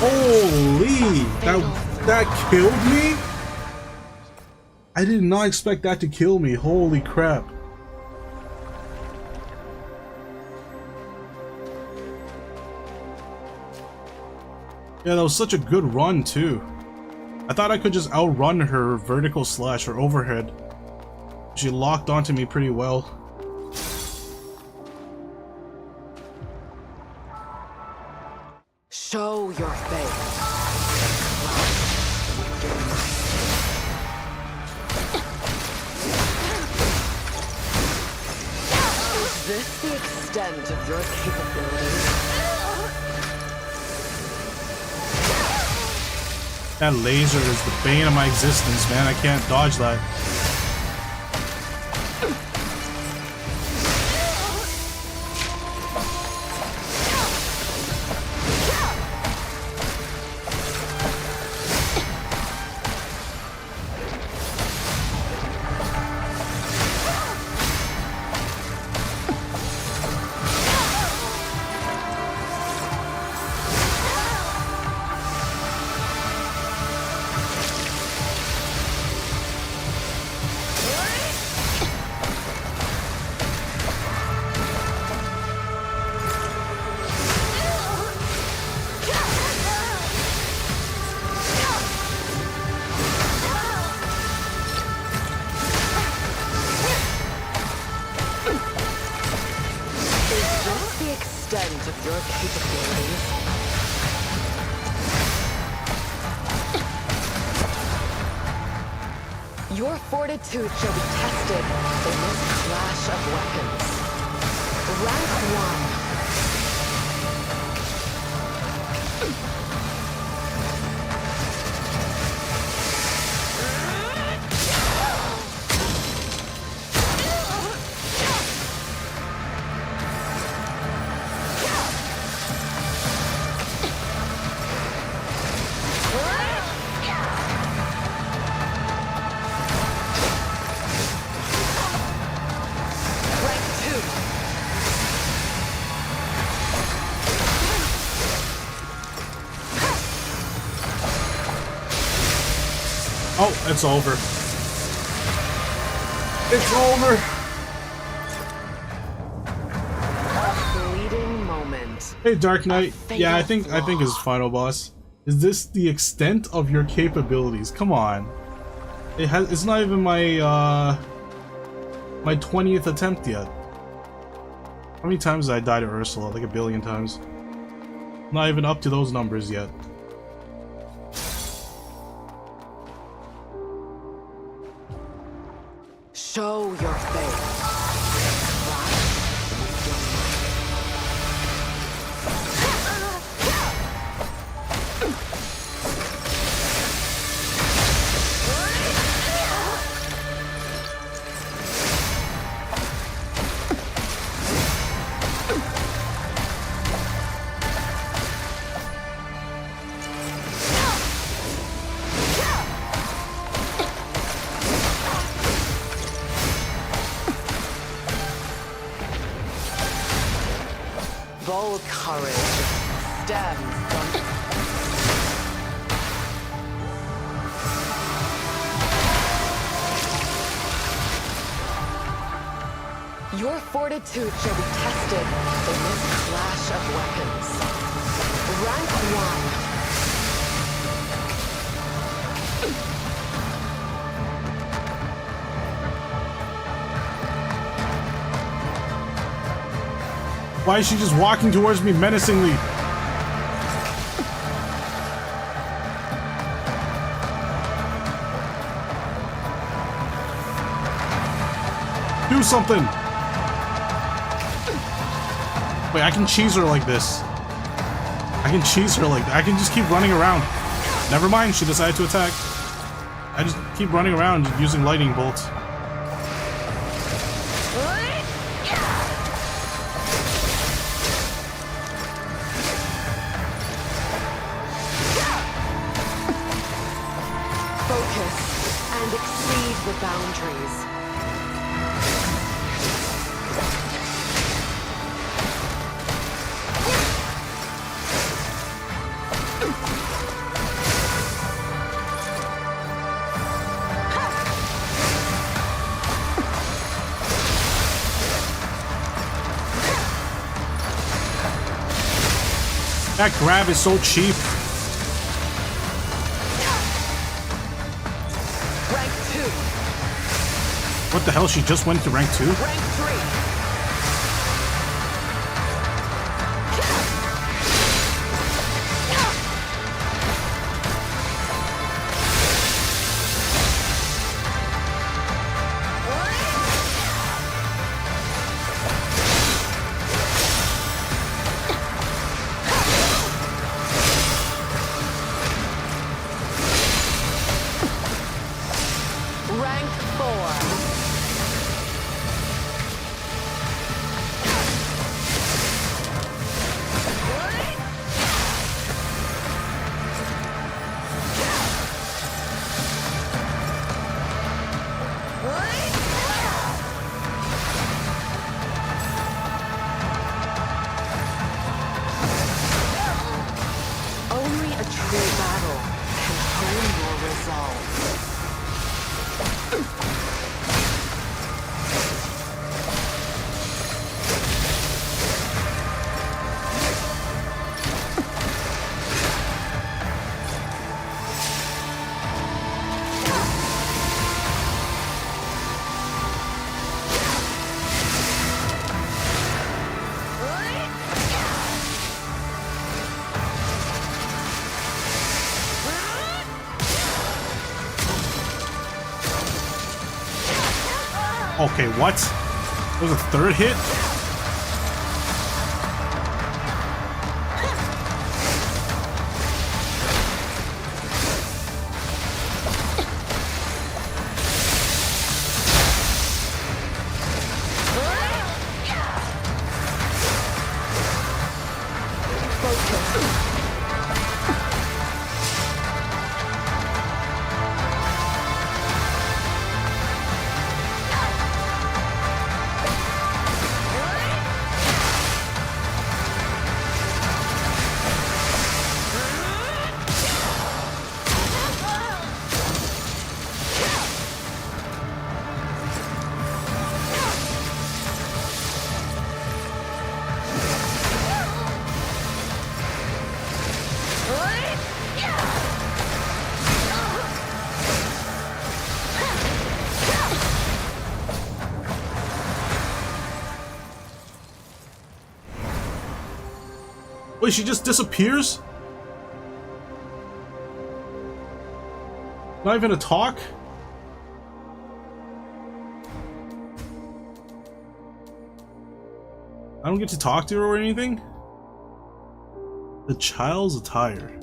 Holy! That killed me? I did not expect that to kill me. Holy crap. Yeah, that was such a good run too. I thought I could just outrun her vertical slash or overhead. She locked onto me pretty well. Show your face. Is this the extent of your capabilities? That laser is the bane of my existence, man. I can't dodge that. Of your capabilities. Your fortitude shall be tested in this clash of weapons. Rank 1. Oh, it's over. It's over. Fleeting moment. Hey, Dark Knight. Yeah, I think his final boss. Is this the extent of your capabilities? Come on. It's not even my my 20th attempt yet. How many times did I die to Ursula? Like a billion times. Not even up to those numbers yet. Show your face. Bold courage stems from... Your fortitude shall be tested in this clash of weapons. Rank 1. Why is she just walking towards me menacingly? Do something! Wait, I can cheese her like this. I can cheese her like that. I can just keep running around. Never mind, she decided to attack. I just keep running around using lightning bolts. Focus and exceed the boundaries. That grab is so cheap. Rank 2. What the hell? She just went to rank 2? Rank 3. Rank 4. Only a true battle can hone your resolve. Okay, what? There's a third hit? Wait, she just disappears? Not even a talk? I don't get to talk to her or anything? The child's attire.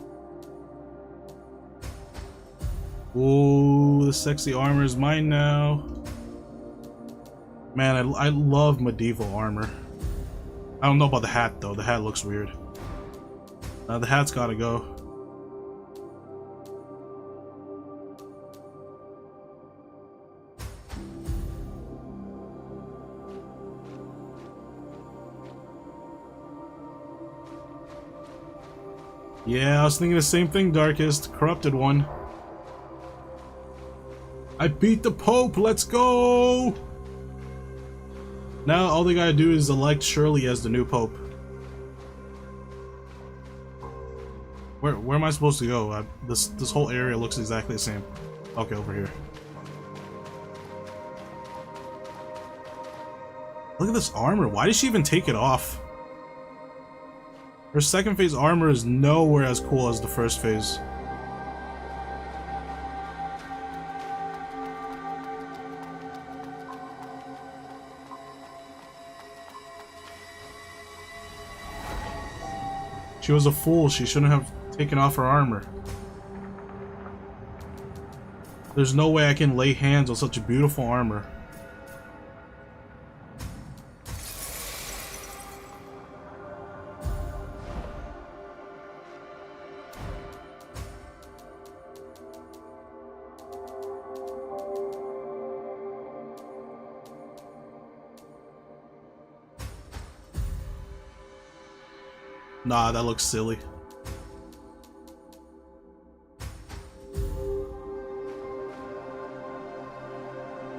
Ooh, the sexy armor is mine now. Man, I love medieval armor. I don't know about the hat though. The hat looks weird. The hat's gotta go. Yeah, I was thinking the same thing, Darkest. Corrupted one. I beat the Pope! Let's go! Now all they gotta do is elect Shirley as the new Pope. Where am I supposed to go? This whole area looks exactly the same. Okay, over here. Look at this armor. Why did she even take it off? Her second phase armor is nowhere as cool as the first phase. She was a fool. She shouldn't have taken off her armor. There's no way I can lay hands on such a beautiful armor. Nah, that looks silly.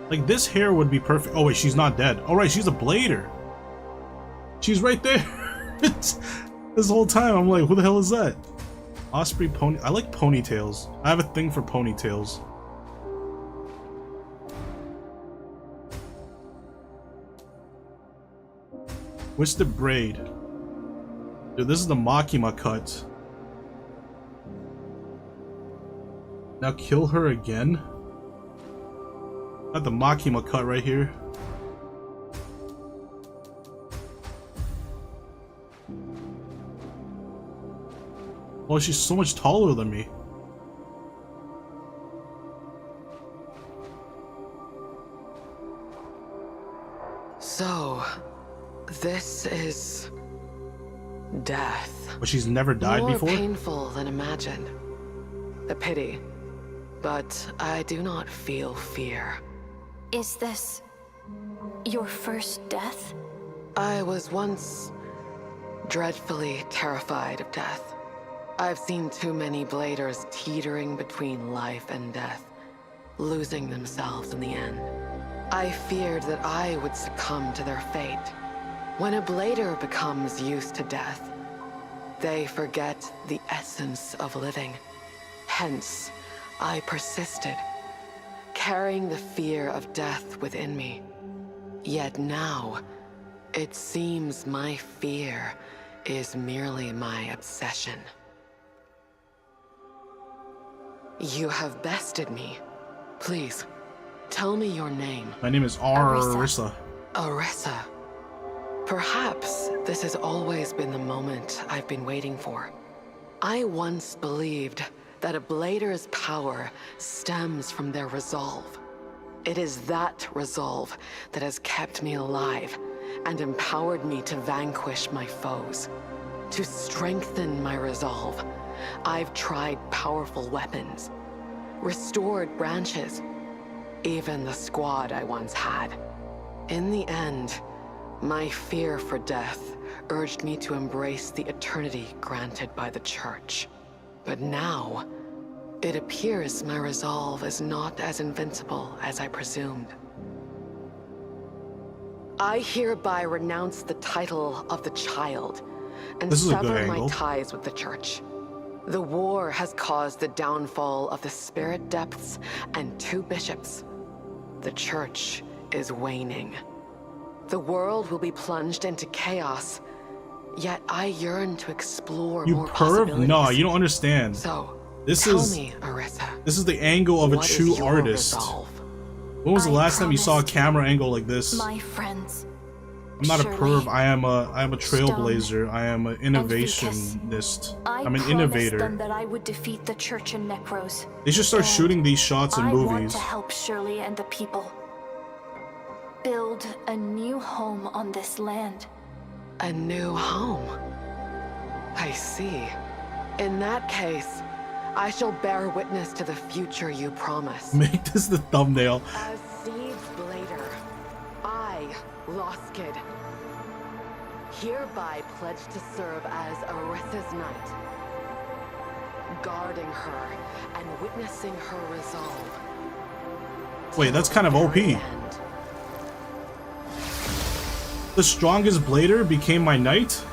Like, this hair would be perfect. Oh wait, she's not dead. Alright, she's a blader. She's right there. This whole time, I'm like, who the hell is that? Osprey pony. I like ponytails. I have a thing for ponytails. What's the braid? Dude, this is the Makima cut. Now kill her again? Got the Makima cut right here. Oh, she's so much taller than me. So, this is death. But she's never died before? More painful than imagined. A pity. But I do not feel fear. Is this your first death? I was once dreadfully terrified of death. I've seen too many bladers teetering between life and death, losing themselves in the end. I feared that I would succumb to their fate. When a blader becomes used to death, they forget the essence of living. Hence, I persisted, carrying the fear of death within me. Yet now, it seems my fear is merely my obsession. You have bested me. Please, tell me your name. My name is Arissa. Arissa. Perhaps this has always been the moment I've been waiting for. I once believed that a blader's power stems from their resolve. It is that resolve that has kept me alive and empowered me to vanquish my foes. To strengthen my resolve, I've tried powerful weapons, restored branches, even the squad I once had. In the end, my fear for death urged me to embrace the eternity granted by the Church. But now, it appears my resolve is not as invincible as I presumed. I hereby renounce the title of the Child and sever my ties with the Church. The war has caused the downfall of the spirit depths and 2 bishops. The Church is waning. The world will be plunged into chaos, yet I yearn to explore more possibilities. You perv? No, you don't understand. So, this tell is me, Arissa, this is the angle of a what true is your artist. resolve? When was the last time you saw a camera angle like this? My friends. I'm not a Surely, perv. I am a trailblazer. I am an innovationist. I'm an innovator. Them that I would defeat the Church and Necros. They should start shooting these shots in I want movies. to help Shirley and the people build a new home on this land. A new home? I see. In that case, I shall bear witness to the future you promise. Make this the thumbnail. As Seed's Blader, I, Loskid, hereby pledge to serve as Arissa's knight, guarding her and witnessing her resolve. Wait, that's kind of OP. The strongest blader became my knight?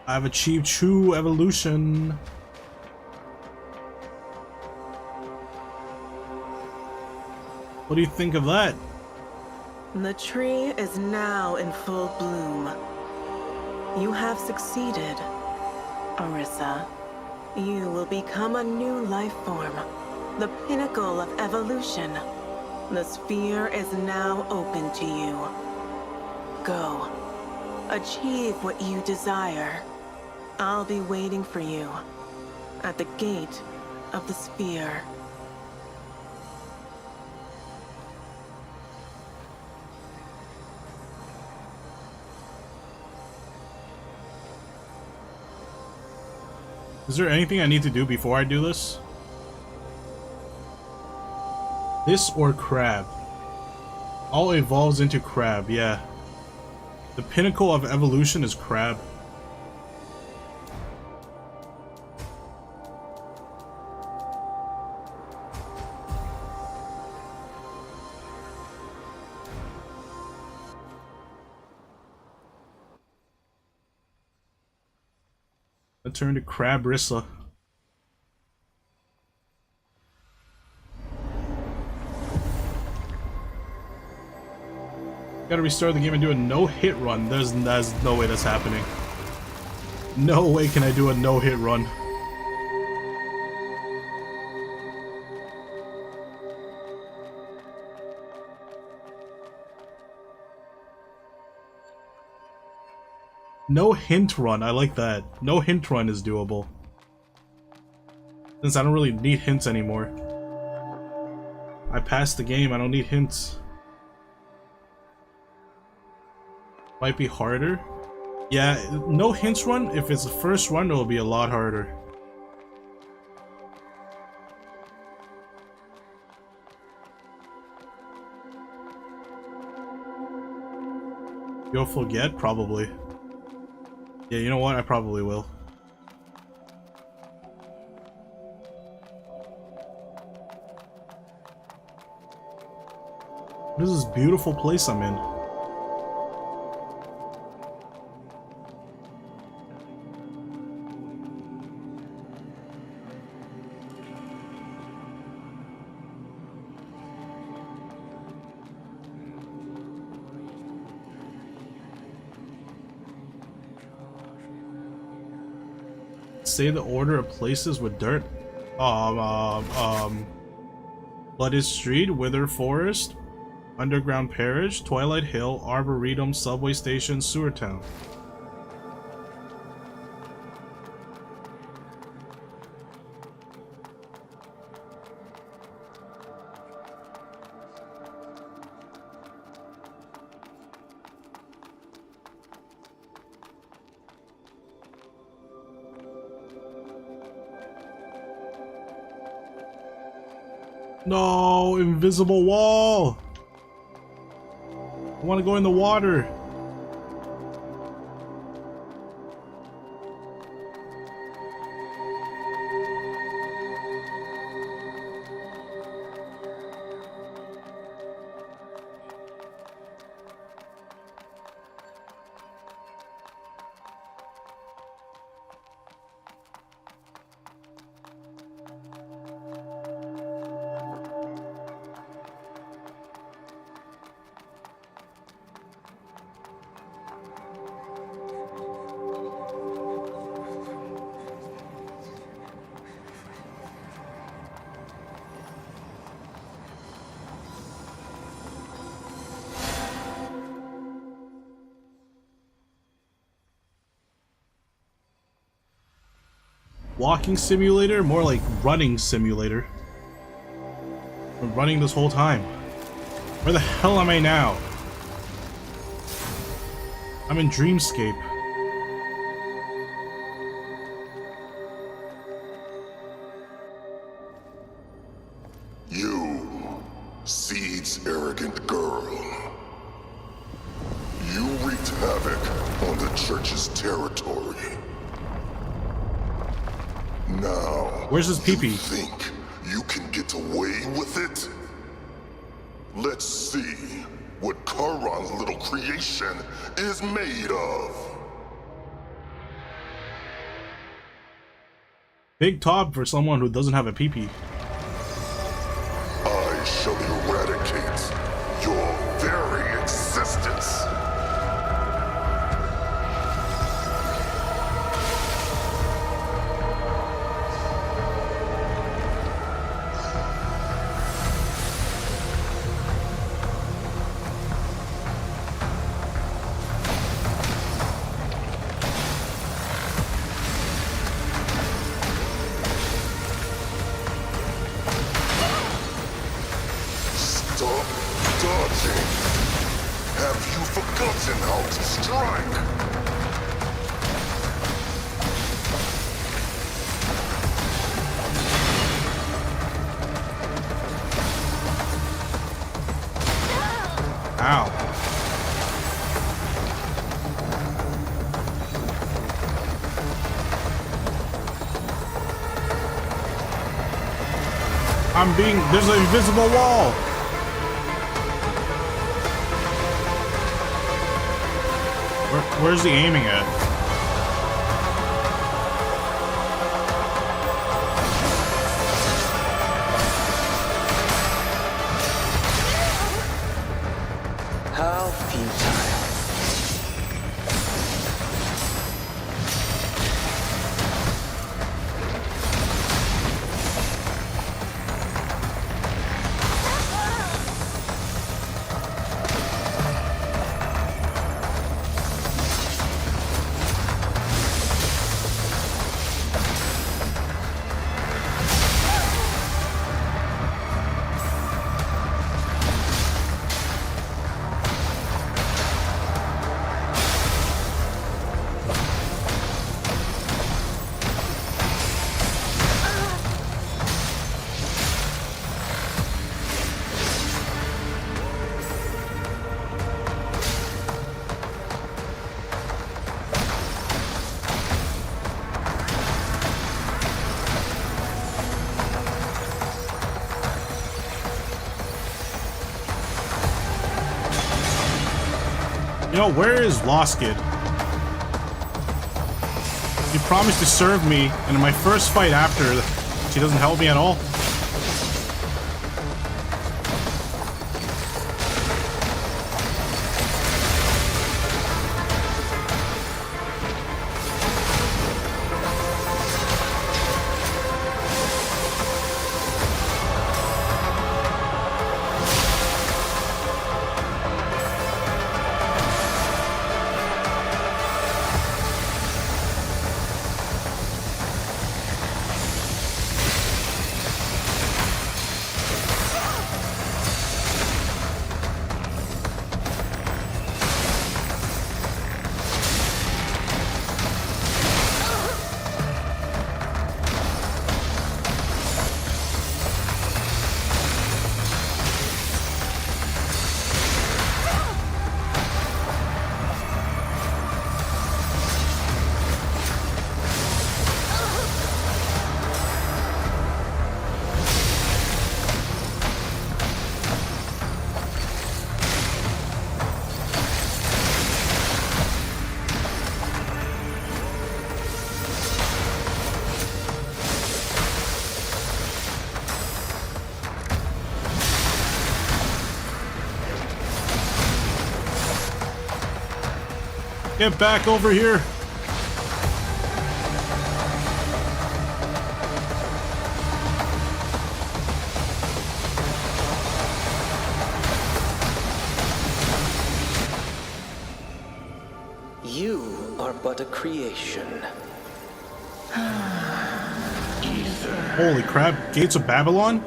I've achieved true evolution. What do you think of that? The tree is now in full bloom. You have succeeded, Arissa. You will become a new life form, the pinnacle of evolution. The sphere is now open to you. Go. Achieve what you desire. I'll be waiting for you at the gate of the sphere. Is there anything I need to do before I do this? This or crab? All evolves into crab, yeah. The pinnacle of evolution is crab. I turn to Crab Rissa. Gotta restart the game and do a no-hit run. There's no way that's happening. No way can I do a no-hit run. No hint run, I like that. No hint run is doable. Since I don't really need hints anymore. I passed the game, I don't need hints. Might be harder. Yeah, no hints run, if it's the first run, it'll be a lot harder. You'll forget? Probably. Yeah, you know what? I probably will. What is this beautiful place I'm in? Say the order of places with dirt. Blooded Street, Wither Forest, Underground Parish, Twilight Hill, Arboretum, Subway Station, Sewer Town. No, invisible wall! I want to go in the water. Walking simulator? More like running simulator. I'm running this whole time. Where the hell am I now? I'm in Dreamscape. You, Seed's arrogant girl. You wreaked havoc on the church's territory. Now, where's his pee-pee? You think you can get away with it? Let's see what Charon's little creation is made of. Big top for someone who doesn't have a pee-pee. I shall eradicate your very existence. Stop dodging! Have you forgotten how to strike? There's an invisible wall! Where's he aiming at? How futile. You know, where is Lost Kid? He promised to serve me, and in my first fight after, she doesn't help me at all. Get back over here! You are but a creation. Holy crap, Gates of Babylon?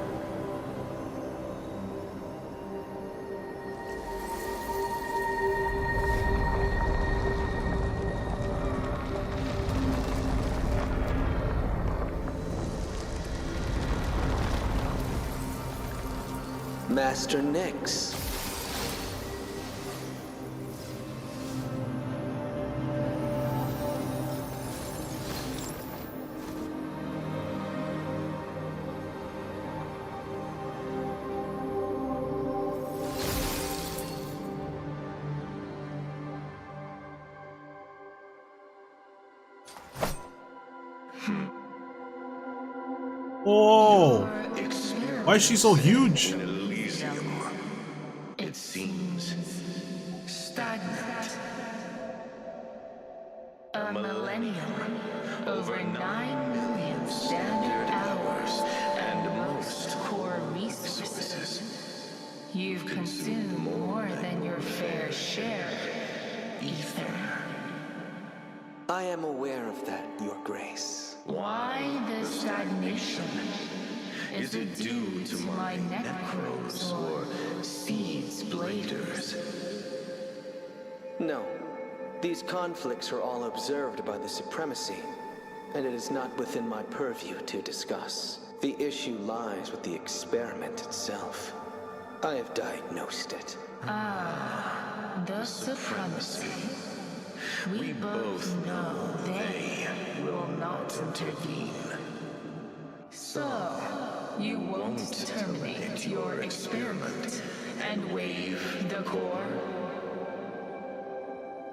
Master Nyx. Whoa! Why is she so huge? It seems stagnant. A millennium, over 9 million standard hours, and most core resources. You've consumed more than your fair share, Ether. I am aware of that, Your Grace. Why the stagnation? Is it due to my necros or seeds bladers? No. These conflicts are all observed by the Supremacy, and it is not within my purview to discuss. The issue lies with the experiment itself. I have diagnosed it. Ah, the Supremacy. We both know they will not intervene. So, You won't terminate your experiment and waive the core?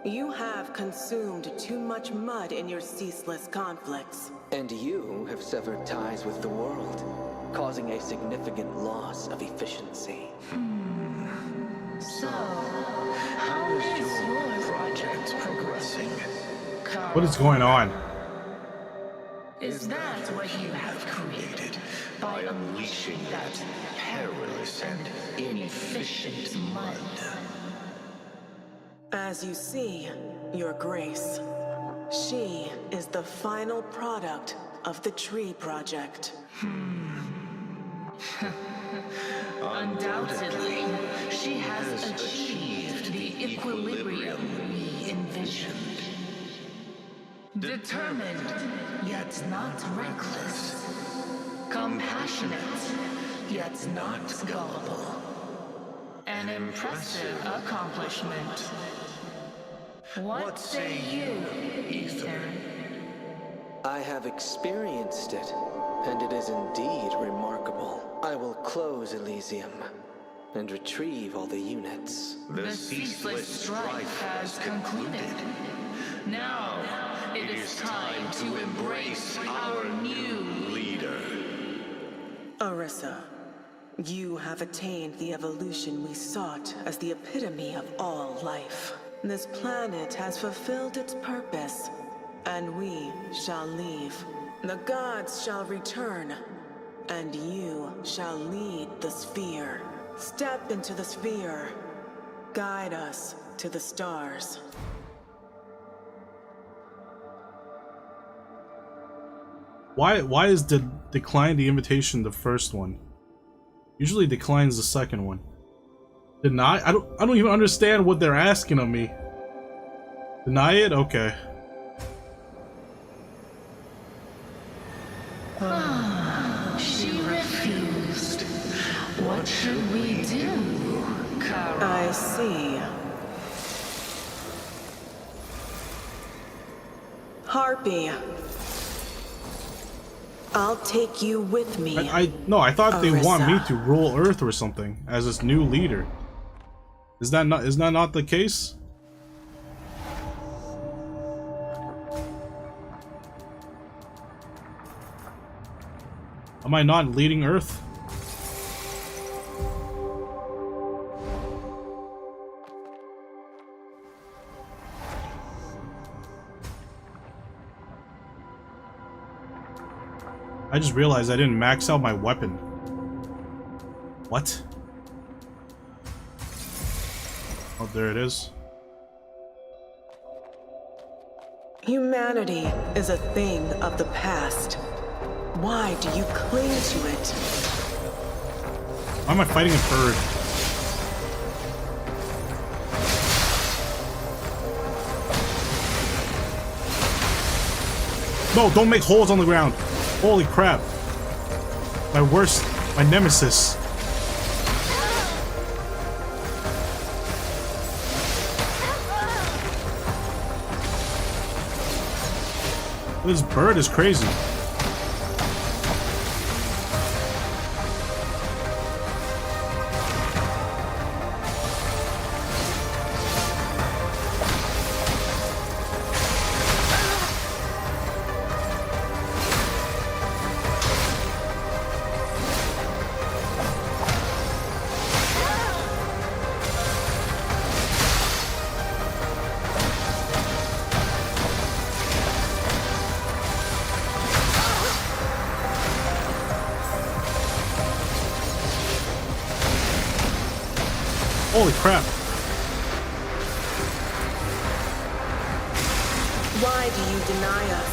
You have consumed too much mud in your ceaseless conflicts. And you have severed ties with the world, causing a significant loss of efficiency. So, how is your project progressing? What is going on? Is that what you have created by unleashing that perilous and inefficient mud? As you see, Your Grace, she is the final product of the Tree Project. Undoubtedly, she has achieved the equilibrium we envisioned. Determined, yet not reckless. Compassionate, yet not gullible. An impressive accomplishment. What say you, Ethan? I have experienced it, and it is indeed remarkable. I will close Elysium and retrieve all the units. The ceaseless strife has concluded. Now, it is time to embrace our new leader. Orisa, you have attained the evolution we sought as the epitome of all life. This planet has fulfilled its purpose, and we shall leave. The gods shall return, and you shall lead the sphere. Step into the sphere. Guide us to the stars. Why is decline the invitation the first one? Usually declines the second one. Deny? I don't even understand what they're asking of me. Deny it? Okay. She refused. What should we do, Carol? I see. Harpy. I'll take you with me. No, I thought they want me Orisa. to rule Earth or something as its new leader. Is that not the case? Am I not leading Earth? I just realized I didn't max out my weapon. What? Oh, there it is. Humanity is a thing of the past. Why do you cling to it? Why am I fighting a bird? No, don't make holes on the ground. Holy crap. My nemesis. This bird is crazy. Holy crap. Why do you deny us?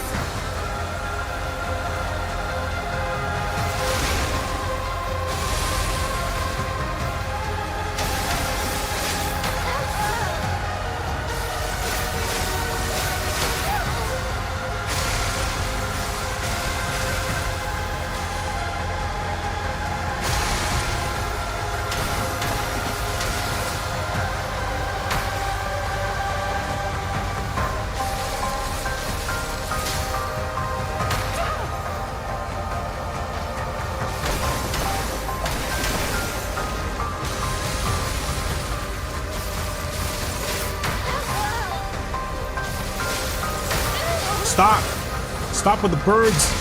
Stop! Stop with the birds!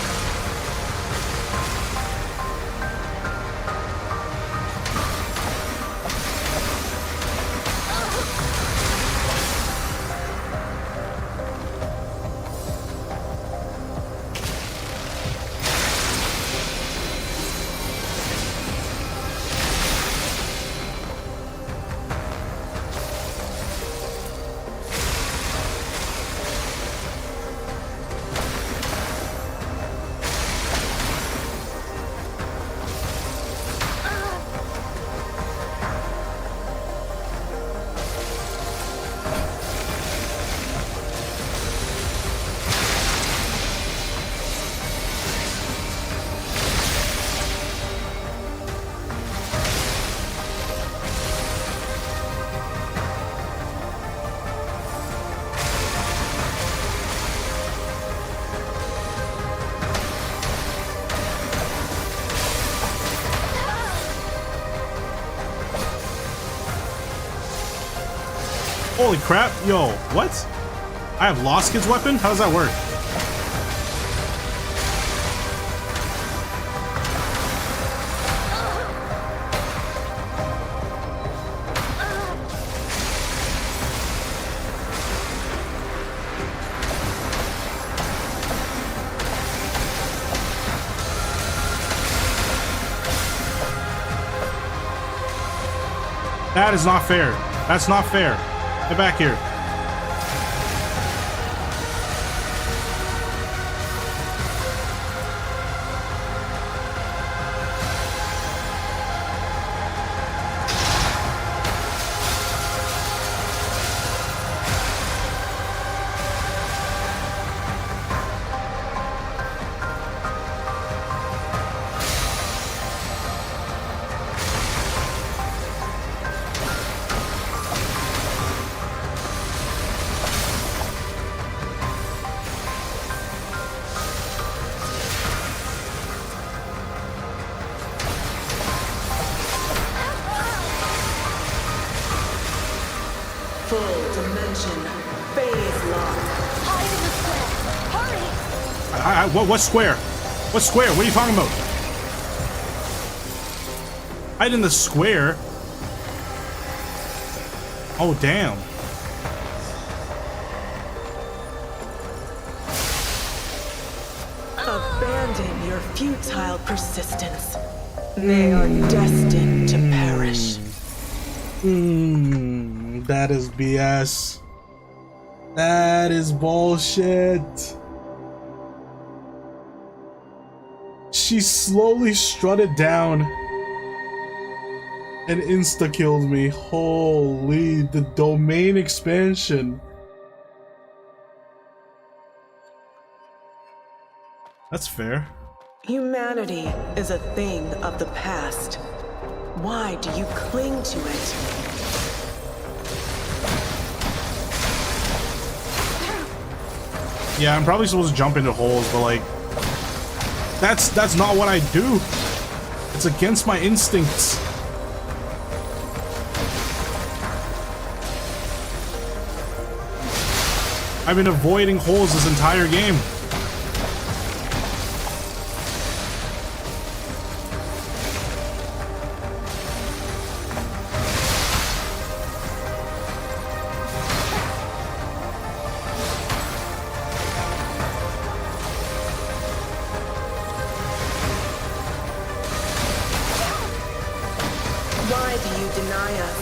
Holy crap, yo, what? I have Lost Kid's weapon? How does that work? That is not fair. That's not fair. Get back here. Full dimension phase lock. Hide in the square. Hurry! What square? What square? What are you talking about? Hide in the square? Oh, damn. Abandon your futile persistence. They are destined to perish. That is BS. That is bullshit. She slowly strutted down and insta-killed me. Holy, the domain expansion. That's fair. Humanity is a thing of the past. Why do you cling to it? Yeah, I'm probably supposed to jump into holes, but like, that's not what I do. It's against my instincts. I've been avoiding holes this entire game. Why do you deny us?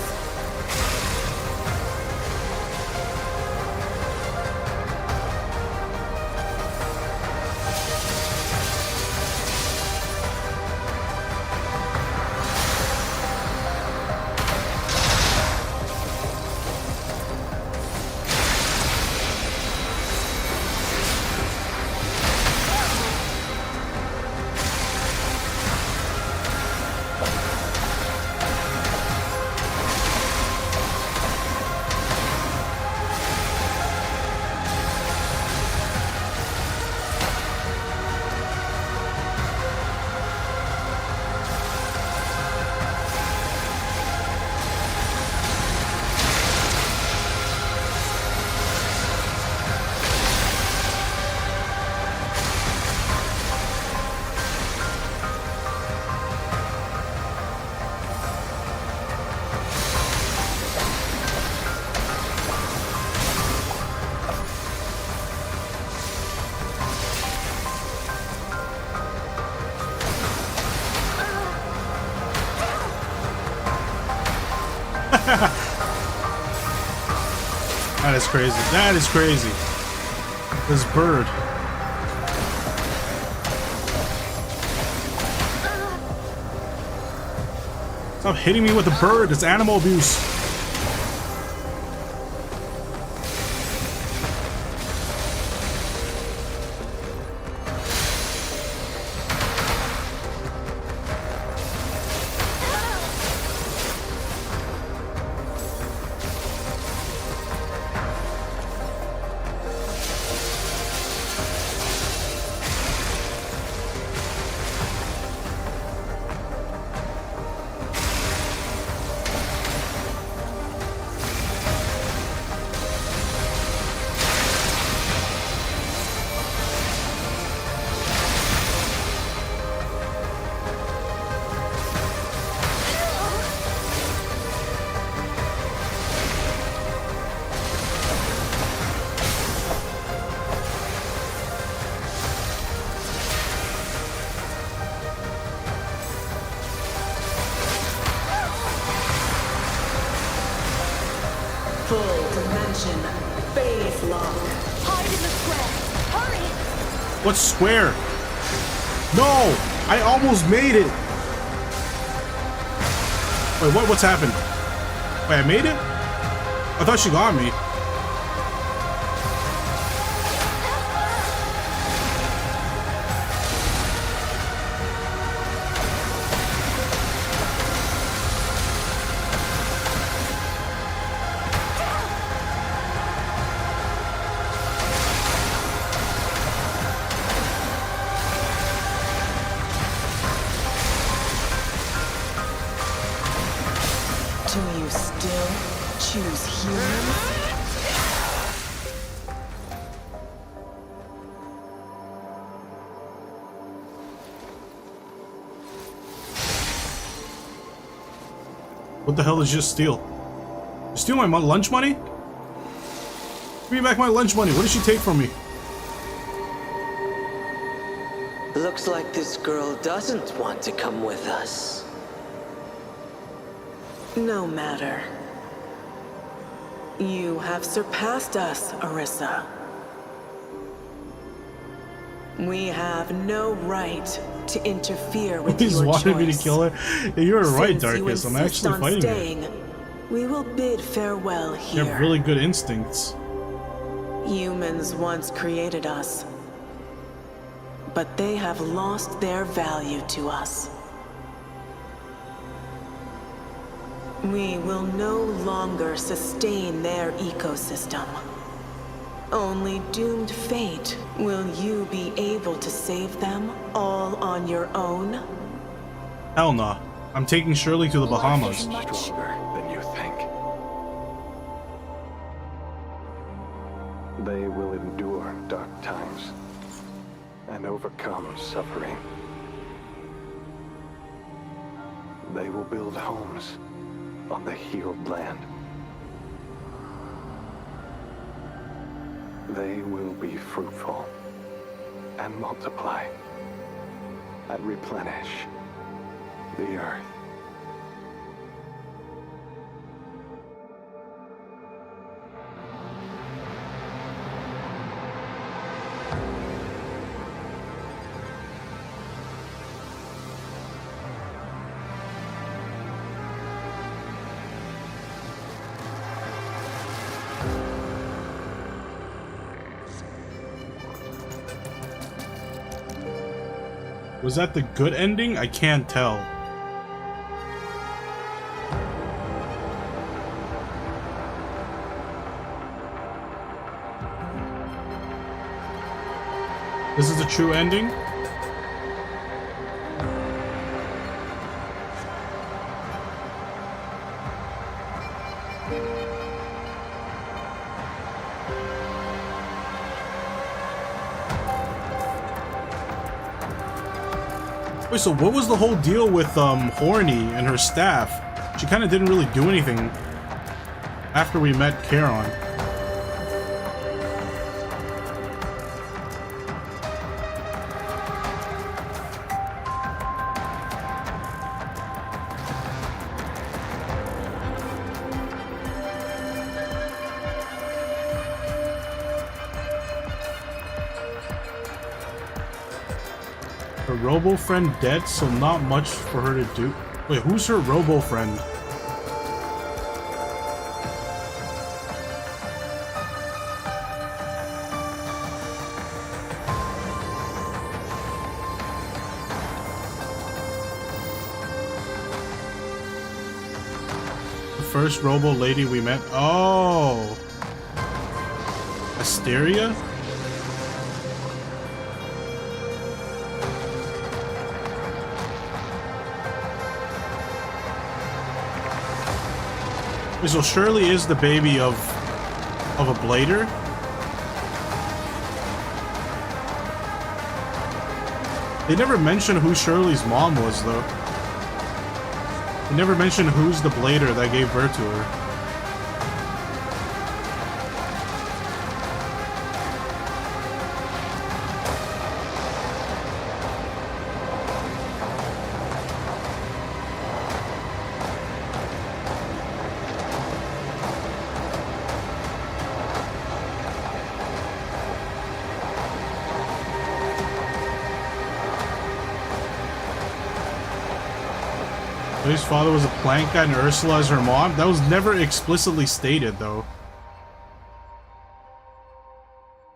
That is crazy. That is crazy. This bird. Stop hitting me with the bird. It's animal abuse. Full dimension phase lock. Hide in the square. Hurry! What square? No! I almost made it! Wait, what's happened? Wait, I made it? I thought she got me. Do you still choose humans? What the hell did you just steal? You steal my lunch money? Give me back my lunch money. What did she take from me? Looks like this girl doesn't want to come with us. No matter. You have surpassed us, Orisa. We have no right to interfere with He's your wanted me to choice. kill her. Yeah, you were right, Since you Darkus. I'm insist actually on fighting her. staying, we will bid farewell You here. have really good instincts. Humans once created us, but they have lost their value to us. We will no longer sustain their ecosystem. Only doomed fate will you be able to save them all on your own? Hell nah. I'm taking Shirley to the Bahamas. Stronger than you think. They will endure dark times and overcome suffering. They will build homes on the healed land. They will be fruitful and multiply and replenish the earth. Was that the good ending? I can't tell. This is the true ending? Wait, so what was the whole deal with Horny and her staff? She kind of didn't really do anything after we met Charon. robo friend dead, so not much for her to do. Wait, who's her robo friend? The first robo lady we met. Oh, Asteria? So Shirley is the baby of a blader? They never mentioned who Shirley's mom was, though. They never mentioned who's the blader that gave birth to her. His father was a plank guy and Ursula as her mom? That was never explicitly stated, though.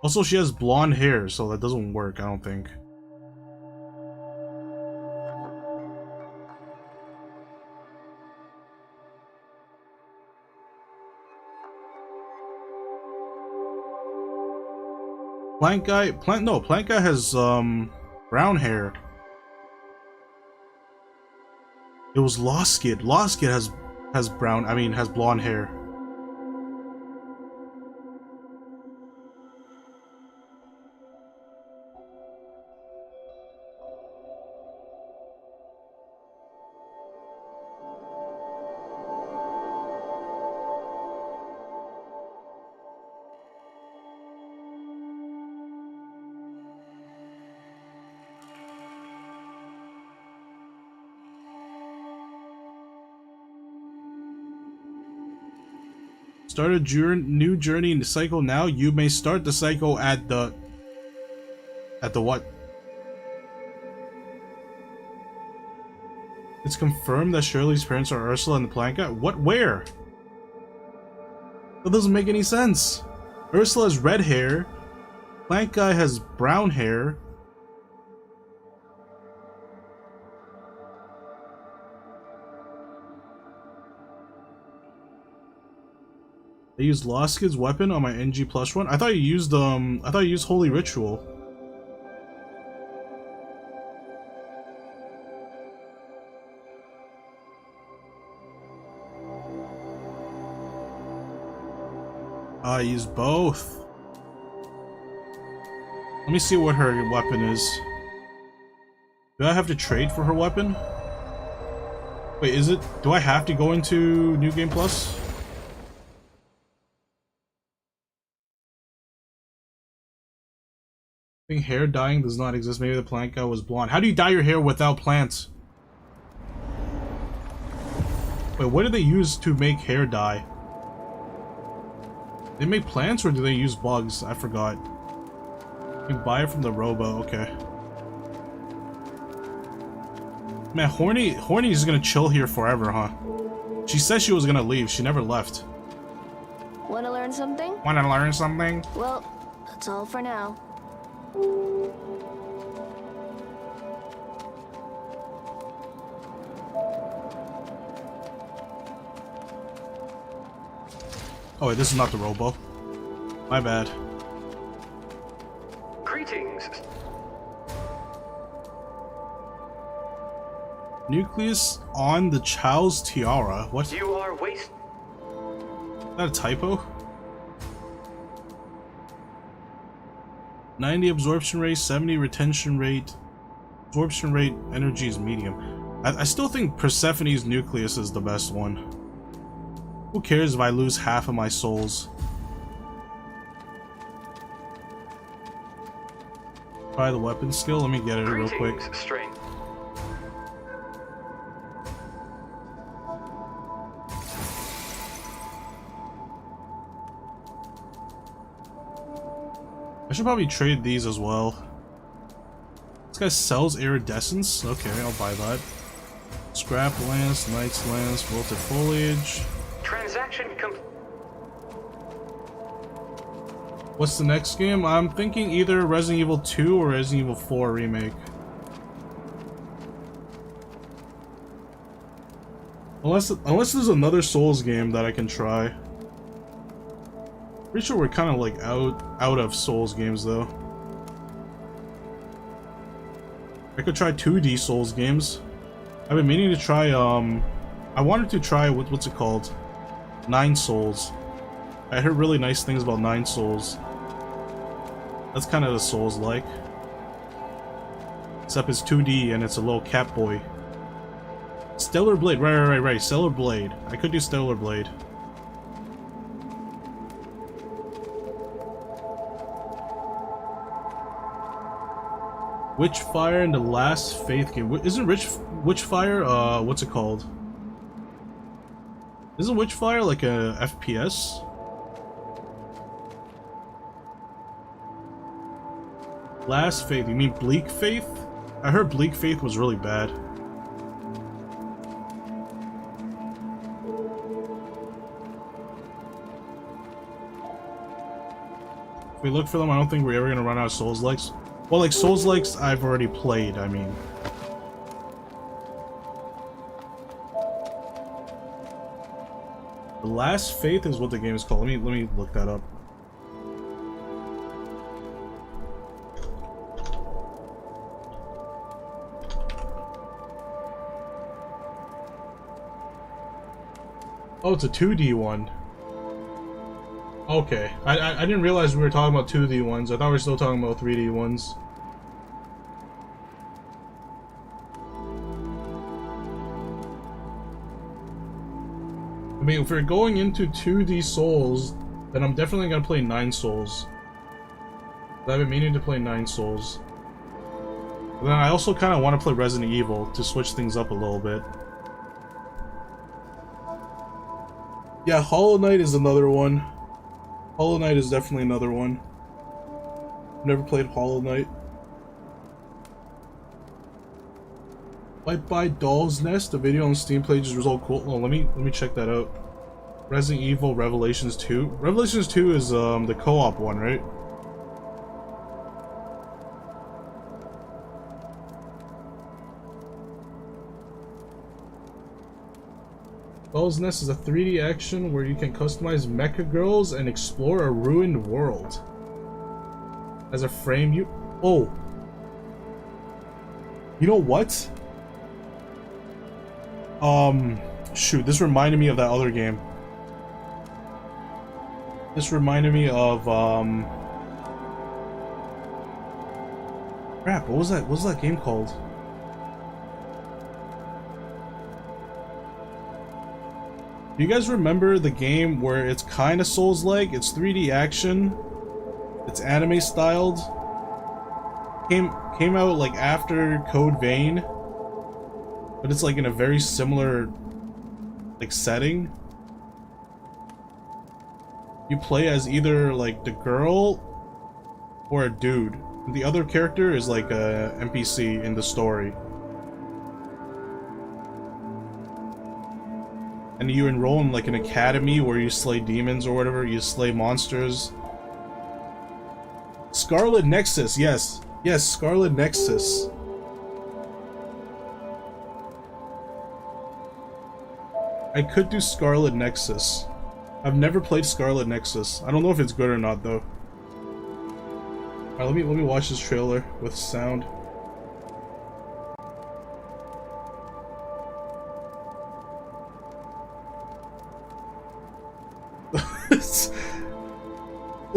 Also, she has blonde hair, so that doesn't work, I don't think. Plank guy has, brown hair. It was Lost Kid. Lost Kid has blonde hair. Start a new journey in the cycle now. You may start the cycle at the what? It's confirmed that Shirley's parents are Ursula and the Plank Guy. What? Where? That doesn't make any sense. Ursula has red hair. Plank Guy has brown hair. I used Lost Kid's weapon on my NG plus one. I thought you used Holy Ritual. I used both. Let me see what her weapon is. Do I have to trade for her weapon? Wait, is it? Do I have to go into New Game Plus? I think hair dyeing does not exist. Maybe the plant guy was blonde. How do you dye your hair without plants? Wait, what do they use to make hair dye? They make plants or do they use bugs? I forgot. You can buy it from the robo, okay. Man, Horny's gonna chill here forever, huh? She said she was gonna leave. She never left. Wanna learn something? Wanna learn something? Well, that's all for now. Oh wait, this is not the robo. My bad. Greetings. Nucleus on the child's tiara. What? You are Is that a typo? 90 absorption rate, 70 retention rate. Absorption rate, energy is medium. I still think Persephone's Nucleus is the best one. Who cares if I lose half of my souls? Try the weapon skill. Let me get it real quick. Strength. I should probably trade these as well. This guy sells iridescence? Okay, I'll buy that. Scrap lance, knight's lance, wilted foliage. Transaction complete. What's the next game? I'm thinking either Resident Evil 2 or Resident Evil 4 remake. Unless there's another Souls game that I can try. Pretty sure we're kind of like out of Souls games though. I could try 2D Souls games. I've been meaning to try I wanted to try what's it called? Nine Souls. I heard really nice things about Nine Souls. That's kind of a Souls-like. Except it's 2D and it's a little cat boy. Stellar Blade, right. Stellar Blade. I could do Stellar Blade. Witchfire in the last Faith game. Isn't Witchfire, what's it called? Isn't Witchfire like a FPS? Last Faith, you mean Bleak Faith? I heard Bleak Faith was really bad. If we look for them, I don't think we're ever gonna run out of Souls-likes. Well, like, Souls-likes I've already played, I mean. The Last Faith is what the game is called. Let me look that up. Oh, it's a 2D one. Okay, I didn't realize we were talking about 2D ones. I thought we were still talking about 3D ones. I mean, if we're going into 2D Souls, then I'm definitely gonna play 9 Souls. I've been meaning to play 9 Souls. But then I also kind of want to play Resident Evil to switch things up a little bit. Yeah, Hollow Knight is another one. Hollow Knight is definitely another one. Never played Hollow Knight. Might buy Doll's Nest. The video on Steam pages was all cool. Oh, let me check that out. Resident Evil Revelations 2. Revelations 2 is the co-op one, right? Doll's Nest is a 3D action where you can customize mecha girls and explore a ruined world. As a frame, you... Oh! You know what? Shoot, this reminded me of that other game. This reminded me of, crap, what was that game called? Do you guys remember the game where it's kind of Souls-like? It's 3D action. It's anime styled. Came out like after Code Vein, but it's like in a very similar like setting. You play as either like the girl or a dude. The other character is like a NPC in the story. And you enroll in like an academy where you slay demons or whatever, you slay monsters. Scarlet Nexus, yes. Yes, Scarlet Nexus. I could do Scarlet Nexus. I've never played Scarlet Nexus. I don't know if it's good or not though. Alright, let me watch this trailer with sound.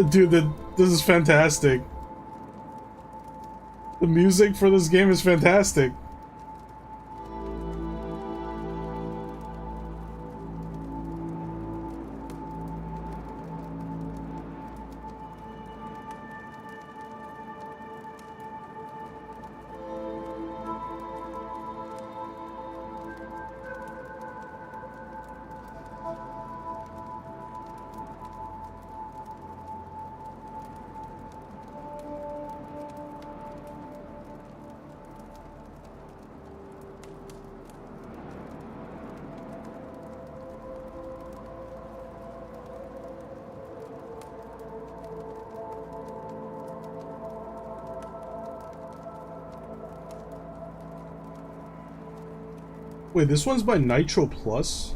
Dude, this is fantastic. The music for this game is fantastic. Wait, this one's by Nitro Plus?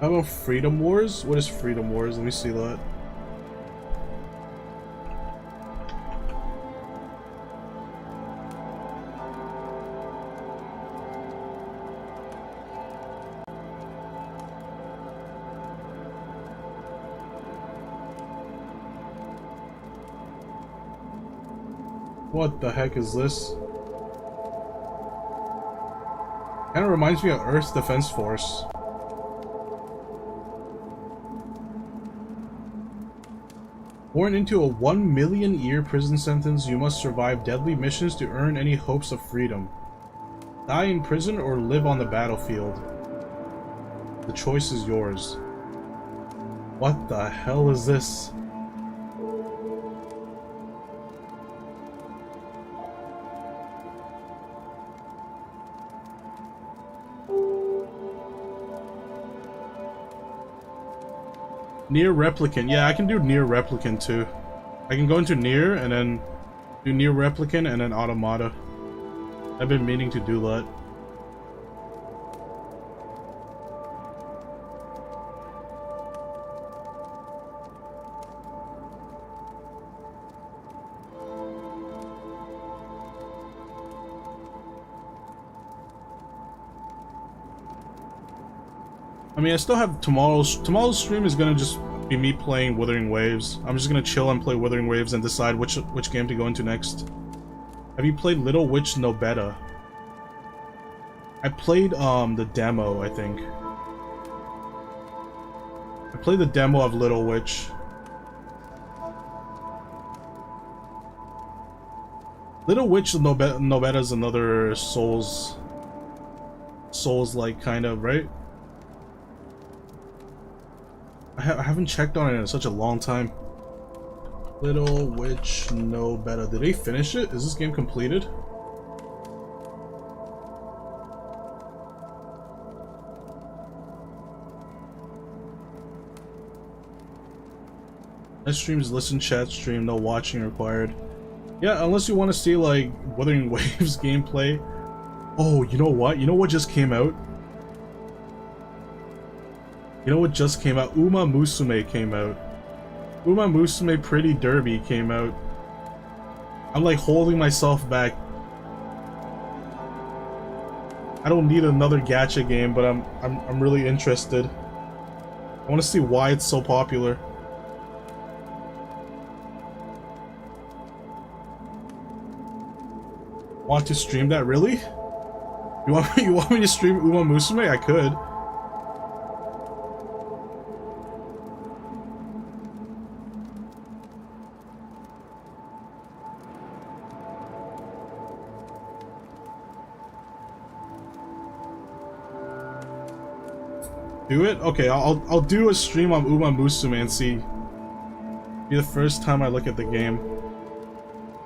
How about Freedom Wars? What is Freedom Wars? Let me see that. What the heck is this? Kinda reminds me of Earth's Defense Force. Born into a 1,000,000-year prison sentence, you must survive deadly missions to earn any hopes of freedom. Die in prison or live on the battlefield. The choice is yours. What the hell is this? Near Replicant. Yeah, I can do Near Replicant too. I can go into Near and then do Near Replicant and then Automata. I've been meaning to do that. I mean, I still have tomorrow's stream is gonna just be me playing Wuthering Waves. I'm just gonna chill and play Wuthering Waves and decide which game to go into next. Have you played Little Witch No Beta? I played the demo, I think. I played the demo of Little Witch. Little Witch No Beta is another Souls-like kind of, right? I haven't checked on it in such a long time. Little Witch No Beta. Did they finish it? Is this game completed? This stream's listen, chat stream, no watching required. Yeah, unless you want to see like Wuthering Waves gameplay. Oh, you know what? You know what just came out? You know what just came out? Uma Musume came out. Uma Musume Pretty Derby came out. I'm like holding myself back. I don't need another gacha game, but I'm really interested. I want to see why it's so popular. Want to stream that? Really? You want me to stream Uma Musume? I could. Do it? Okay, I'll do a stream on Uma Musume and see. Be the first time I look at the game.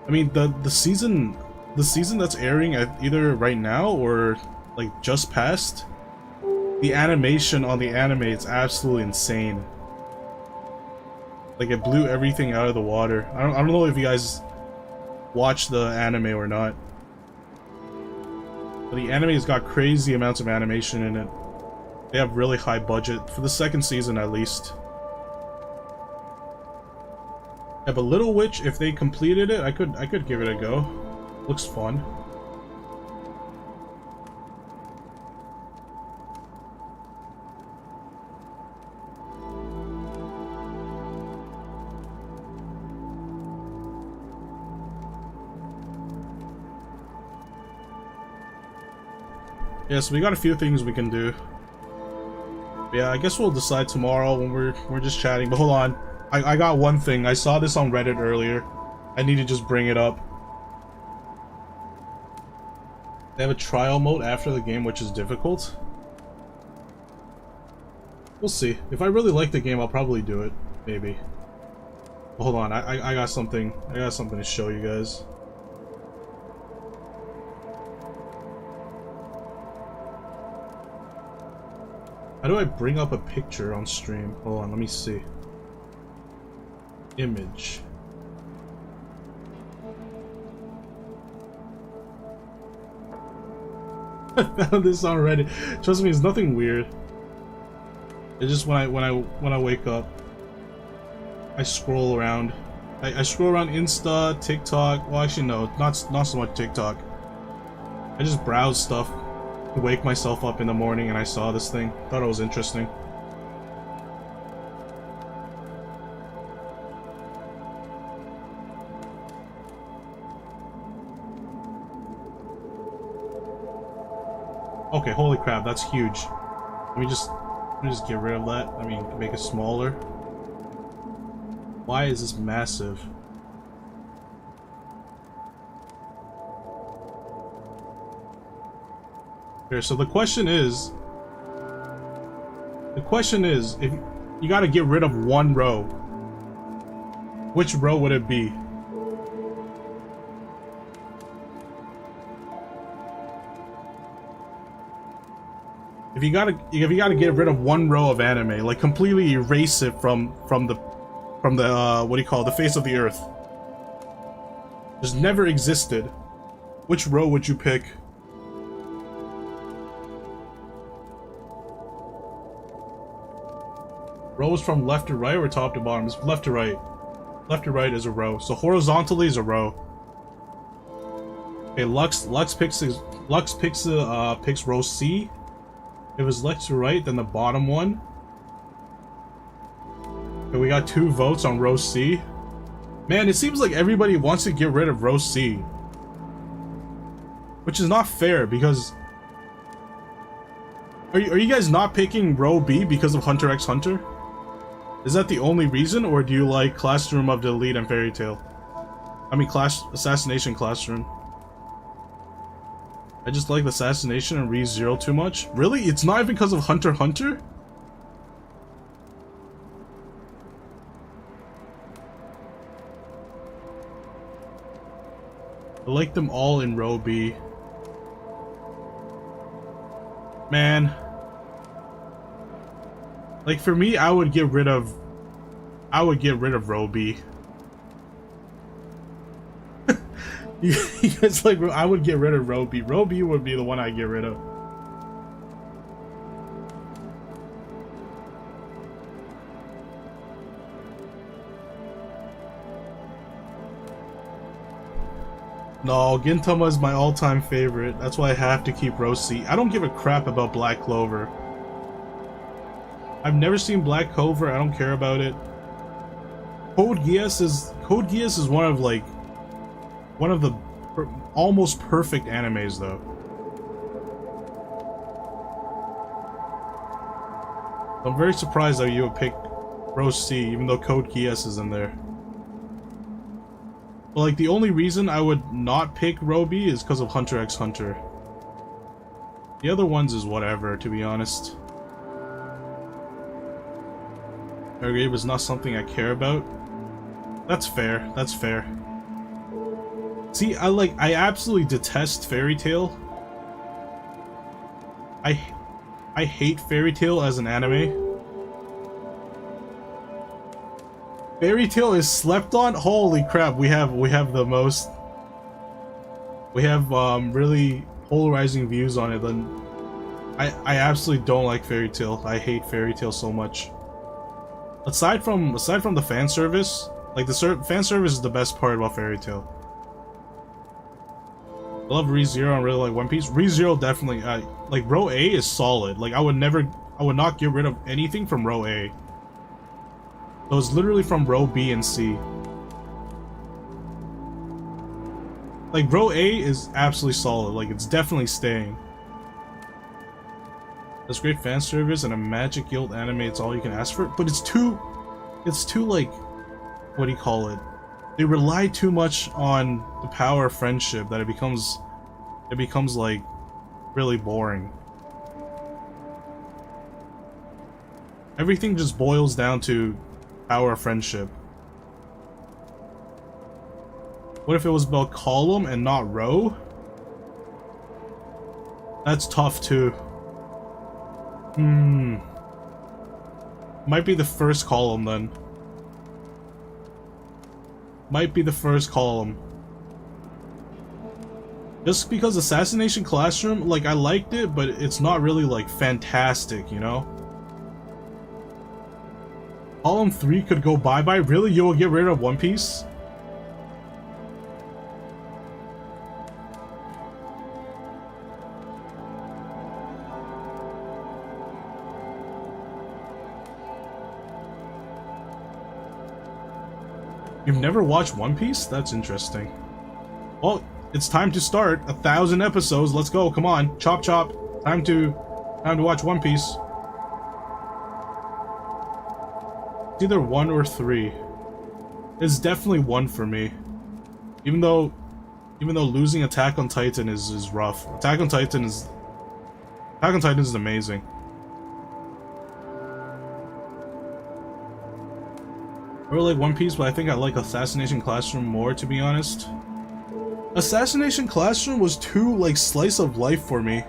I mean, the season that's airing at either right now or like just past. The animation on the anime is absolutely insane. Like it blew everything out of the water. I don't know if you guys watch the anime or not. But the anime's got crazy amounts of animation in it. They have really high budget, for the second season at least. Yeah, but Little Witch, if they completed it, I could give it a go. Looks fun. Yeah, so we got a few things we can do. Yeah, I guess we'll decide tomorrow when we're just chatting. But hold on, I got one thing. I saw this on Reddit earlier. I need to just bring it up. They have a trial mode after the game, which is difficult. We'll see. If I really like the game, I'll probably do it. Maybe. But hold on, I got something. I got something to show you guys. How do I bring up a picture on stream? Hold on, let me see. Image. I found this on Reddit. Trust me, it's nothing weird. It's just when I wake up, I scroll around. I scroll around Insta, TikTok. Well, actually no, not so much TikTok. I just browse stuff to wake myself up in the morning, and I saw this thing. Thought it was interesting. Okay, holy crap, that's huge. Let me just get rid of that. I mean, make it smaller. Why is this massive? Here, so the question is, if you gotta get rid of one row, which row would it be? If you gotta get rid of one row of anime, like completely erase it from the what do you call it, the face of the earth. Just never existed. Which row would you pick? Rows from left to right or top to bottom? It's left to right. Left to right is a row. So horizontally is a row. Okay, Lux picks row C. If it's left to right, then the bottom one. Okay, we got 2 votes on row C. Man, it seems like everybody wants to get rid of row C. Which is not fair, because... Are you guys not picking row B because of Hunter x Hunter? Is that the only reason, or do you like Classroom of the Elite and Fairy Tail? I mean, Assassination Classroom. I just like Assassination and ReZero too much. Really? It's not even because of Hunter x Hunter? I like them all in row B. Man. Like, for me, I would get rid of row B. You guys like, I would get rid of row B. Row B would be the one I get rid of. No, Gintama is my all-time favorite. That's why I have to keep row C. I don't give a crap about Black Clover. I've never seen Black Clover. I don't care about it. Code Geass is one of the almost perfect animes, though. I'm very surprised that you would pick row C, even though Code Geass is in there. But like, the only reason I would not pick row B is because of Hunter x Hunter. The other ones is whatever, to be honest. Okay, it was not something I care about. That's fair. That's fair. See, I absolutely detest Fairy Tail. I hate Fairy Tail as an anime. Fairy Tail is slept on? Holy crap, we have the most... We have really polarizing views on it. Then I absolutely don't like Fairy Tail. I hate Fairy Tail so much. Aside from the fan service, like the fan service is the best part about Fairy Tail. I love ReZero and really like One Piece. ReZero definitely, like row A is solid. Like I would not get rid of anything from row A. So it's literally from row B and C. Like row A is absolutely solid. Like it's definitely staying. There's great fan service and a Magic Guild anime. It's all you can ask for. But it's too like, what do you call it? They rely too much on the power of friendship that it becomes like really boring. Everything just boils down to power of friendship. What if it was about column and not row? That's tough too. Might be the first column then. Might be the first column. Just because Assassination Classroom, like, I liked it, but it's not really, like, fantastic, you know? Column 3 could go bye-bye? Really? You'll get rid of One Piece? You've never watched One Piece? That's interesting. Well, it's time to start. 1,000 episodes. Let's go. Come on. Chop chop. Time to watch One Piece. It's either 1 or 3. It's definitely 1 for me. Even though losing Attack on Titan is rough. Attack on Titan is amazing. I really like One Piece, but I think I like Assassination Classroom more, to be honest. Assassination Classroom was too, like, slice of life for me.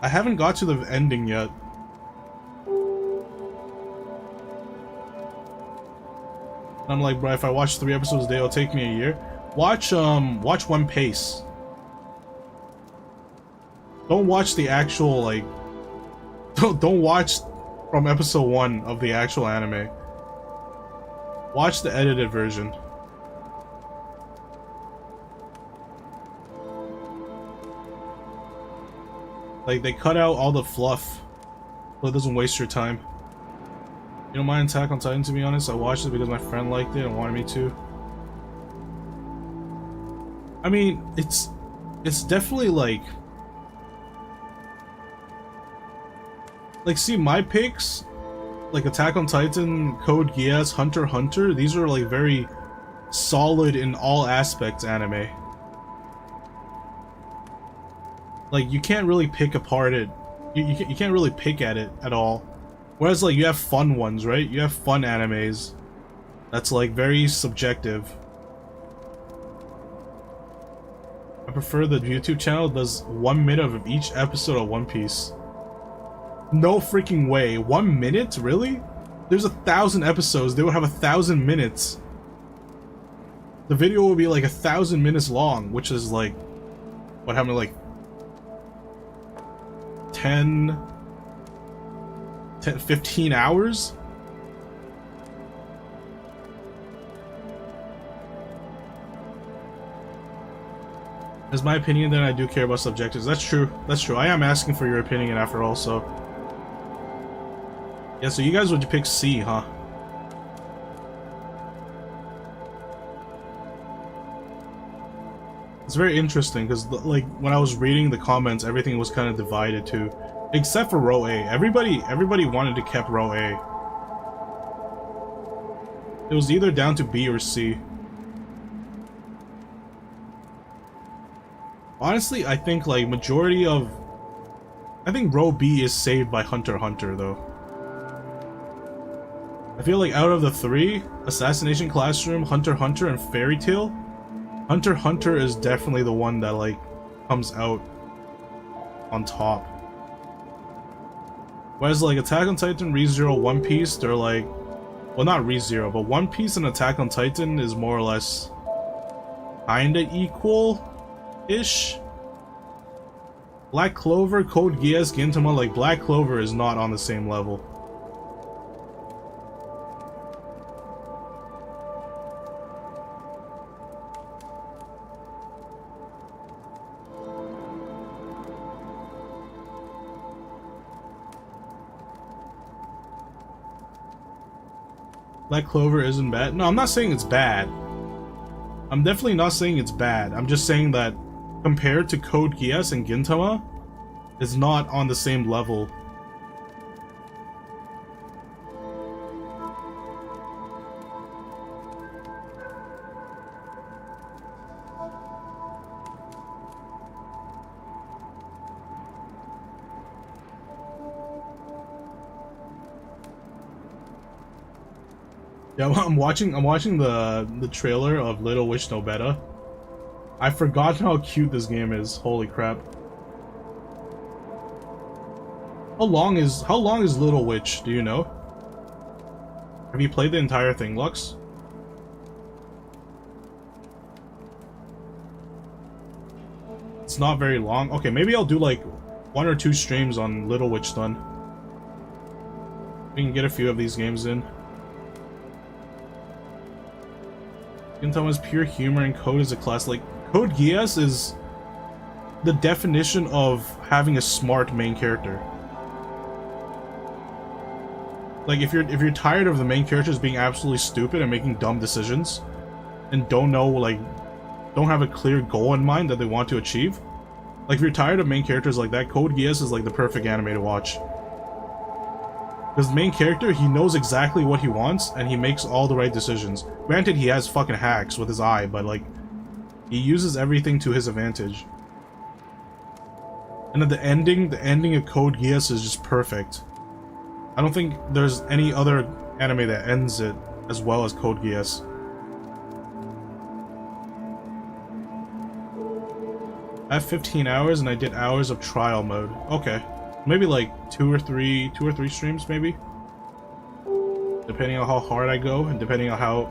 I haven't got to the ending yet. I'm like, bro, if I watch 3 episodes a day, it'll take me a year. Watch One Piece. Don't watch the actual, like... Don't watch from episode 1 of the actual anime. Watch the edited version. Like, they cut out all the fluff, so it doesn't waste your time. You don't mind Attack on Titan, to be honest? I watched it because my friend liked it and wanted me to. I mean, it's definitely like, see, my picks, like Attack on Titan, Code Geass, Hunter x Hunter, these are like very solid in all aspects anime. Like, you can't really pick apart it. You can't really pick at it at all. Whereas, like, you have fun ones, right? You have fun animes. That's, like, very subjective. I prefer the YouTube channel does 1 minute of each episode of One Piece. No freaking way. 1 minute? Really? There's 1,000 episodes. They would have 1,000 minutes. The video will be, like, 1,000 minutes long, which is, like... What happened, like... 15 hours? As my opinion, then I do care about subjectives. That's true. That's true. I am asking for your opinion after all, so... Yeah, so you guys would pick C, huh? It's very interesting, because, like, when I was reading the comments, everything was kind of divided too. Except for row A. Everybody wanted to keep row A. It was either down to B or C. Honestly, I think, like, majority of... I think row B is saved by Hunter x Hunter, though. I feel like out of the 3, Assassination Classroom, Hunter x Hunter, and Fairy Tail, Hunter x Hunter is definitely the one that, like, comes out on top. Whereas, like, Attack on Titan, ReZero, One Piece, they're like... Well, not ReZero, but One Piece and Attack on Titan is more or less... kinda equal-ish? Black Clover, Code Geass, Gintama, like, Black Clover is not on the same level. Black Clover isn't bad. No, I'm not saying it's bad. I'm definitely not saying it's bad. I'm just saying that compared to Code Geass and Gintama, it's not on the same level. Yeah, I'm watching the trailer of Little Witch No Beta. I forgot how cute this game is. Holy crap. How long is Little Witch, do you know? Have you played the entire thing, Lux? It's not very long. Okay, maybe I'll do like 1 or 2 streams on Little Witch done. We can get a few of these games in. Gintama is pure humor and Code is a class. Like, Code Geass is the definition of having a smart main character. Like, if you're tired of the main characters being absolutely stupid and making dumb decisions, and don't know, like, don't have a clear goal in mind that they want to achieve, like, if you're tired of main characters like that, Code Geass is like the perfect anime to watch. Because the main character, he knows exactly what he wants, and he makes all the right decisions. Granted, he has fucking hacks with his eye, but, like, he uses everything to his advantage. And then the ending of Code Geass is just perfect. I don't think there's any other anime that ends it as well as Code Geass. I have 15 hours and I did hours of trial mode. Okay. Maybe like 2 or 3 streams maybe. Depending on how hard I go and depending on how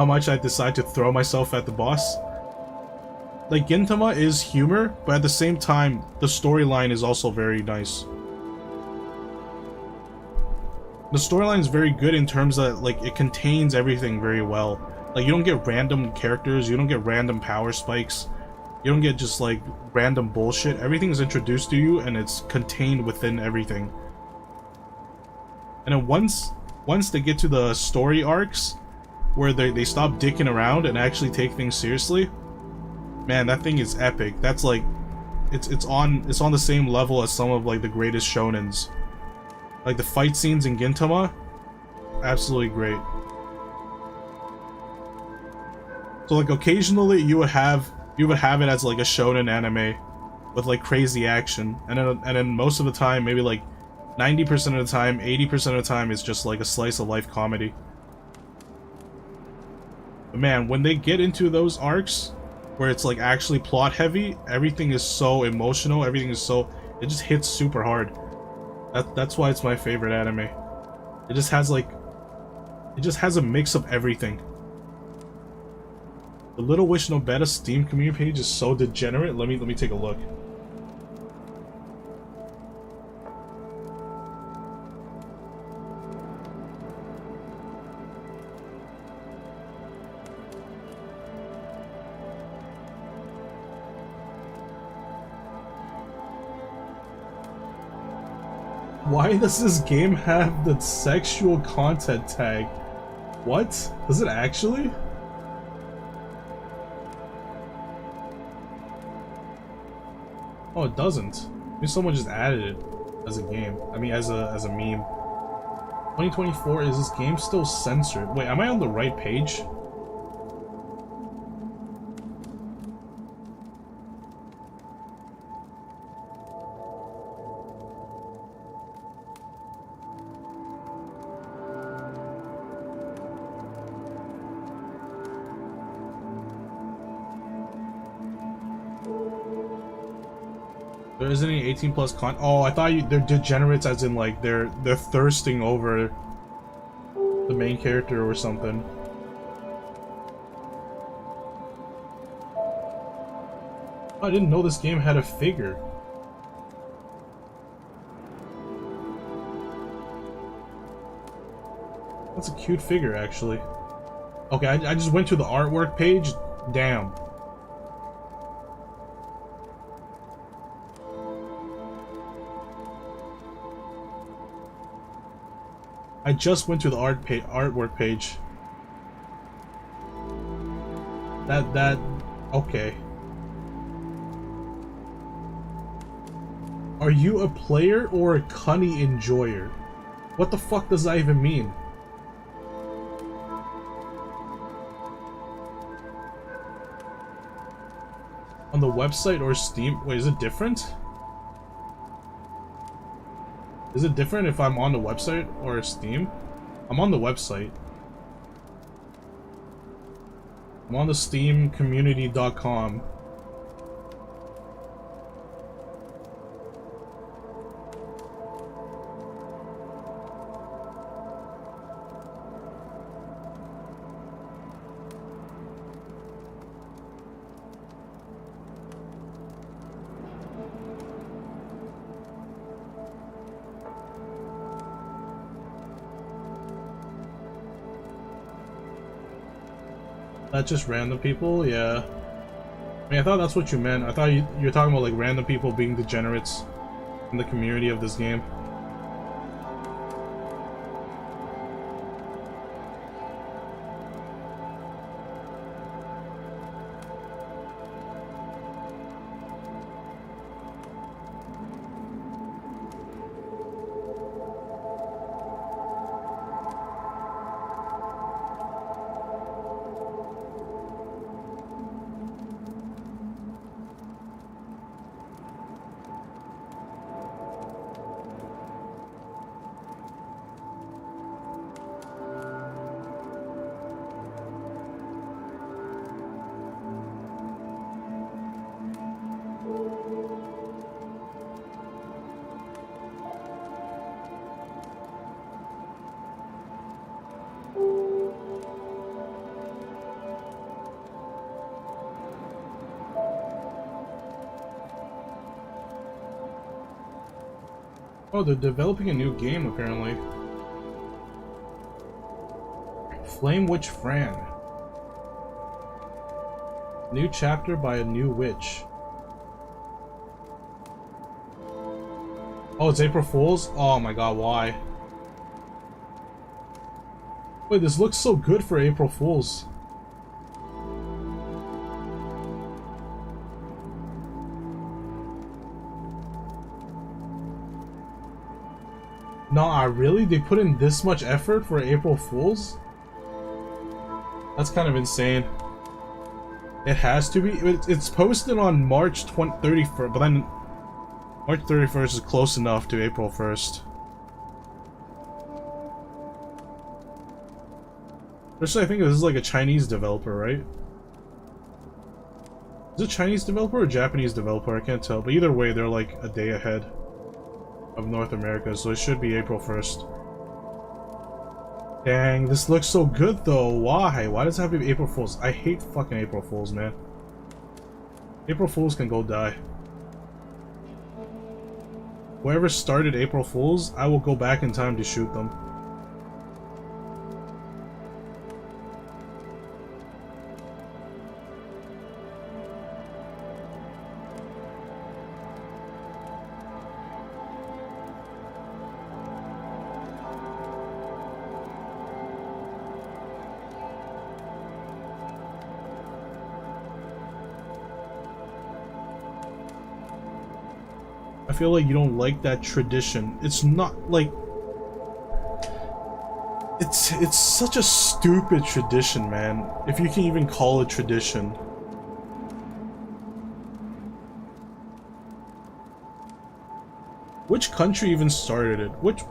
much I decide to throw myself at the boss. Like, Gintama is humor, but at the same time the storyline is also very nice. The storyline is very good in terms that, like, it contains everything very well. Like, you don't get random characters, you don't get random power spikes, you don't get just, like, random bullshit. Everything is introduced to you, and it's contained within everything. And then once they get to the story arcs, where they stop dicking around and actually take things seriously, man, that thing is epic. That's, like, it's on the same level as some of, like, the greatest shonens. Like, the fight scenes in Gintama, absolutely great. So, like, occasionally you would have it as, like, a shonen anime with, like, crazy action, and then most of the time, maybe like 90% of the time, 80% of the time, it's just like a slice of life comedy. But man, when they get into those arcs where it's like actually plot heavy, everything is so emotional, everything is so, it just hits super hard. That's why it's my favorite anime. It just has a mix of everything. The Little Witch no Beta Steam community page is so degenerate. Let me take a look. Why does this game have the sexual content tag? What? Does it actually? Oh, it doesn't. Maybe someone just added it as a game. I mean, as a meme. 2024, is this game still censored? Wait, am I on the right page? There isn't any 18 plus con. Oh, I thought they're degenerates, as in like they're thirsting over the main character or something. Oh, I didn't know this game had a figure. That's a cute figure, actually. Okay, I just went to the artwork page. Damn. I just went to the artwork page. Okay. Are you a player or a cunny enjoyer? What the fuck does that even mean? On the website or Steam? Wait, is it different? Is it different if I'm on the website or Steam? I'm on the website. I'm on the steamcommunity.com. That's just random people? Yeah. I mean, I thought that's what you meant. I thought you were talking about like random people being degenerates in the community of this game. Oh, they're developing a new game, apparently. Flame Witch Fran. New chapter by a new witch. Oh, it's April Fool's? Oh my god, why? Wait, this looks so good for April Fool's. Nah, really? They put in this much effort for April Fool's? That's kind of insane. It has to be. It's posted on March 31st, but then March 31st is close enough to April 1st. Especially, I think this is like a Chinese developer, right? Is it Chinese developer or Japanese developer? I can't tell. But either way, they're like a day ahead of North America, so it should be April 1st. Dang, this looks so good though. Why? Why does it have to be April Fools? I hate fucking April Fools, man. April Fools can go die. Whoever started April Fools, I will go back in time to shoot them. I feel like you don't like that tradition. It's not like it's such a stupid tradition, man. If you can even call it tradition. Which country even started it? Which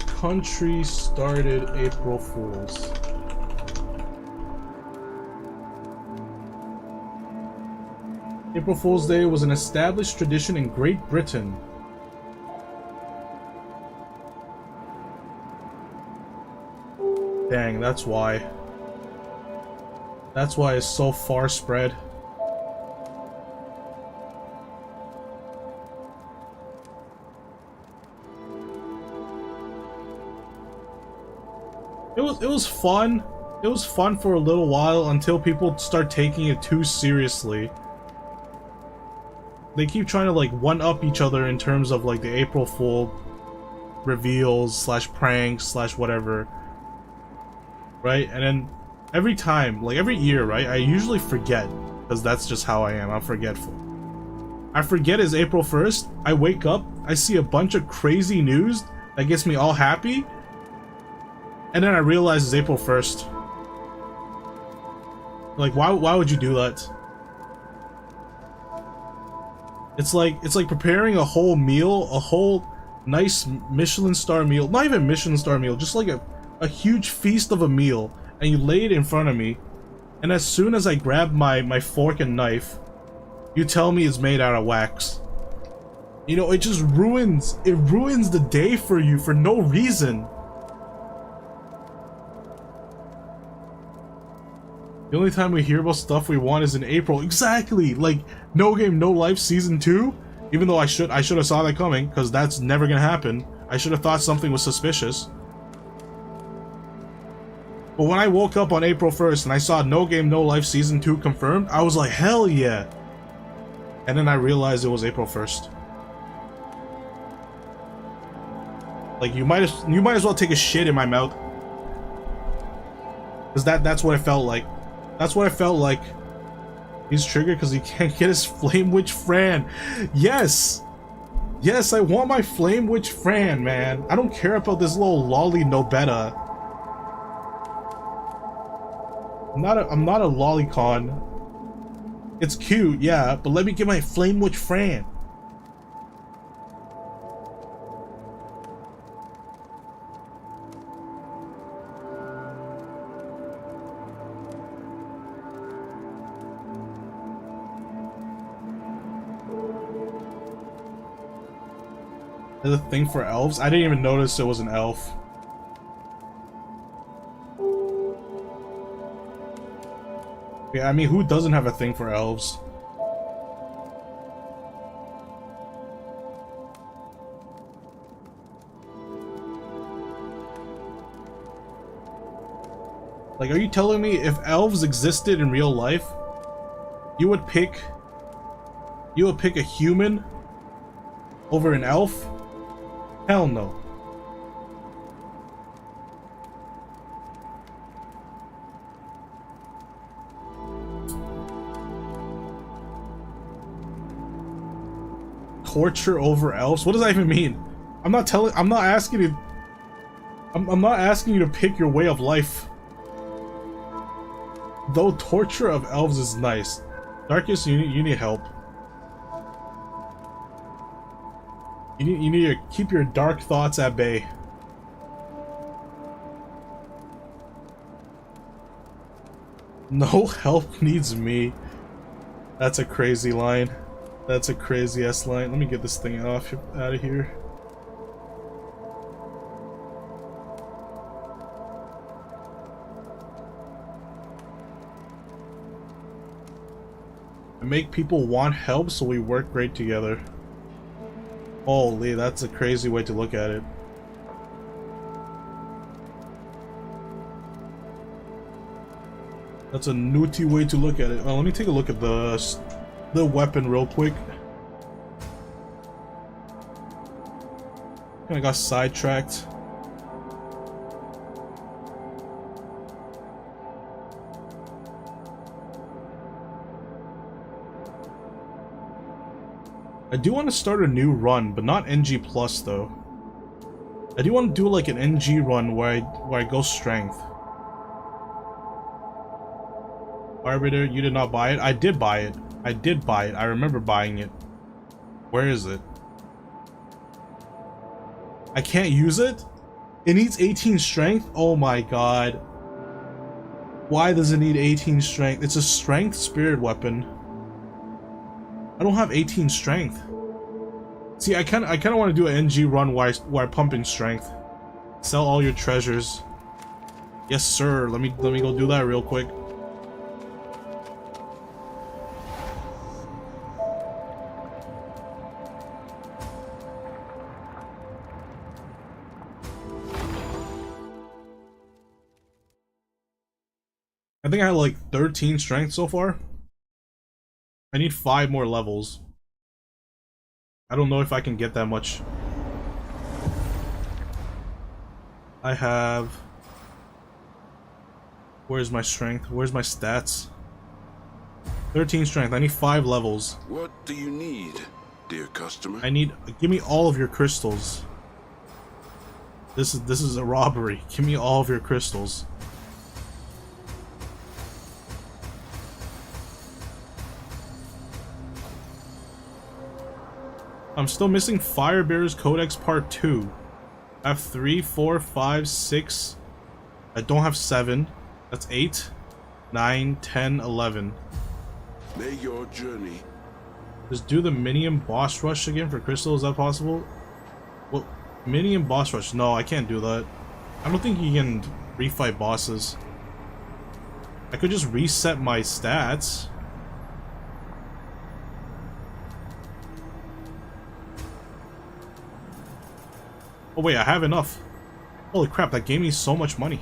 country started April Fools? April Fool's Day was an established tradition in Great Britain. Dang, that's why. That's why it's so far spread. It was fun. It was fun for a little while until people start taking it too seriously. They keep trying to like one-up each other in terms of like the April Fool reveals slash pranks slash whatever, right? And then every time, like every year, right, I usually forget, because that's just how I am. I'm forgetful. I forget it's April 1st. I wake up, I see a bunch of crazy news that gets me all happy, and then I realize it's April 1st. Like, why would you do that? It's like preparing a whole meal, a whole nice Michelin star meal, not even Michelin star meal, just like a huge feast of a meal, and you lay it in front of me, and as soon as I grab my fork and knife, you tell me it's made out of wax. You know, it just ruins the day for you for no reason. The only time we hear about stuff we want is in April. Exactly! Like, No Game, No Life Season 2? Even though I should have saw that coming, because that's never gonna happen. I should have thought something was suspicious. But when I woke up on April 1st and I saw No Game No Life Season 2 confirmed, I was like, hell yeah! And then I realized it was April 1st. Like, you might as well take a shit in my mouth. Cause that's what it felt like. That's what it felt like. He's triggered because he can't get his Flame Witch Fran. Yes! Yes, I want my Flame Witch Fran, man. I don't care about this little lolly Nobeta. I'm not a lolicon. It's cute, yeah, but let me get my Flame Witch Fran. There's a thing for elves? I didn't even notice it was an elf. Yeah, I mean, who doesn't have a thing for elves? Like, are you telling me if elves existed in real life, you would pick a human over an elf? Hell no. Torture over elves? What does that even mean? I'm not asking you. I'm not asking you to pick your way of life. Though torture of elves is nice. Darkus, you need help. You need to keep your dark thoughts at bay. No help needs me. That's a crazy line. That's a crazy ass line. Let me get this thing out of here. I make people want help so we work great together. Holy, that's a crazy way to look at it. That's a nutty way to look at it. Oh, let me take a look at the weapon real quick. I got sidetracked. I do want to start a new run, but not NG plus though. I do want to do like an NG run where I go strength. Arbiter, you did not buy it? I did buy it. I did buy it. I remember buying it. Where is it? I can't use it? It needs 18 strength? Oh my god. Why does it need 18 strength? It's a strength spirit weapon. I don't have 18 strength. See, I kind of want to do an NG run while I pump in strength. Sell all your treasures. Yes, sir. Let me go do that real quick. I think I had like 13 strength so far. I need 5 more levels. I don't know if I can get that much. I have... Where's my strength? Where's my stats? 13 strength. I need 5 levels. What do you need, dear customer? I need... Give me all of your crystals. This is a robbery. Give me all of your crystals. I'm still missing Firebearer's Codex Part 2. I have 3, 4, 5, 6. I don't have 7. That's 8, 9, 10, 11. May your journey. Just do the Minion Boss Rush again for Crystal. Is that possible? Well, Minion Boss Rush. No, I can't do that. I don't think you can refight bosses. I could just reset my stats. Oh wait, I have enough. Holy crap, that gave me so much money.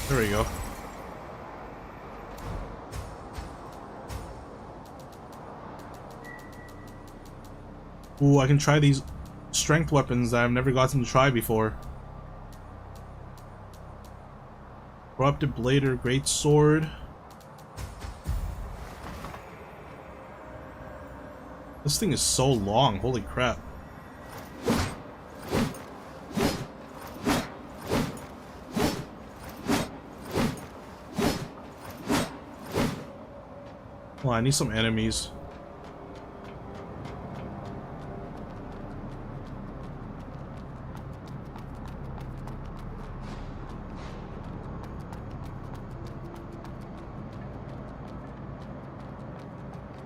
There we go. Ooh, I can try these strength weapons that I've never gotten to try before. Corrupted Blader, Great Sword. This thing is so long, holy crap. Oh, I need some enemies.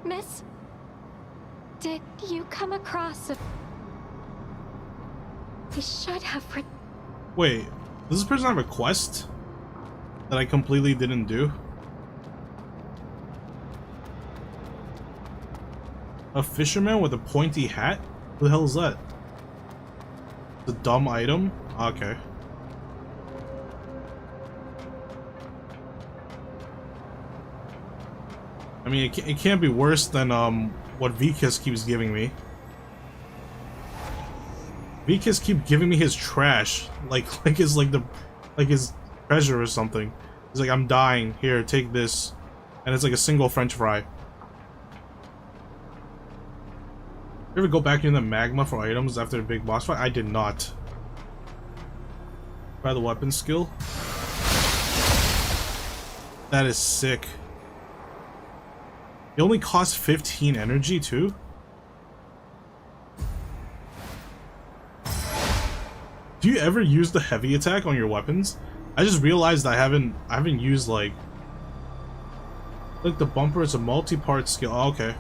Miss, did you come across a... I should have... Wait, does this person have a quest that I completely didn't do? A fisherman with a pointy hat? Who the hell is that? The dumb item? Okay. I mean, it can't be worse than what Vikas keeps giving me. Vikas keep giving me his trash, like his his treasure or something. He's like, I'm dying. Here, take this, and it's like a single French fry. You ever go back in the magma for items after a big boss fight? I did not. Try the weapon skill. That is sick. It only costs 15 energy too? Do you ever use the heavy attack on your weapons? I just realized I haven't used like the bumper is a multi-part skill. Oh, okay.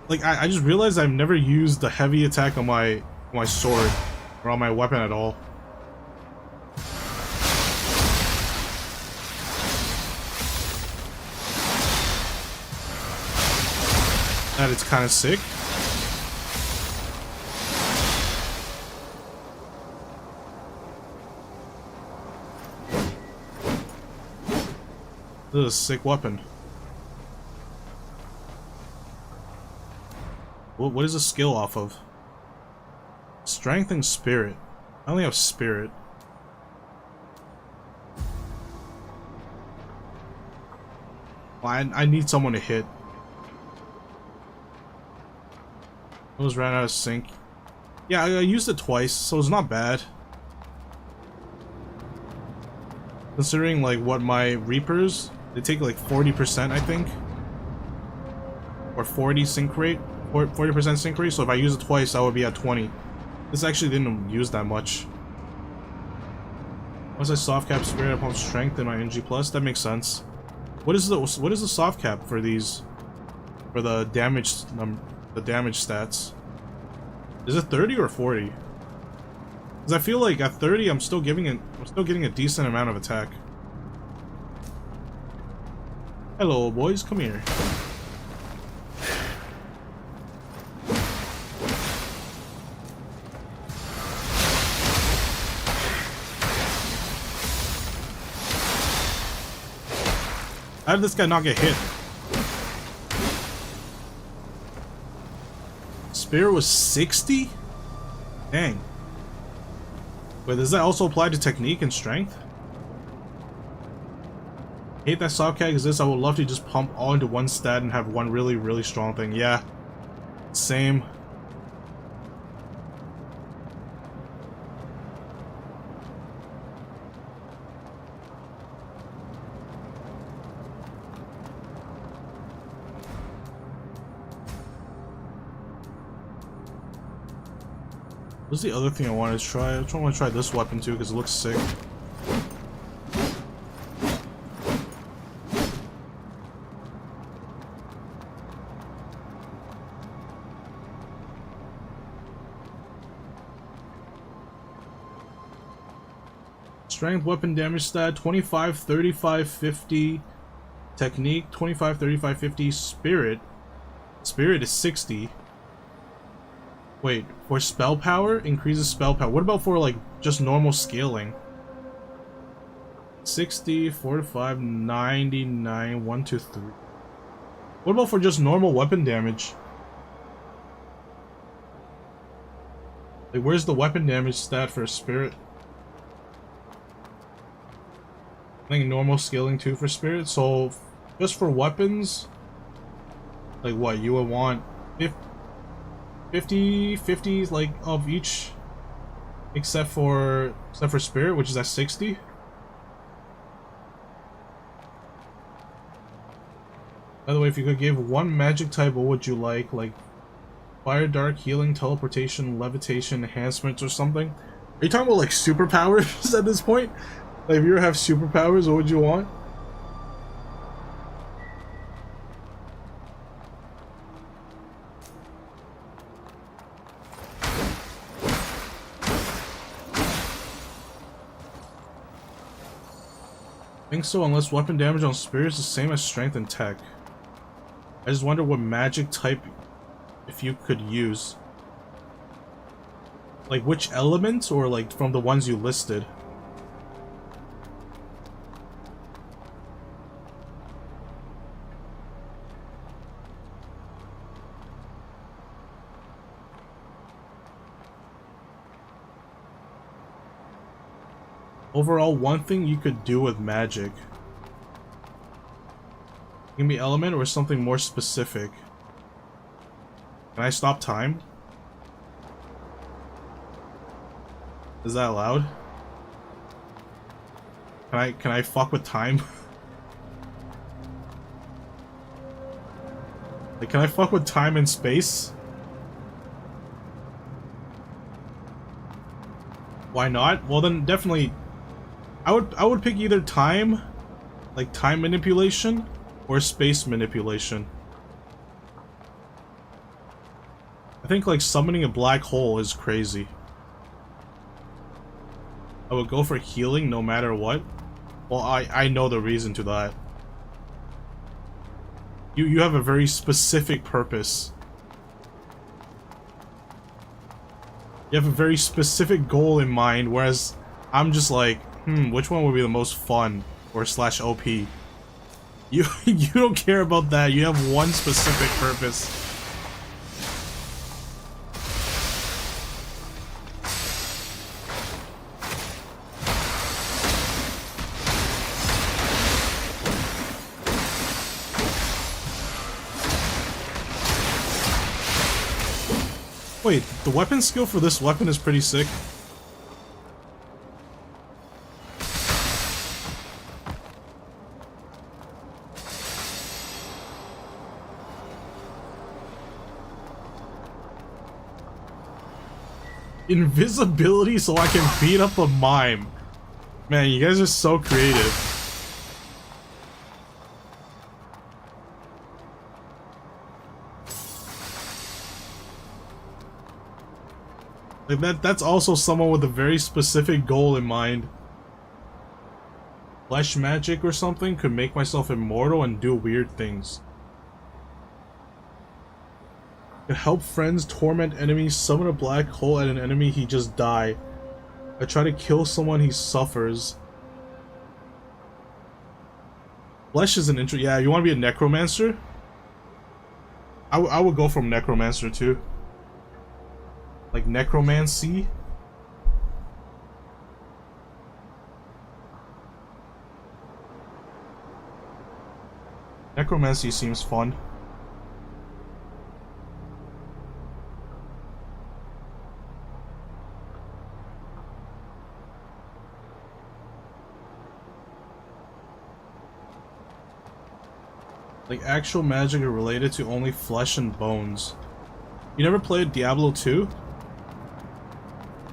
Like I just realized I've never used the heavy attack on my sword or on my weapon at all. That it's kind of sick. This is a sick weapon. What is a skill off of? Strength and spirit. I only have spirit. Well, I need someone to hit. It was ran out of sync. Yeah, I used it twice, so it's not bad. Considering like what my Reapers, they take like 40%, I think. Or 40 sync rate. 40% sync rate, so if I use it twice, I would be at 20. This actually didn't use that much. Once I soft cap spirit upon strength in my NG+, that makes sense. What is the soft cap for these? For the damage stats? Is it 30 or 40? Because I feel like at 30, I'm still getting a decent amount of attack. Hello, boys, come here. How did this guy not get hit? Spirit was 60? Dang. Wait, does that also apply to technique and strength? Hate that soft cap exists. I would love to just pump all into one stat and have one really, really strong thing. Yeah. Same. What's the other thing I wanted to try? I want to try this weapon too because it looks sick. Strength, weapon damage stat, 25, 35, 50. Technique, 25, 35, 50. Spirit. Spirit is 60. Wait, for spell power? Increases spell power. What about for, like, just normal scaling? 60, 45, 99, 1, 2, 3. What about for just normal weapon damage? Like, where's the weapon damage stat for a spirit? I think normal scaling 2 for spirit, so just for weapons, like what, you would want 50 like of each, except for spirit, which is at 60. By the way, if you could give one magic type, what would you like fire, dark, healing, teleportation, levitation, enhancements, or something? Are you talking about like superpowers at this point? Like, if you have superpowers, what would you want? I think so, unless weapon damage on spirits is the same as strength and tech. I just wonder what magic type if you could use. Like which element, or like from the ones you listed? Overall, one thing you could do with magic. Give me element or something more specific. Can I stop time? Is that allowed? Can I fuck with time? Like, can I fuck with time and space? Why not? Well then definitely I would pick either time, like time manipulation, or space manipulation. I think like summoning a black hole is crazy. I would go for healing no matter what. Well, I know the reason to that. You have a very specific purpose. You have a very specific goal in mind, whereas I'm just like, which one would be the most fun or slash OP? You don't care about that. You have one specific purpose. Wait, the weapon skill for this weapon is pretty sick. Invisibility so I can beat up a mime. Man, you guys are so creative. Like that's also someone with a very specific goal in mind. Flesh magic or something could make myself immortal and do weird things. Could help friends, torment enemies, summon a black hole at an enemy, he just die. I try to kill someone, he suffers. Flesh is an interest. Yeah, you want to be a necromancer? I would go from necromancer too. Like necromancy? Necromancy seems fun. Like actual magic are related to only flesh and bones. You never played Diablo 2?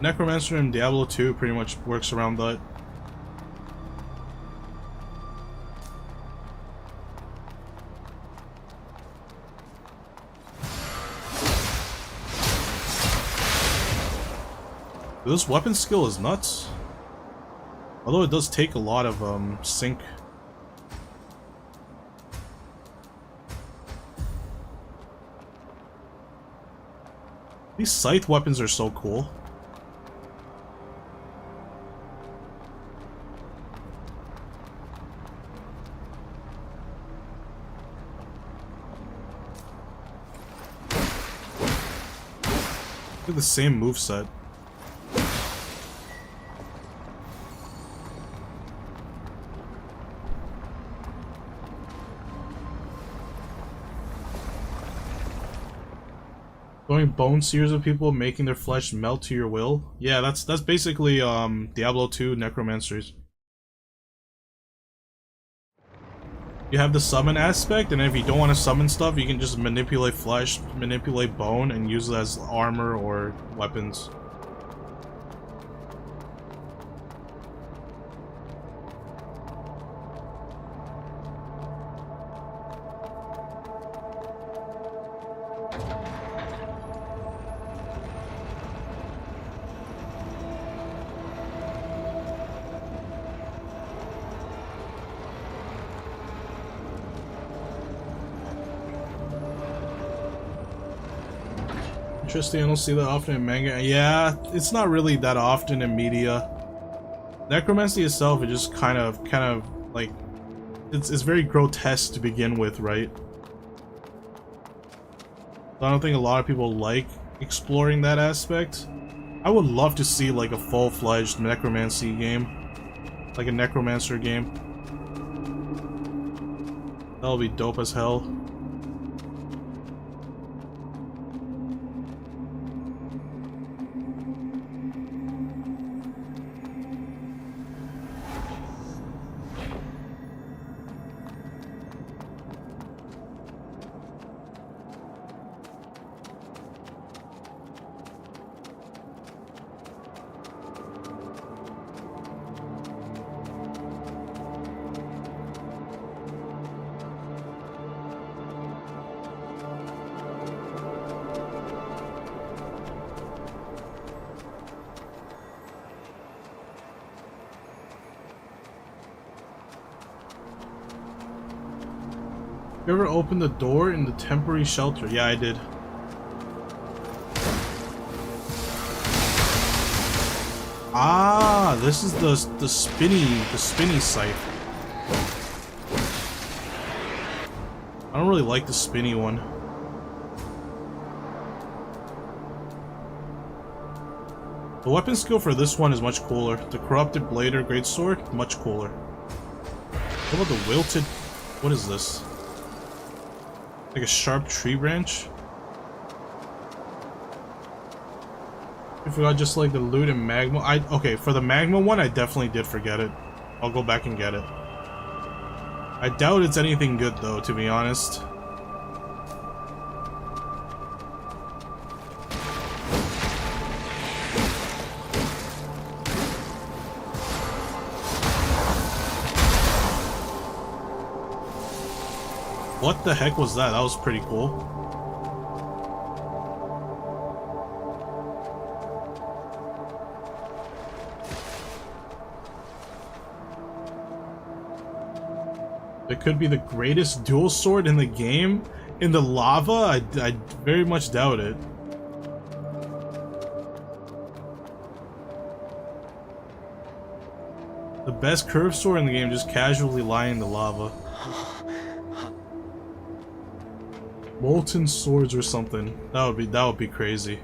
Necromancer in Diablo 2 pretty much works around that. This weapon skill is nuts. Although it does take a lot of sync. These scythe weapons are so cool. They're the same moveset. Throwing bone sears of people, making their flesh melt to your will. Yeah, that's basically Diablo 2 necromancers. You have the summon aspect, and if you don't want to summon stuff, you can just manipulate flesh, manipulate bone, and use it as armor or weapons. Interesting, I don't see that often in manga. Yeah, it's not really that often in media. Necromancy itself is just kind of like it's very grotesque to begin with, right? So I don't think a lot of people like exploring that aspect. I would love to see like a full-fledged necromancy game, like a necromancer game. That would be dope as hell. You ever opened the door in the temporary shelter? Yeah, I did. Ah, this is the spinny scythe. I don't really like the spinny one. The weapon skill for this one is much cooler. The corrupted blade or greatsword, much cooler. What about the wilted? What is this? Like a sharp tree branch? I forgot just like the loot and magma. Okay, for the magma one, I definitely did forget it. I'll go back and get it. I doubt it's anything good though, to be honest. What the heck was that? That was pretty cool. It could be the greatest dual sword in the game. In the lava? I very much doubt it. The best curved sword in the game just casually lying in the lava. Molten swords or something. That would be crazy.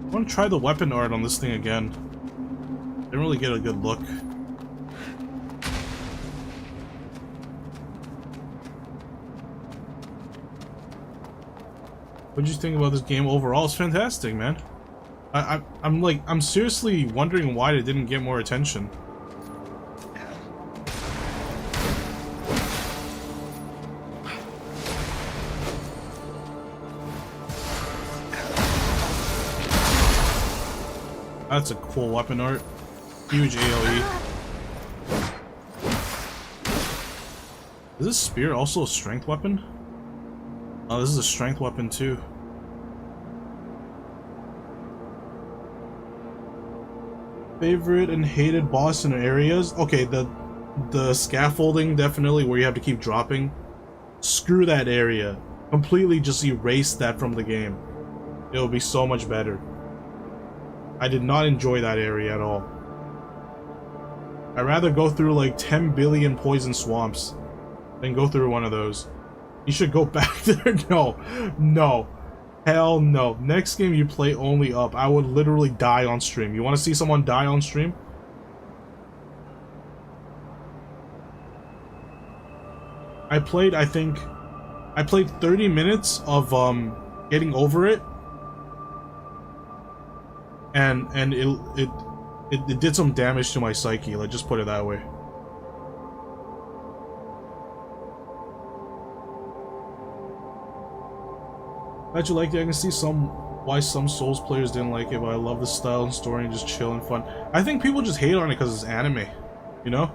I want to try the weapon art on this thing again. Didn't really get a good look. What did you think about this game overall? It's fantastic, man. I'm seriously wondering why it didn't get more attention. That's a cool weapon art. Huge AoE. Is this spear also a strength weapon? Oh, this is a strength weapon too. Favorite and hated boss in areas? Okay, the scaffolding, definitely, where you have to keep dropping. Screw that area. Completely just erase that from the game. it would be so much better. I did not enjoy that area at all. I'd rather go through like 10 billion poison swamps than go through one of those. You should go back there. No. No. Hell no. Next game you play only up. I would literally die on stream. You want to see someone die on stream? I played 30 minutes of getting over it. And it did some damage to my psyche, let's just put it that way. Glad you liked it. I can see why some Souls players didn't like it, but I love the style and story and just chill and fun. I think people just hate on it because it's anime, you know?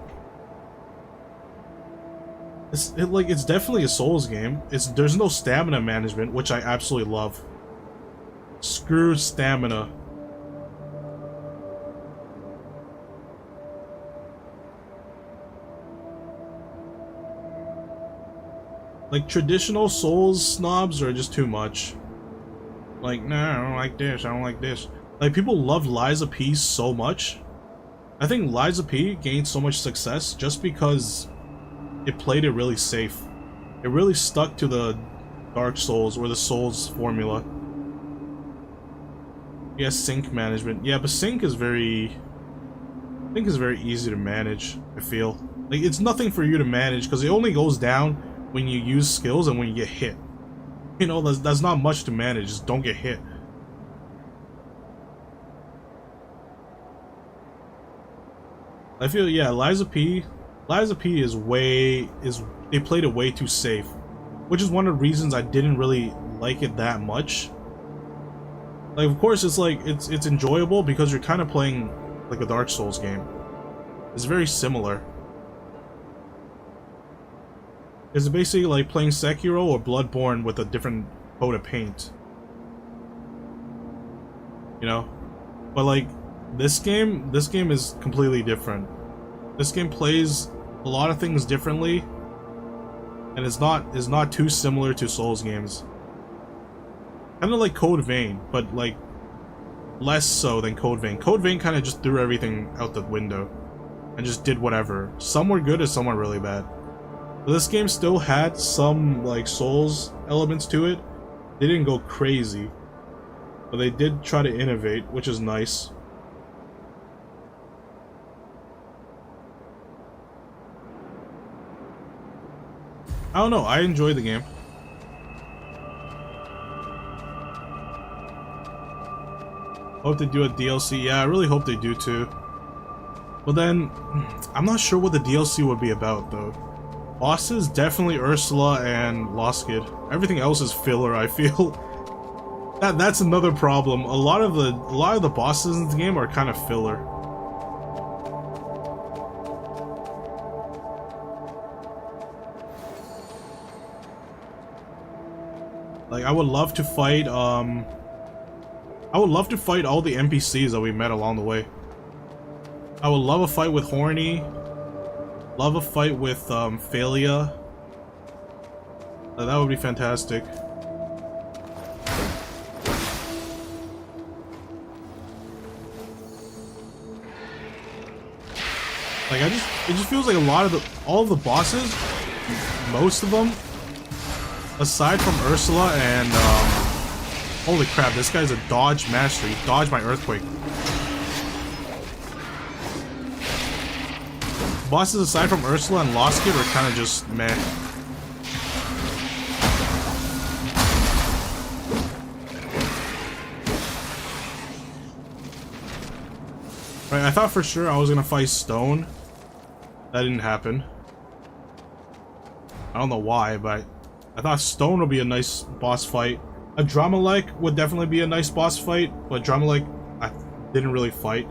It's definitely a Souls game. There's no stamina management, which I absolutely love. Screw stamina. Like, traditional Souls snobs are just too much. Like, nah, I don't like this, I don't like this. Like, people love Lies of P so much. I think Lies of P gained so much success just because it played it really safe. It really stuck to the Dark Souls or the Souls formula. Yeah, sync management. Yeah, but sync is very easy to manage, I feel. Like, it's nothing for you to manage because it only goes down when you use skills and when you get hit. You know, that's not much to manage, just don't get hit. I feel, yeah, Lies of P they played it way too safe, which is one of the reasons I didn't really like it that much. Like, of course, it's enjoyable because you're kind of playing like a Dark Souls game. It's very similar. It's basically like playing Sekiro or Bloodborne with a different coat of paint. You know? But like, this game is completely different. This game plays a lot of things differently, and it's not too similar to Souls games. Kind of like Code Vein, but like less so than Code Vein. Code Vein kind of just threw everything out the window and just did whatever. Some were good and some were really bad. But this game still had some like Souls elements to it. They didn't go crazy, but they did try to innovate, which is nice. I don't know, I enjoyed the game. Hope they do a DLC. Yeah, I really hope they do too. But then, I'm not sure what the DLC would be about though. Bosses, definitely Ursula and Loskid. Everything else is filler, I feel. That's another problem. A lot of the bosses in the game are kind of filler. Like, I would love to fight all the NPCs that we met along the way. I would love a fight with Horny. Love a fight with Phalia. That would be fantastic. Like, it just feels like all of the bosses, most of them, aside from Ursula and holy crap, this guy's a dodge master. He dodged my earthquake. Bosses aside from Ursula and Loskid are kind of just meh. Right, I thought for sure I was gonna fight Stone. That didn't happen. I don't know why, but I thought Stone would be a nice boss fight. A Dramalike would definitely be a nice boss fight, but Dramalike I didn't really fight.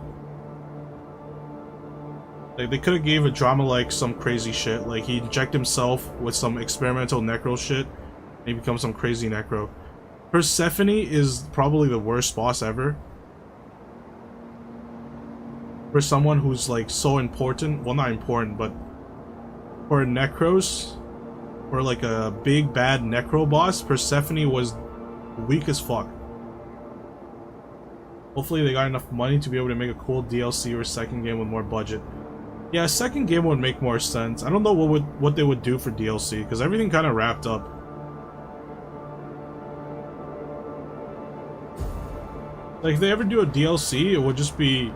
Like, they could have gave a Dramalike some crazy shit, like he inject himself with some experimental necro shit, and he becomes some crazy necro. Persephone is probably the worst boss ever. For someone who's like so important, well not important, but for necros, for like a big bad necro boss, Persephone was weak as fuck. Hopefully they got enough money to be able to make a cool DLC or second game with more budget. Yeah, a second game would make more sense. I don't know what they would do for DLC, because everything kind of wrapped up. Like, if they ever do a DLC, it would just be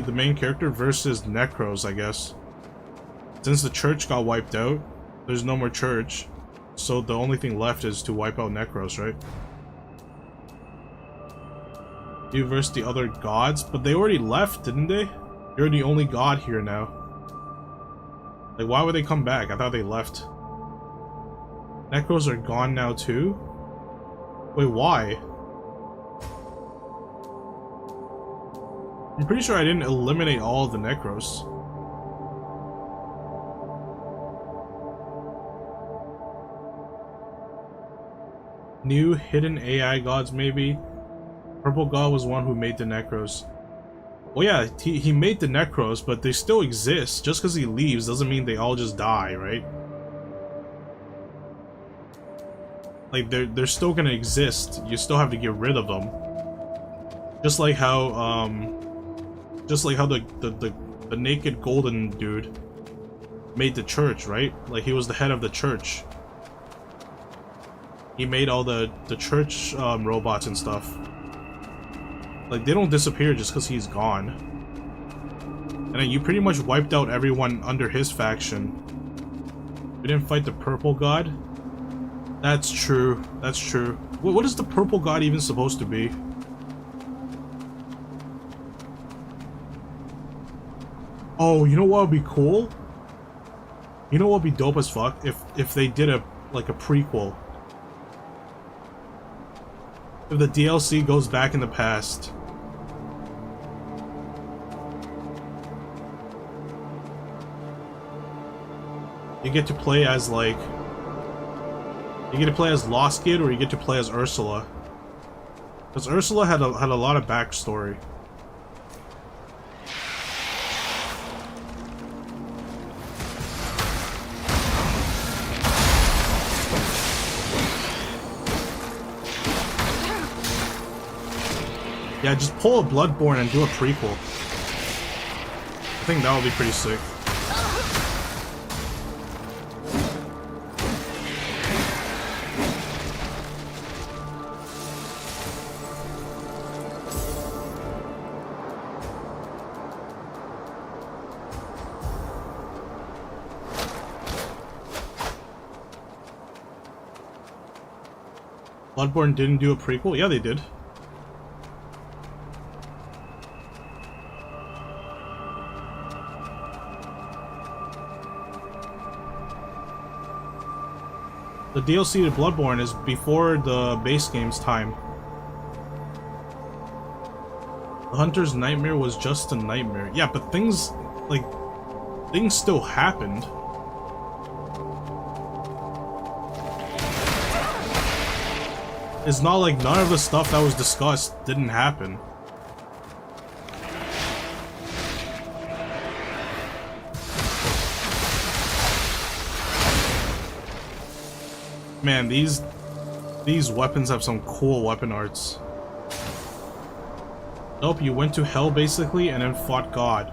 the main character versus Necros, I guess. Since the church got wiped out, there's no more church, so the only thing left is to wipe out Necros, right? You versus the other gods, but they already left, didn't they? You're the only god here now. Like, why would they come back? I thought they left. Necros are gone now too? Wait, why? I'm pretty sure I didn't eliminate all of the Necros. New hidden AI gods, maybe? Purple God was one who made the Necros. Well, yeah, he made the Necros, but they still exist. Just because he leaves doesn't mean they all just die, right? Like, they're still gonna exist. You still have to get rid of them. Just like how the naked golden dude made the church, right? Like, he was the head of the church. He made all the church robots and stuff. Like, they don't disappear just because he's gone. And then you pretty much wiped out everyone under his faction. We didn't fight the Purple God? That's true. That's true. What is the Purple God even supposed to be? Oh, you know what would be cool? You know what would be dope as fuck? If they did a prequel. If the DLC goes back in the past. You get to play as, like... You get to play as Lost Kid, or you get to play as Ursula. Because Ursula had a lot of backstory. Yeah, just pull a Bloodborne and do a prequel. I think that would be pretty sick. Bloodborne didn't do a prequel? Yeah, they did. The DLC to Bloodborne is before the base game's time. The Hunter's nightmare was just a nightmare. Yeah, but things still happened. It's not like none of the stuff that was discussed didn't happen. Man, these weapons have some cool weapon arts. Nope, you went to hell basically and then fought God.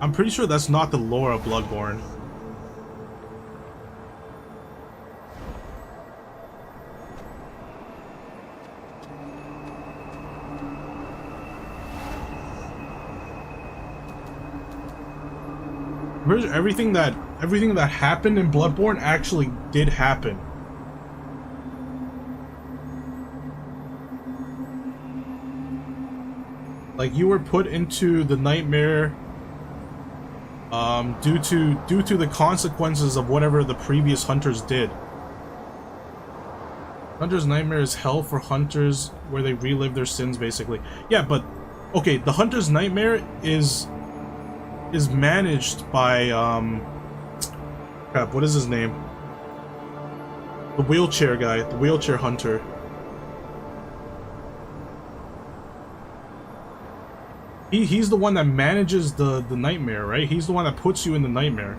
I'm pretty sure that's not the lore of Bloodborne. Everything that happened in Bloodborne actually did happen. Like, you were put into the nightmare due to the consequences of whatever the previous hunters did. Hunter's nightmare is hell for hunters where they relive their sins, basically. Yeah, but okay, the hunter's nightmare is managed by crap, what is his name? The wheelchair guy, the wheelchair hunter. He's the one that manages the nightmare, right? He's the one that puts you in the nightmare.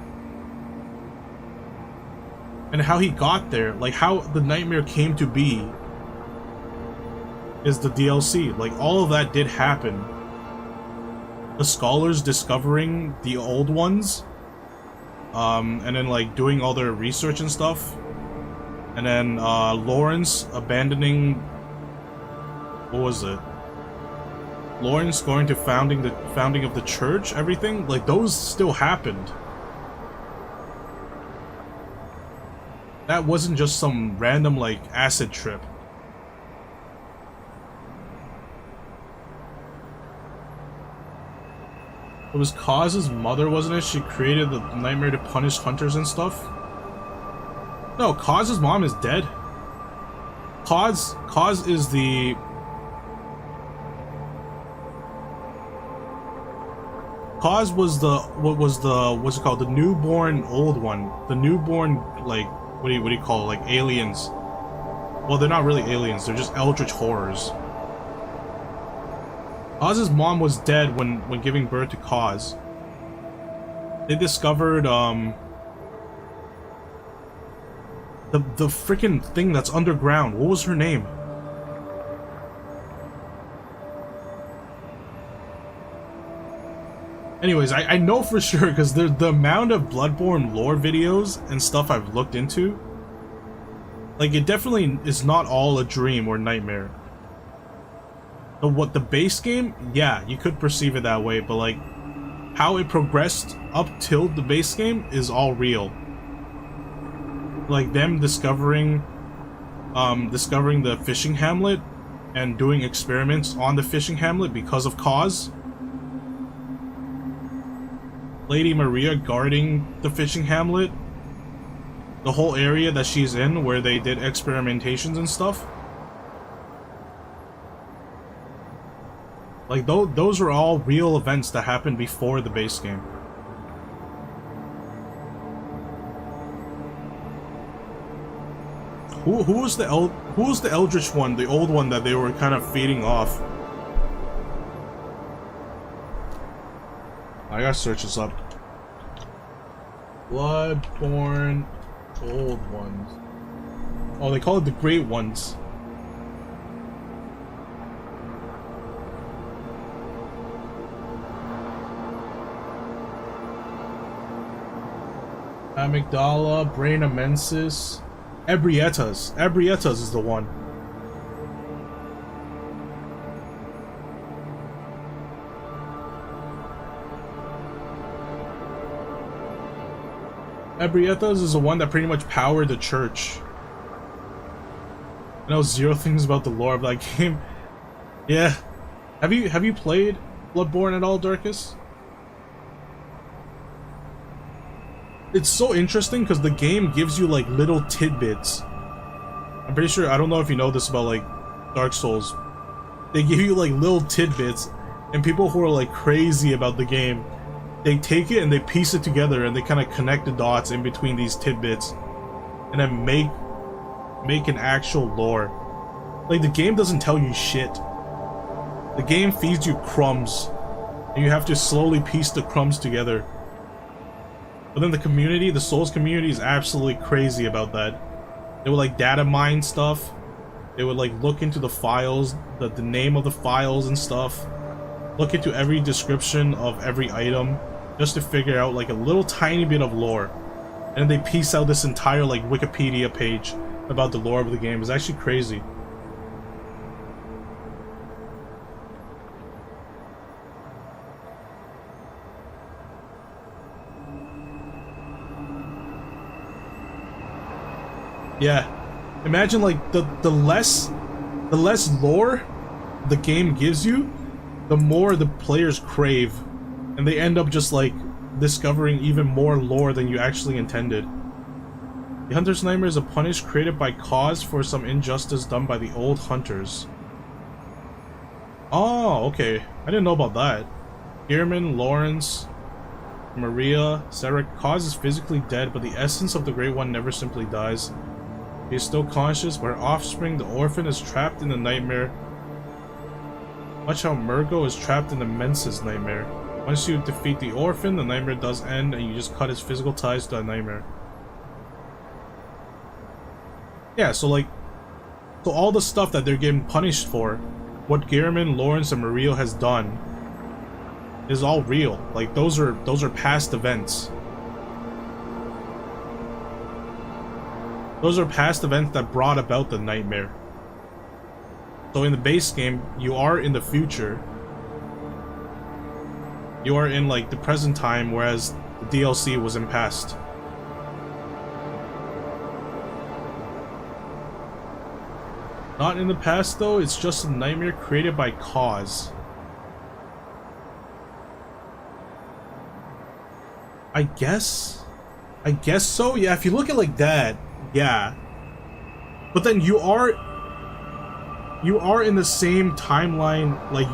And how he got there, like how the nightmare came to be, is the DLC. Like, all of that did happen. The scholars discovering the old ones, and then like doing all their research and stuff, and then Lawrence abandoning, what was it? Lawrence going to founding of the church, everything, like those still happened. That wasn't just some random like acid trip. It was Kaz's mother, wasn't it? She created the nightmare to punish hunters and stuff. No, Kaz's mom is dead. Kaz is the... Kaz was the... what's it called? The newborn old one. The newborn, like, what do you call it? Like, aliens. Well, they're not really aliens. They're just eldritch horrors. Kaz's mom was dead when giving birth to Kaz. They discovered, the freaking thing that's underground. What was her name? Anyways, I know for sure because the amount of Bloodborne lore videos and stuff I've looked into, like, it definitely is not all a dream or nightmare. What the base game, yeah, you could perceive it that way, but like how it progressed up till the base game is all real. Like them discovering the fishing hamlet and doing experiments on the fishing hamlet because of Kaz. Lady Maria guarding the fishing hamlet, the whole area that she's in where they did experimentations and stuff. Like, those are all real events that happened before the base game. Who was the Eldritch one, the old one that they were kind of feeding off? I gotta search this up. Bloodborne old ones. Oh, they call it the Great Ones. Amygdala, Brain Amensis, Ebrietas. Ebrietas is the one. Ebrietas is the one that pretty much powered the church. I know zero things about the lore of that game. Yeah. Have you played Bloodborne at all, Darkus? It's so interesting because the game gives you like little tidbits. I'm pretty sure, I don't know if you know this about like Dark Souls. They give you like little tidbits, and people who are like crazy about the game, they take it and they piece it together and they kind of connect the dots in between these tidbits and then make an actual lore. Like, the game doesn't tell you shit. The game feeds you crumbs and you have to slowly piece the crumbs together. But then the community, the Souls community, is absolutely crazy about that. They would like data mine stuff. They would like look into the files, the name of the files and stuff. Look into every description of every item just to figure out like a little tiny bit of lore. And they piece out this entire like Wikipedia page about the lore of the game. It's actually crazy. Yeah, imagine like the less lore the game gives you, the more the players crave, and they end up just like discovering even more lore than you actually intended. The Hunter's Nightmare is a punish created by Kaz for some injustice done by the old hunters. Oh, okay. I didn't know about that. Gearman, Lawrence, Maria, Sarah. Kaz is physically dead, but the essence of the Great One never simply dies. He is still conscious, but her offspring, the orphan, is trapped in the nightmare. Watch how Murgo is trapped in the Mensa's nightmare. Once you defeat the orphan, the nightmare does end, and you just cut his physical ties to the nightmare. Yeah, so like, so all the stuff that they're getting punished for what Gehrman, Lawrence, and Murillo has done is all real. Like, those are past events. Those are past events that brought about the nightmare. So in the base game, you are in the future. You are in, like, the present time, whereas the DLC was in past. Not in the past, though. It's just a nightmare created by cause. I guess so. Yeah, if you look at it like that, yeah. But then you are in the same timeline, like,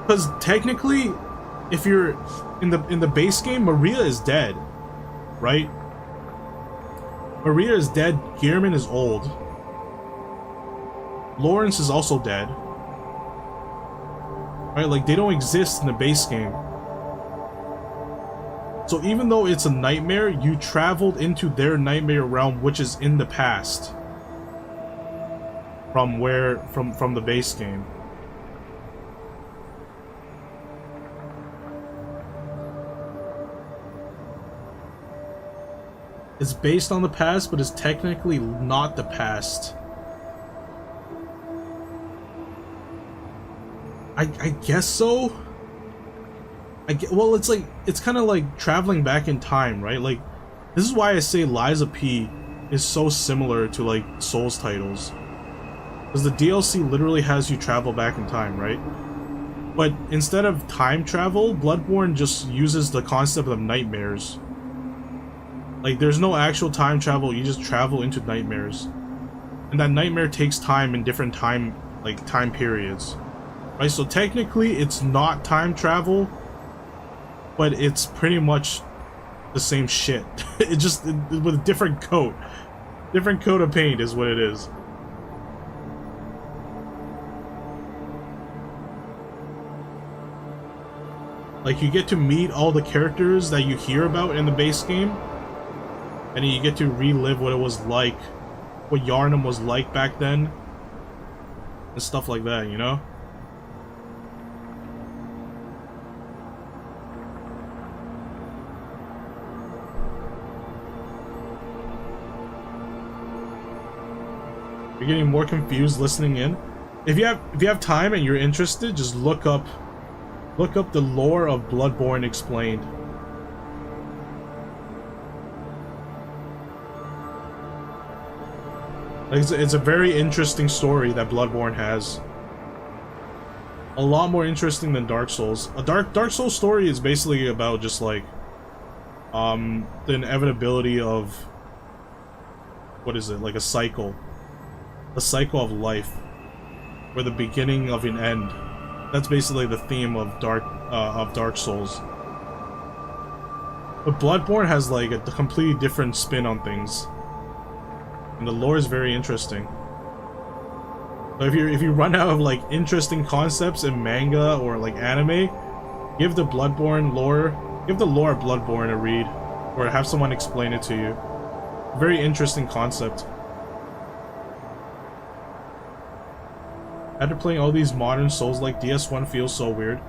because technically, if you're in the base game, Maria is dead, right? Maria is dead. Gehrman is old. Lawrence is also dead. Right? Like, they don't exist in the base game. So even though it's a nightmare, you traveled into their nightmare realm, which is in the past. From the base game. It's based on the past, but it's technically not the past. I guess so. Well, it's like, it's kind of like traveling back in time, right? Like, this is why I say Lies of P is so similar to, like, Souls titles. Because the DLC literally has you travel back in time, right? But instead of time travel, Bloodborne just uses the concept of nightmares. Like, there's no actual time travel, you just travel into nightmares. And that nightmare takes time in different time periods. Right, so technically it's not time travel, but it's pretty much the same shit. It just, with a different coat. Different coat of paint is what it is. Like, you get to meet all the characters that you hear about in the base game, and you get to relive what it was like, what Yharnam was like back then, and stuff like that, you know? You're getting more confused listening in. If you have time and you're interested, just look up the lore of Bloodborne explained. Like, it's a very interesting story that Bloodborne has. A lot more interesting than Dark Souls. A Dark Souls story is basically about just like the inevitability of, what is it, like a cycle of life, or the beginning of an end. That's basically the theme of Dark Souls. But Bloodborne has like a completely different spin on things, and the lore is very interesting. So if you run out of like interesting concepts in manga or like anime, give the lore of Bloodborne a read, or have someone explain it to you. Very interesting concept. After playing all these modern Souls, like, DS1 feels so weird.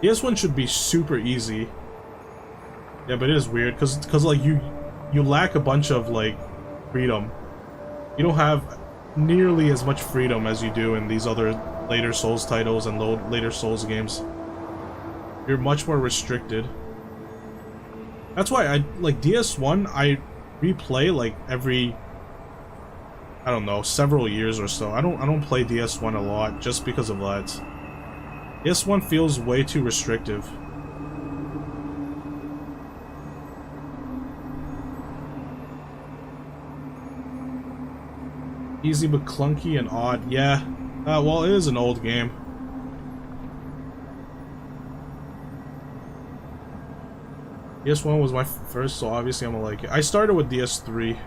DS1 should be super easy. Yeah, but it is weird because like you lack a bunch of like freedom. You don't have nearly as much freedom as you do in these other later Souls titles and later Souls games. You're much more restricted. That's why I like DS1. I replay like every, I don't know, several years or so. I don't play DS1 a lot just because of that. DS1 feels way too restrictive. Easy but clunky and odd. Yeah. Well, it is an old game. DS1 was my first, so obviously I'm gonna like it. I started with DS3.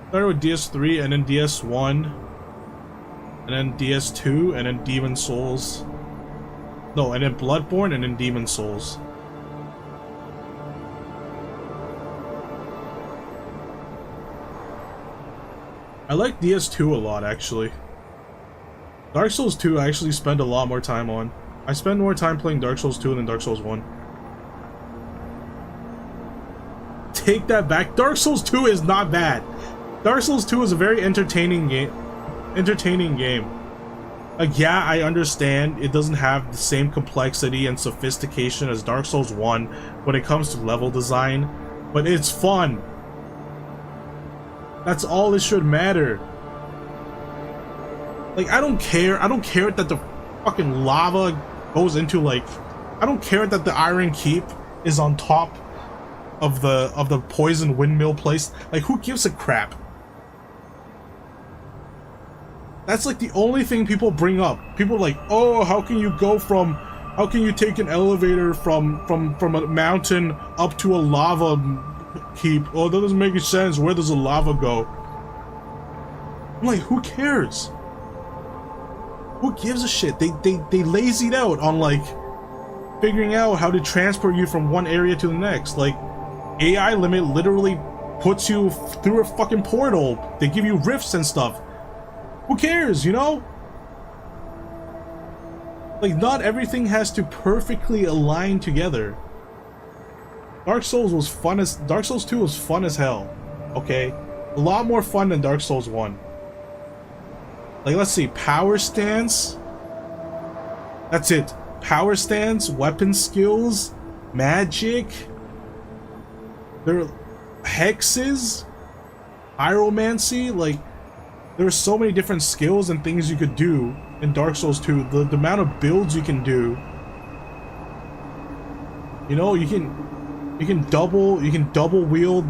Started with DS3 and then DS1 and then DS2 and then Demon Souls. No, and then Bloodborne and then Demon Souls. I like DS2 a lot, actually. Dark Souls 2 I actually spend a lot more time on. I spend more time playing Dark Souls 2 than Dark Souls 1. Take that back. Dark Souls 2 is not bad. Dark Souls 2 is a very entertaining game. Like, yeah, I understand it doesn't have the same complexity and sophistication as Dark Souls 1 when it comes to level design, but it's fun. That's all that should matter. Like, I don't care that the fucking lava goes into, like, I don't care that the Iron Keep is on top of the poison windmill place. Like, who gives a crap? That's like the only thing people bring up. People are like, oh, how can you take an elevator from a mountain up to a lava keep? Oh, that doesn't make any sense. Where does the lava go? I'm like, who cares? Who gives a shit? They lazied out on, like, figuring out how to transport you from one area to the next. Like, AI Limit literally puts you through a fucking portal. They give you rifts and stuff. Who cares, you know? Like, not everything has to perfectly align together. Dark Souls 2 was fun as hell. Okay? A lot more fun than Dark Souls 1. Like, let's see, power stance. That's it. Power stance, weapon skills, magic. There are hexes, pyromancy, like, there are so many different skills and things you could do in Dark Souls 2. The amount of builds you can do. You know, you can double wield,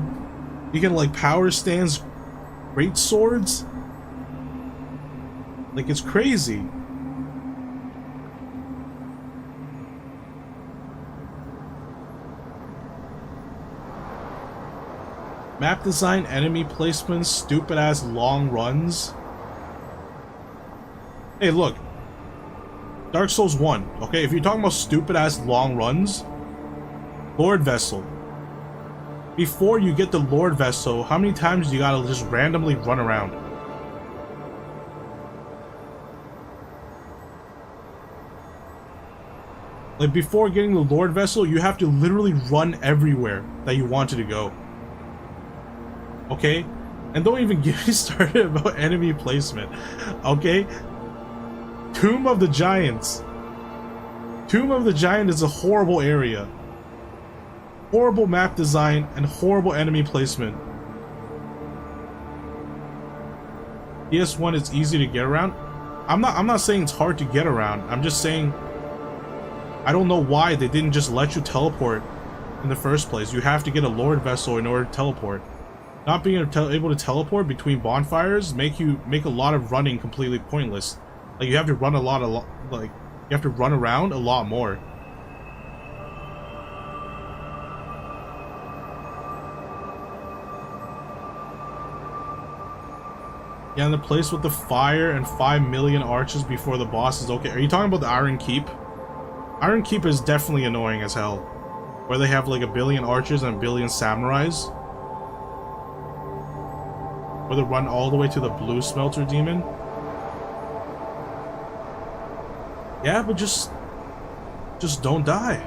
you can, like, power stance great swords. Like, it's crazy. Map design, enemy placement, stupid ass long runs. Hey, look. Dark Souls 1, okay? If you're talking about stupid ass long runs, Lord Vessel. Before you get the Lord Vessel, how many times do you gotta just randomly run around? Like, before getting the Lord Vessel, you have to literally run everywhere that you wanted to go. Okay? And don't even get me started about enemy placement. Okay? Tomb of the Giants. Tomb of the Giant is a horrible area. Horrible map design and horrible enemy placement. PS1 is easy to get around. I'm not saying it's hard to get around. I'm just saying I don't know why they didn't just let you teleport in the first place. You have to get a Lord Vessel in order to teleport. Not being able to teleport between bonfires make a lot of running completely pointless. Like, you have to run you have to run around a lot more. Yeah, and the place with the fire and 5 million arches before the boss is okay. Are you talking about the Iron Keep? Iron Keep is definitely annoying as hell. Where they have like 1 billion archers and 1 billion samurais. Where they run all the way to the blue smelter demon. Yeah, but just don't die.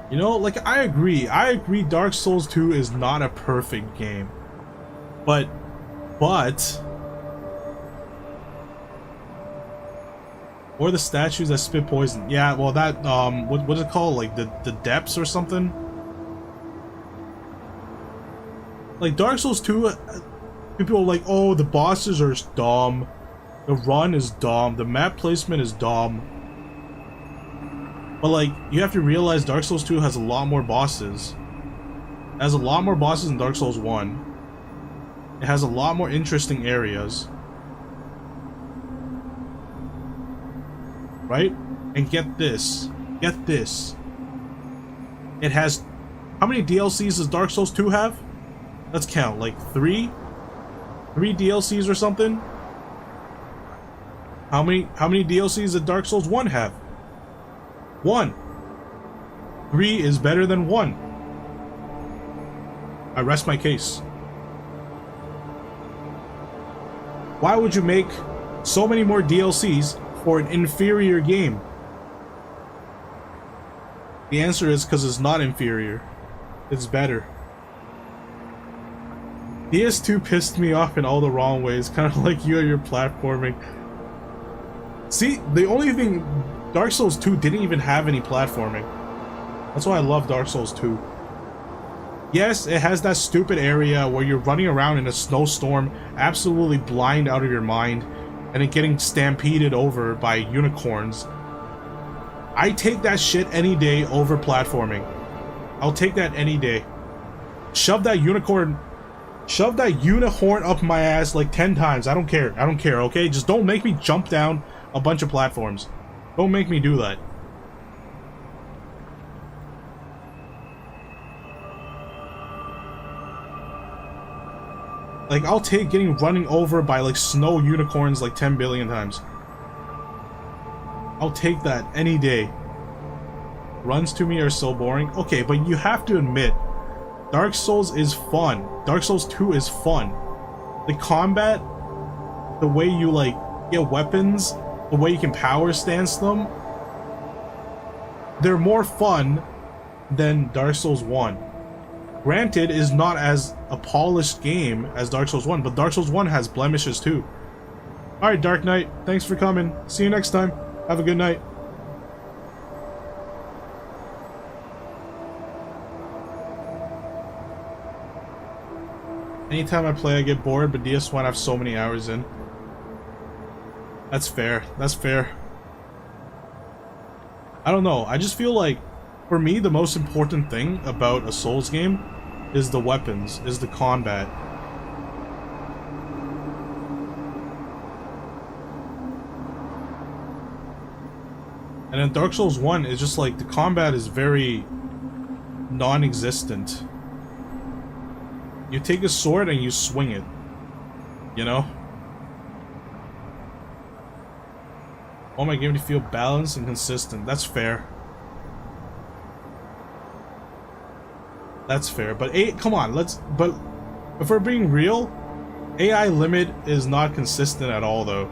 You know, like, I agree Dark Souls 2 is not a perfect game. But or the statues that spit poison. Yeah, well, that what is it called? Like the depths or something? Like, Dark Souls 2, people are like, oh, the bosses are dumb, the run is dumb, the map placement is dumb. But, like, you have to realize Dark Souls 2 has a lot more bosses. It has a lot more bosses than Dark Souls 1. It has a lot more interesting areas. Right? And get this. Get this. It has... How many DLCs does Dark Souls 2 have? Let's count. Like, 3? 3 DLCs or something? How many DLCs did Dark Souls 1 have? 1. 3 is better than 1. I rest my case. Why would you make so many more DLCs for an inferior game? The answer is because it's not inferior. It's better. DS2 pissed me off in all the wrong ways, kind of like you and your platforming. See, the only thing, Dark Souls 2 didn't even have any platforming. That's why I love Dark Souls 2. Yes, it has that stupid area where you're running around in a snowstorm, absolutely blind out of your mind, and then getting stampeded over by unicorns. I take that shit any day over platforming. I'll take that any day. Shove that unicorn up my ass like 10 times. I don't care. I don't care, okay? Just don't make me jump down a bunch of platforms. Don't make me do that. Like, I'll take getting running over by like snow unicorns like 10 billion times. I'll take that any day. Runs to me are so boring. Okay, but you have to admit, Dark Souls is fun. Dark Souls 2 is fun. The combat, the way you like get weapons, the way you can power stance them, they're more fun than Dark Souls 1. Granted, it is not as a polished game as Dark Souls 1, but Dark Souls 1 has blemishes too. Alright, Dark Knight, thanks for coming. See you next time. Have a good night. Anytime I play, I get bored, but DS1 I have so many hours in. That's fair. That's fair. I don't know. I just feel like, for me, the most important thing about a Souls game is the weapons, is the combat. And in Dark Souls 1, it's just like the combat is very non-existent. You take a sword and you swing it, you know? I want my game to feel balanced and consistent. That's fair. That's fair. But come on, but if we're being real, AI limit is not consistent at all though.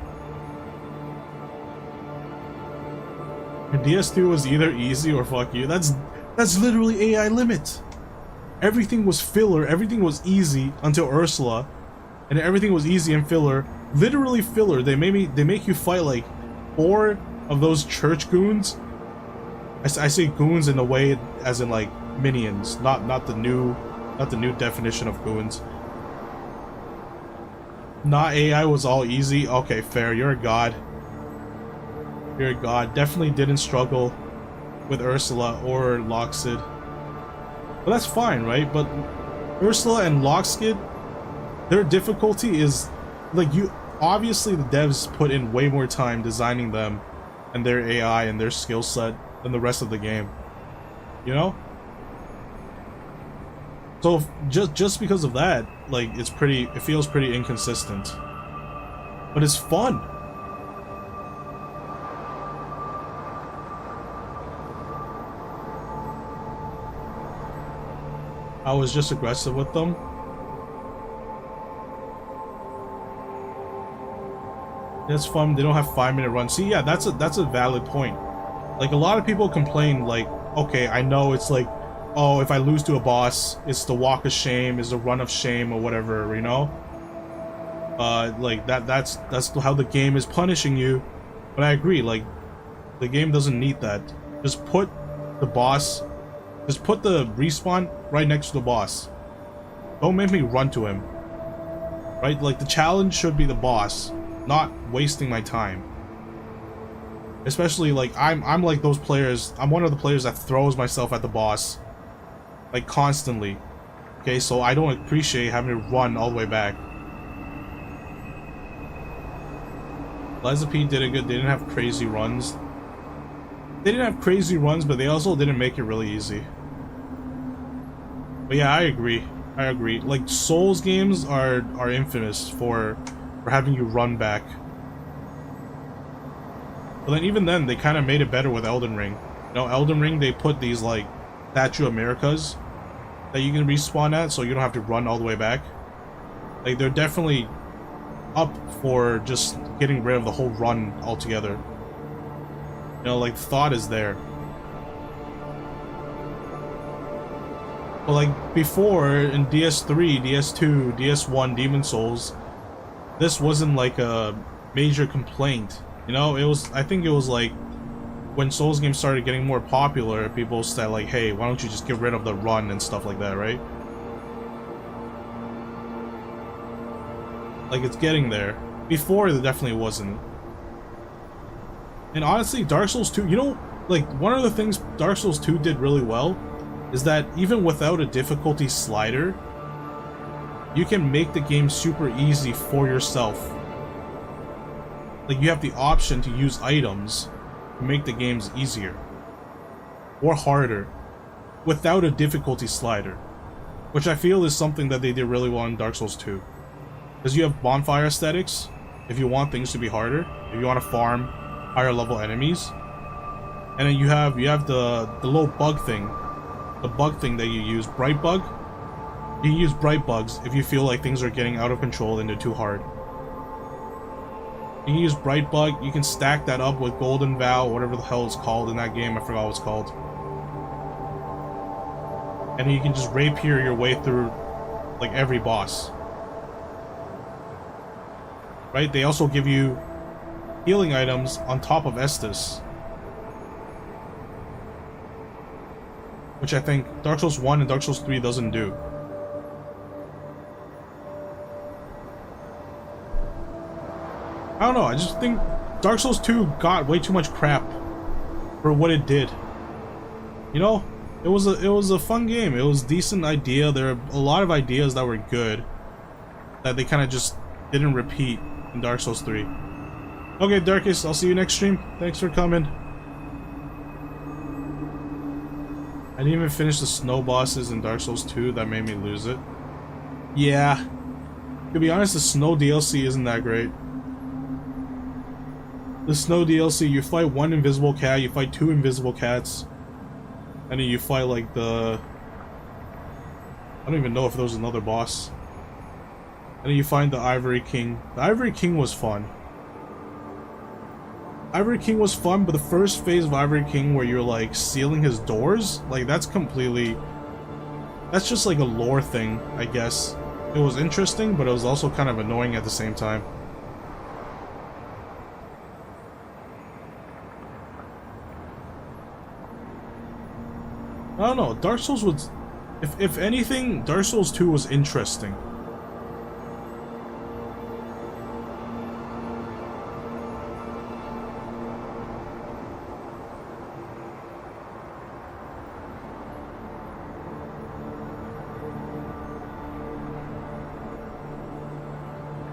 DS2 was either easy or fuck you. That's literally AI limit. Everything was filler, everything was easy until Ursula, and everything was easy and filler. Literally filler. They make you fight like 4 of those church goons. I say goons in a way as in like minions, not the new definition of goons. Not AI was all easy. Okay, fair. You're a god. You're a god. Definitely didn't struggle with Ursula or Loxid. But that's fine, right? But Ursula and Loxid, their difficulty is like obviously the devs put in way more time designing them and their AI and their skill set than the rest of the game. You know? So just because of that, like it feels pretty inconsistent. But it's fun. I was just aggressive with them. It's fun. They don't have 5-minute runs. See, yeah, that's a valid point. Like a lot of people complain, like, okay, I know it's like, oh, if I lose to a boss, it's the walk of shame, it's the run of shame, or whatever, you know. Like that's how the game is punishing you. But I agree, like, the game doesn't need that. Just put the respawn right next to the boss. Don't make me run to him. Right? Like, the challenge should be the boss, not wasting my time. Especially, like, I'm like those players. I'm one of the players that throws myself at the boss, like, constantly. Okay, so I don't appreciate having to run all the way back. Liza P did it good. They didn't have crazy runs. They didn't have crazy runs, but they also didn't make it really easy. But yeah, I agree. I agree. Like, Souls games are infamous for having you run back. But then even then, they kind of made it better with Elden Ring. You know, Elden Ring, they put these, like, Statue Americas that you can respawn at, so you don't have to run all the way back. Like, they're definitely up for just getting rid of the whole run altogether. You know, like, thought is there. But like before in DS3, DS2, DS1, Demon Souls, this wasn't like a major complaint. You know, it was, I think it was like when Souls games started getting more popular, people said like, hey, why don't you just get rid of the run and stuff like that, right? Like, it's getting there. Before, it definitely wasn't. And honestly, Dark Souls 2, you know, like, one of the things Dark Souls 2 did really well is that even without a difficulty slider, you can make the game super easy for yourself. Like, you have the option to use items to make the games easier or harder without a difficulty slider, which I feel is something that they did really well in Dark Souls 2. Because you have bonfire aesthetics, if you want things to be harder, if you want to farm higher level enemies, and then you have the little bug thing, the bug thing that you use, bright bug. You can use bright bugs if you feel like things are getting out of control and they're too hard. You can use bright bug. You can stack that up with golden vow, whatever the hell it's called in that game. I forgot what it's called. And then you can just rapier your way through like every boss. Right? They also give you healing items on top of Estus, which I think Dark Souls 1 and Dark Souls 3 doesn't do. I don't know, I just think Dark Souls 2 got way too much crap for what it did. You know, it was a fun game. It was a decent idea. There are a lot of ideas that were good that they kind of just didn't repeat in Dark Souls 3. Okay, Darkest, I'll see you next stream. Thanks for coming. I didn't even finish the snow bosses in Dark Souls 2. That made me lose it. Yeah. To be honest, the snow DLC isn't that great. The snow DLC, you fight one invisible cat, you fight two invisible cats, and then you fight like the... I don't even know if there was another boss. And then you find the Ivory King. The Ivory King was fun. Ivory King was fun, but the first phase of Ivory King where you're like sealing his doors, like that's completely... That's just like a lore thing, I guess. It was interesting, but it was also kind of annoying at the same time. I don't know, Dark Souls was... If anything, Dark Souls 2 was interesting.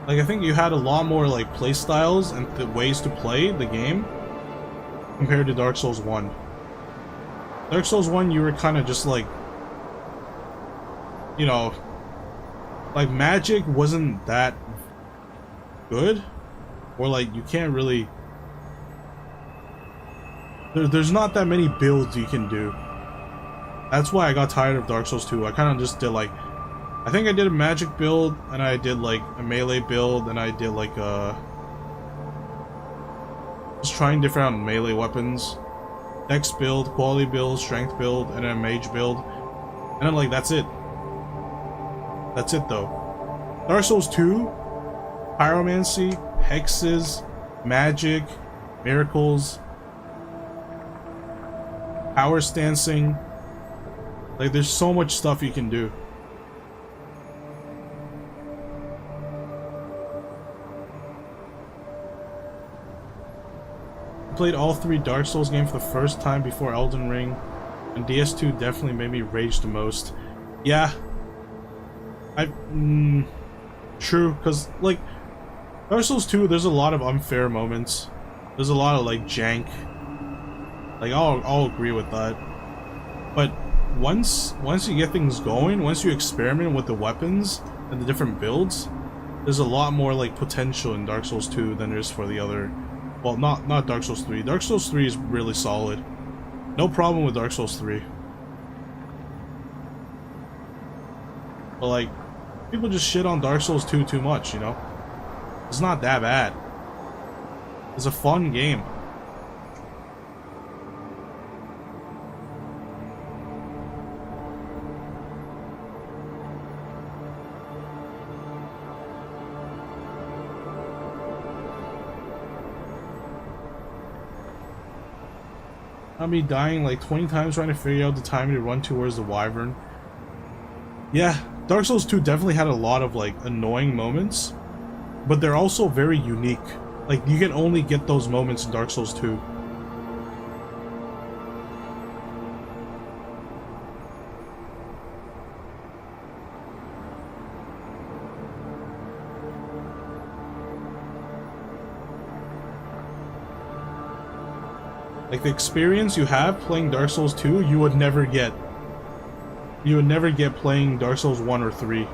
Like, I think you had a lot more, like, play styles and the ways to play the game compared to Dark Souls 1. Dark Souls 1, you were kind of just, like, you know, like, magic wasn't that good, or, like, you can't really... There's not that many builds you can do. That's why I got tired of Dark Souls 2. I kind of just did, like... I think I did a magic build, and I did like a melee build, and I did like a... Just trying different melee weapons. Dex build, quality build, strength build, and then a mage build. And then like, that's it. That's it though. Dark Souls 2, pyromancy, hexes, magic, miracles, power stancing. Like, there's so much stuff you can do. Played all 3 Dark Souls games for the first time before Elden Ring, and DS2 definitely made me rage the most. Yeah, true, because like Dark Souls 2, there's a lot of unfair moments. There's a lot of like jank. Like I'll agree with that. But once you get things going, once you experiment with the weapons and the different builds, there's a lot more like potential in Dark Souls 2 than there is for the other. Well, not Dark Souls 3. Dark Souls 3 is really solid. No problem with Dark Souls 3. But like, people just shit on Dark Souls 2 too much, you know? It's not that bad. It's a fun game. Not me dying like 20 times trying to figure out the timing to run towards the wyvern. Yeah, Dark Souls 2 definitely had a lot of like annoying moments, but they're also very unique. Like, you can only get those moments in Dark Souls 2. Like, the experience you have playing Dark Souls 2, you would never get. You would never get playing Dark Souls 1 or 3.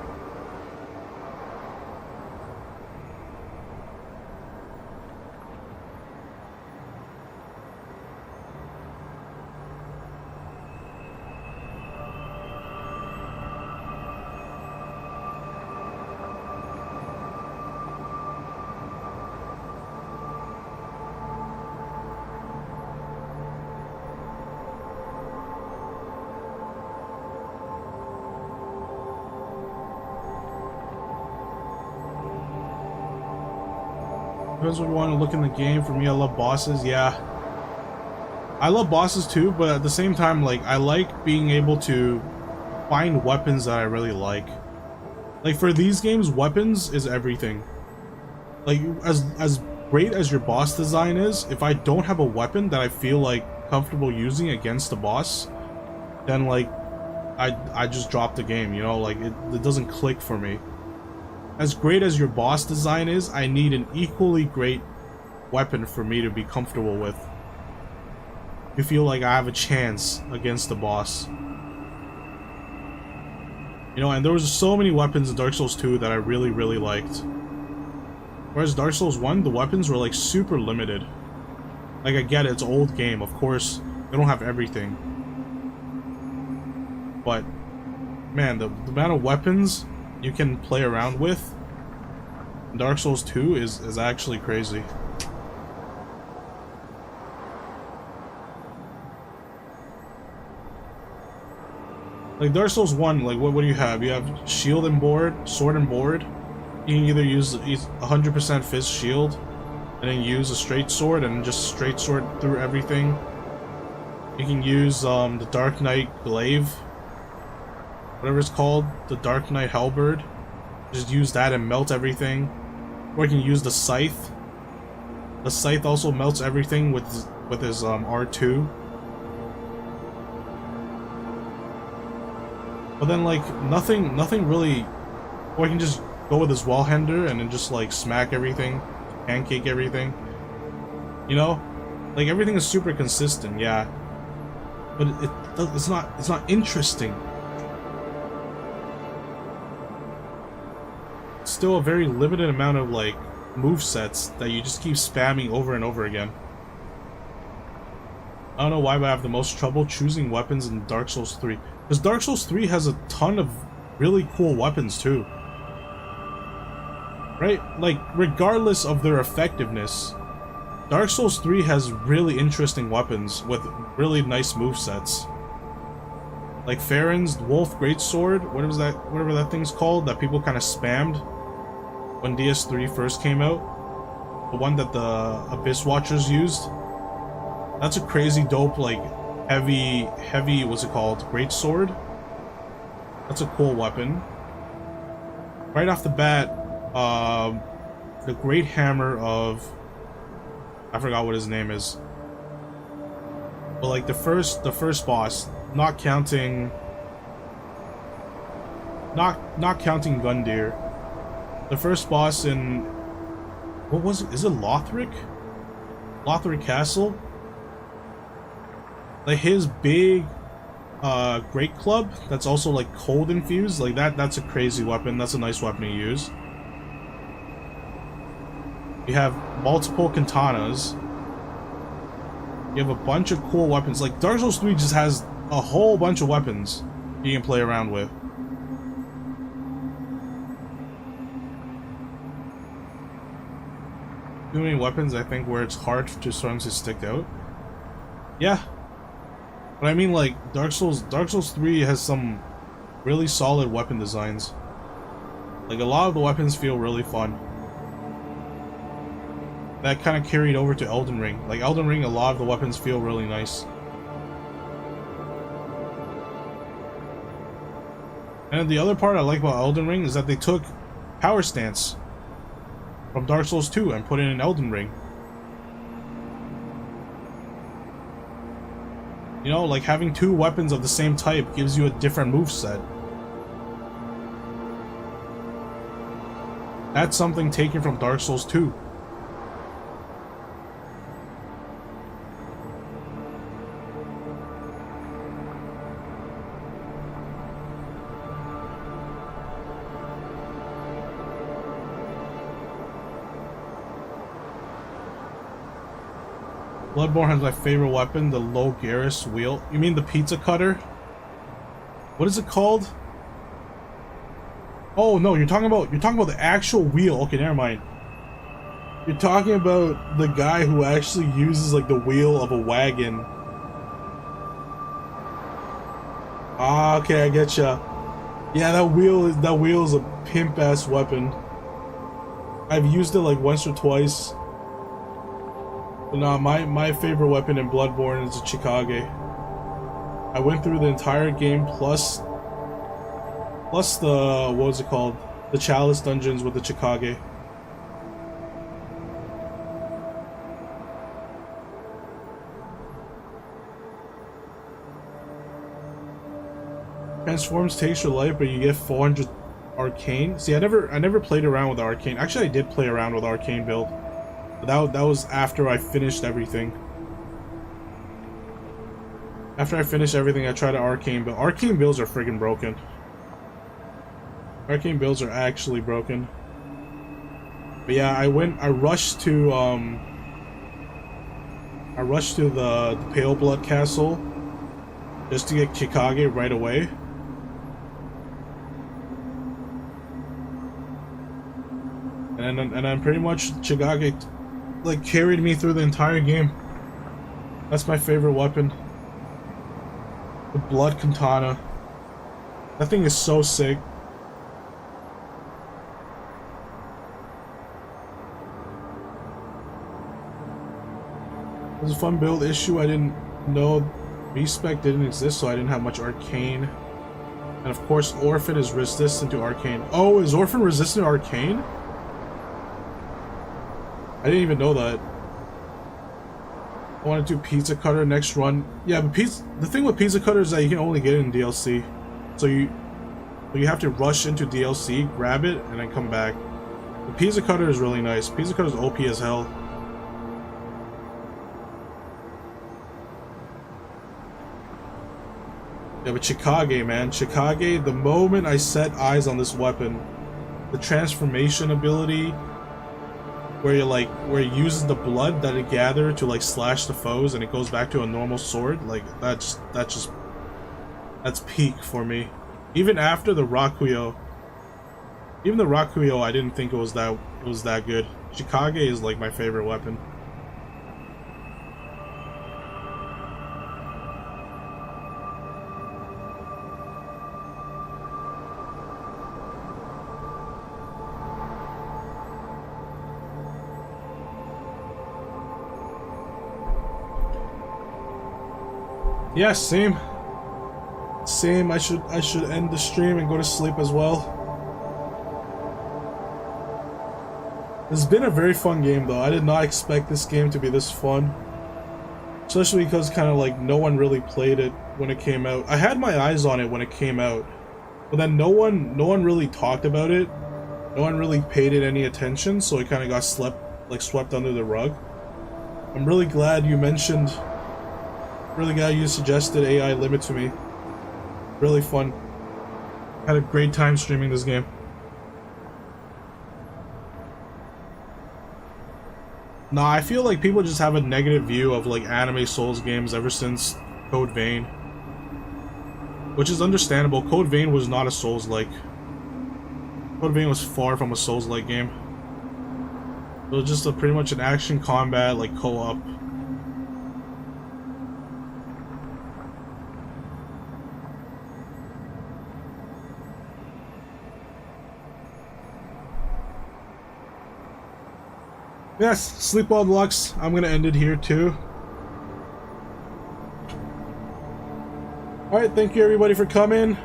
Depends what you want to look in the game. For me, I love bosses. Yeah, I love bosses too, but at the same time, like, I like being able to find weapons that I really like. Like, for these games, weapons is everything. Like, as great as your boss design is, if I don't have a weapon that I feel like comfortable using against the boss, then like I just drop the game, you know, like it doesn't click for me. As great as your boss design is, I need an equally great weapon for me to be comfortable with. To feel like I have a chance against the boss. You know, and there was so many weapons in Dark Souls 2 that I really, really liked. Whereas Dark Souls 1, the weapons were like super limited. Like, I get it, it's an old game, of course, they don't have everything. But, man, the amount of weapons you can play around with in Dark Souls 2 is actually crazy. Like, Dark Souls 1, like, what do you have? You have shield and board, sword and board. You can either use 100% fist shield, and then use a straight sword, and just straight sword through everything. You can use the Dark Knight glaive, whatever it's called, the Dark Knight halberd. Just use that and melt everything. Or you can use the scythe. The scythe also melts everything with his R2. But then, like, nothing really. Or you can just go with his wallhander and then just like smack everything, pancake everything. You know, like, everything is super consistent, yeah. But it's not interesting. It's still a very limited amount of like movesets that you just keep spamming over and over again. I don't know why, but I have the most trouble choosing weapons in Dark Souls 3. Because Dark Souls 3 has a ton of really cool weapons too. Right? Like, regardless of their effectiveness, Dark Souls 3 has really interesting weapons with really nice movesets. Like Farron's Wolf Greatsword, whatever that thing's called, that people kind of spammed when DS3 first came out. The one that the Abyss Watchers used. That's a crazy dope, like, heavy, what's it called? Greatsword? That's a cool weapon. Right off the bat, the Great Hammer of... I forgot what his name is. But like the first boss, not counting Gundyr. The first boss in, what was it? Is it Lothric? Lothric Castle? Like, his big great club that's also like cold infused, like that's a crazy weapon. That's a nice weapon to use. You have multiple katanas. You have a bunch of cool weapons. Like, Dark Souls 3 just has a whole bunch of weapons you can play around with. Too many weapons, I think, where it's hard to sometimes to stick out. Yeah. But I mean, like, Dark Souls 3 has some really solid weapon designs. Like, a lot of the weapons feel really fun. That kind of carried over to Elden Ring. Like, Elden Ring, a lot of the weapons feel really nice. And the other part I like about Elden Ring is that they took Power Stance from Dark Souls 2 and put it in Elden Ring. You know, like having two weapons of the same type gives you a different moveset. That's something taken from Dark Souls 2. Bloodborne has my favorite weapon, the Low Garrus wheel. You mean the pizza cutter? What is it called? Oh no, you're talking about the actual wheel. Okay, never mind. You're talking about the guy who actually uses like the wheel of a wagon. Ah, okay, I get ya. Yeah, that wheel is a pimp ass weapon. I've used it like once or twice. But no, my favorite weapon in Bloodborne is a Chikage. I went through the entire game plus the, what was it called? The Chalice dungeons with the Chikage. Transforms takes your life, but you get 400 arcane. See, I never played around with the arcane. Actually, I did play around with the arcane build. But that was after I finished everything. After I finished everything, I tried to arcane build. Arcane builds are friggin' broken. Arcane builds are actually broken. But yeah, I rushed to the Pale Blood Castle just to get Chikage right away. And I'm pretty much Chikage like carried me through the entire game. That's my favorite weapon. The Blood Katana. That thing is so sick. It was a fun build issue. I didn't know respec didn't exist, so I didn't have much arcane. And of course, Orphan is resistant to arcane. Oh, is Orphan resistant to arcane? I didn't even know that. I want to do Pizza Cutter next run. Yeah, but the thing with Pizza Cutter is that you can only get it in DLC. So you have to rush into DLC, grab it, and then come back. The Pizza Cutter is really nice. Pizza Cutter is OP as hell. Yeah, but Chikage, man. Chikage, the moment I set eyes on this weapon, the transformation ability, where it uses the blood that it gathered to like slash the foes and it goes back to a normal sword, like that's peak for me. Even after the Rakuyo, I didn't think it was that good. Chikage is like my favorite weapon. Yeah, same. I should end the stream and go to sleep as well. It's been a very fun game though. I did not expect this game to be this fun. Especially because kind of like no one really played it when it came out. I had my eyes on it when it came out, but then no one really talked about it. No one really paid it any attention, so it kind of got swept under the rug. I'm really glad you mentioned. Really glad you suggested AI Limit to me. Really fun. Had a great time streaming this game. Nah, I feel like people just have a negative view of like anime Souls games ever since Code Vein. Which is understandable. Code Vein was not a Souls-like. Code Vein was far from a Souls-like game. So just pretty much an action combat, like co-op. Yes, sleep well, Deluxe. I'm gonna end it here too. Alright, thank you everybody for coming.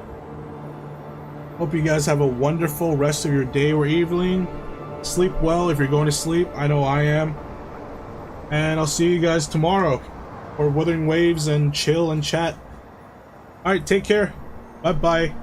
Hope you guys have a wonderful rest of your day or evening. Sleep well if you're going to sleep. I know I am. And I'll see you guys tomorrow for Wuthering Waves and chill and chat. Alright, take care. Bye-bye.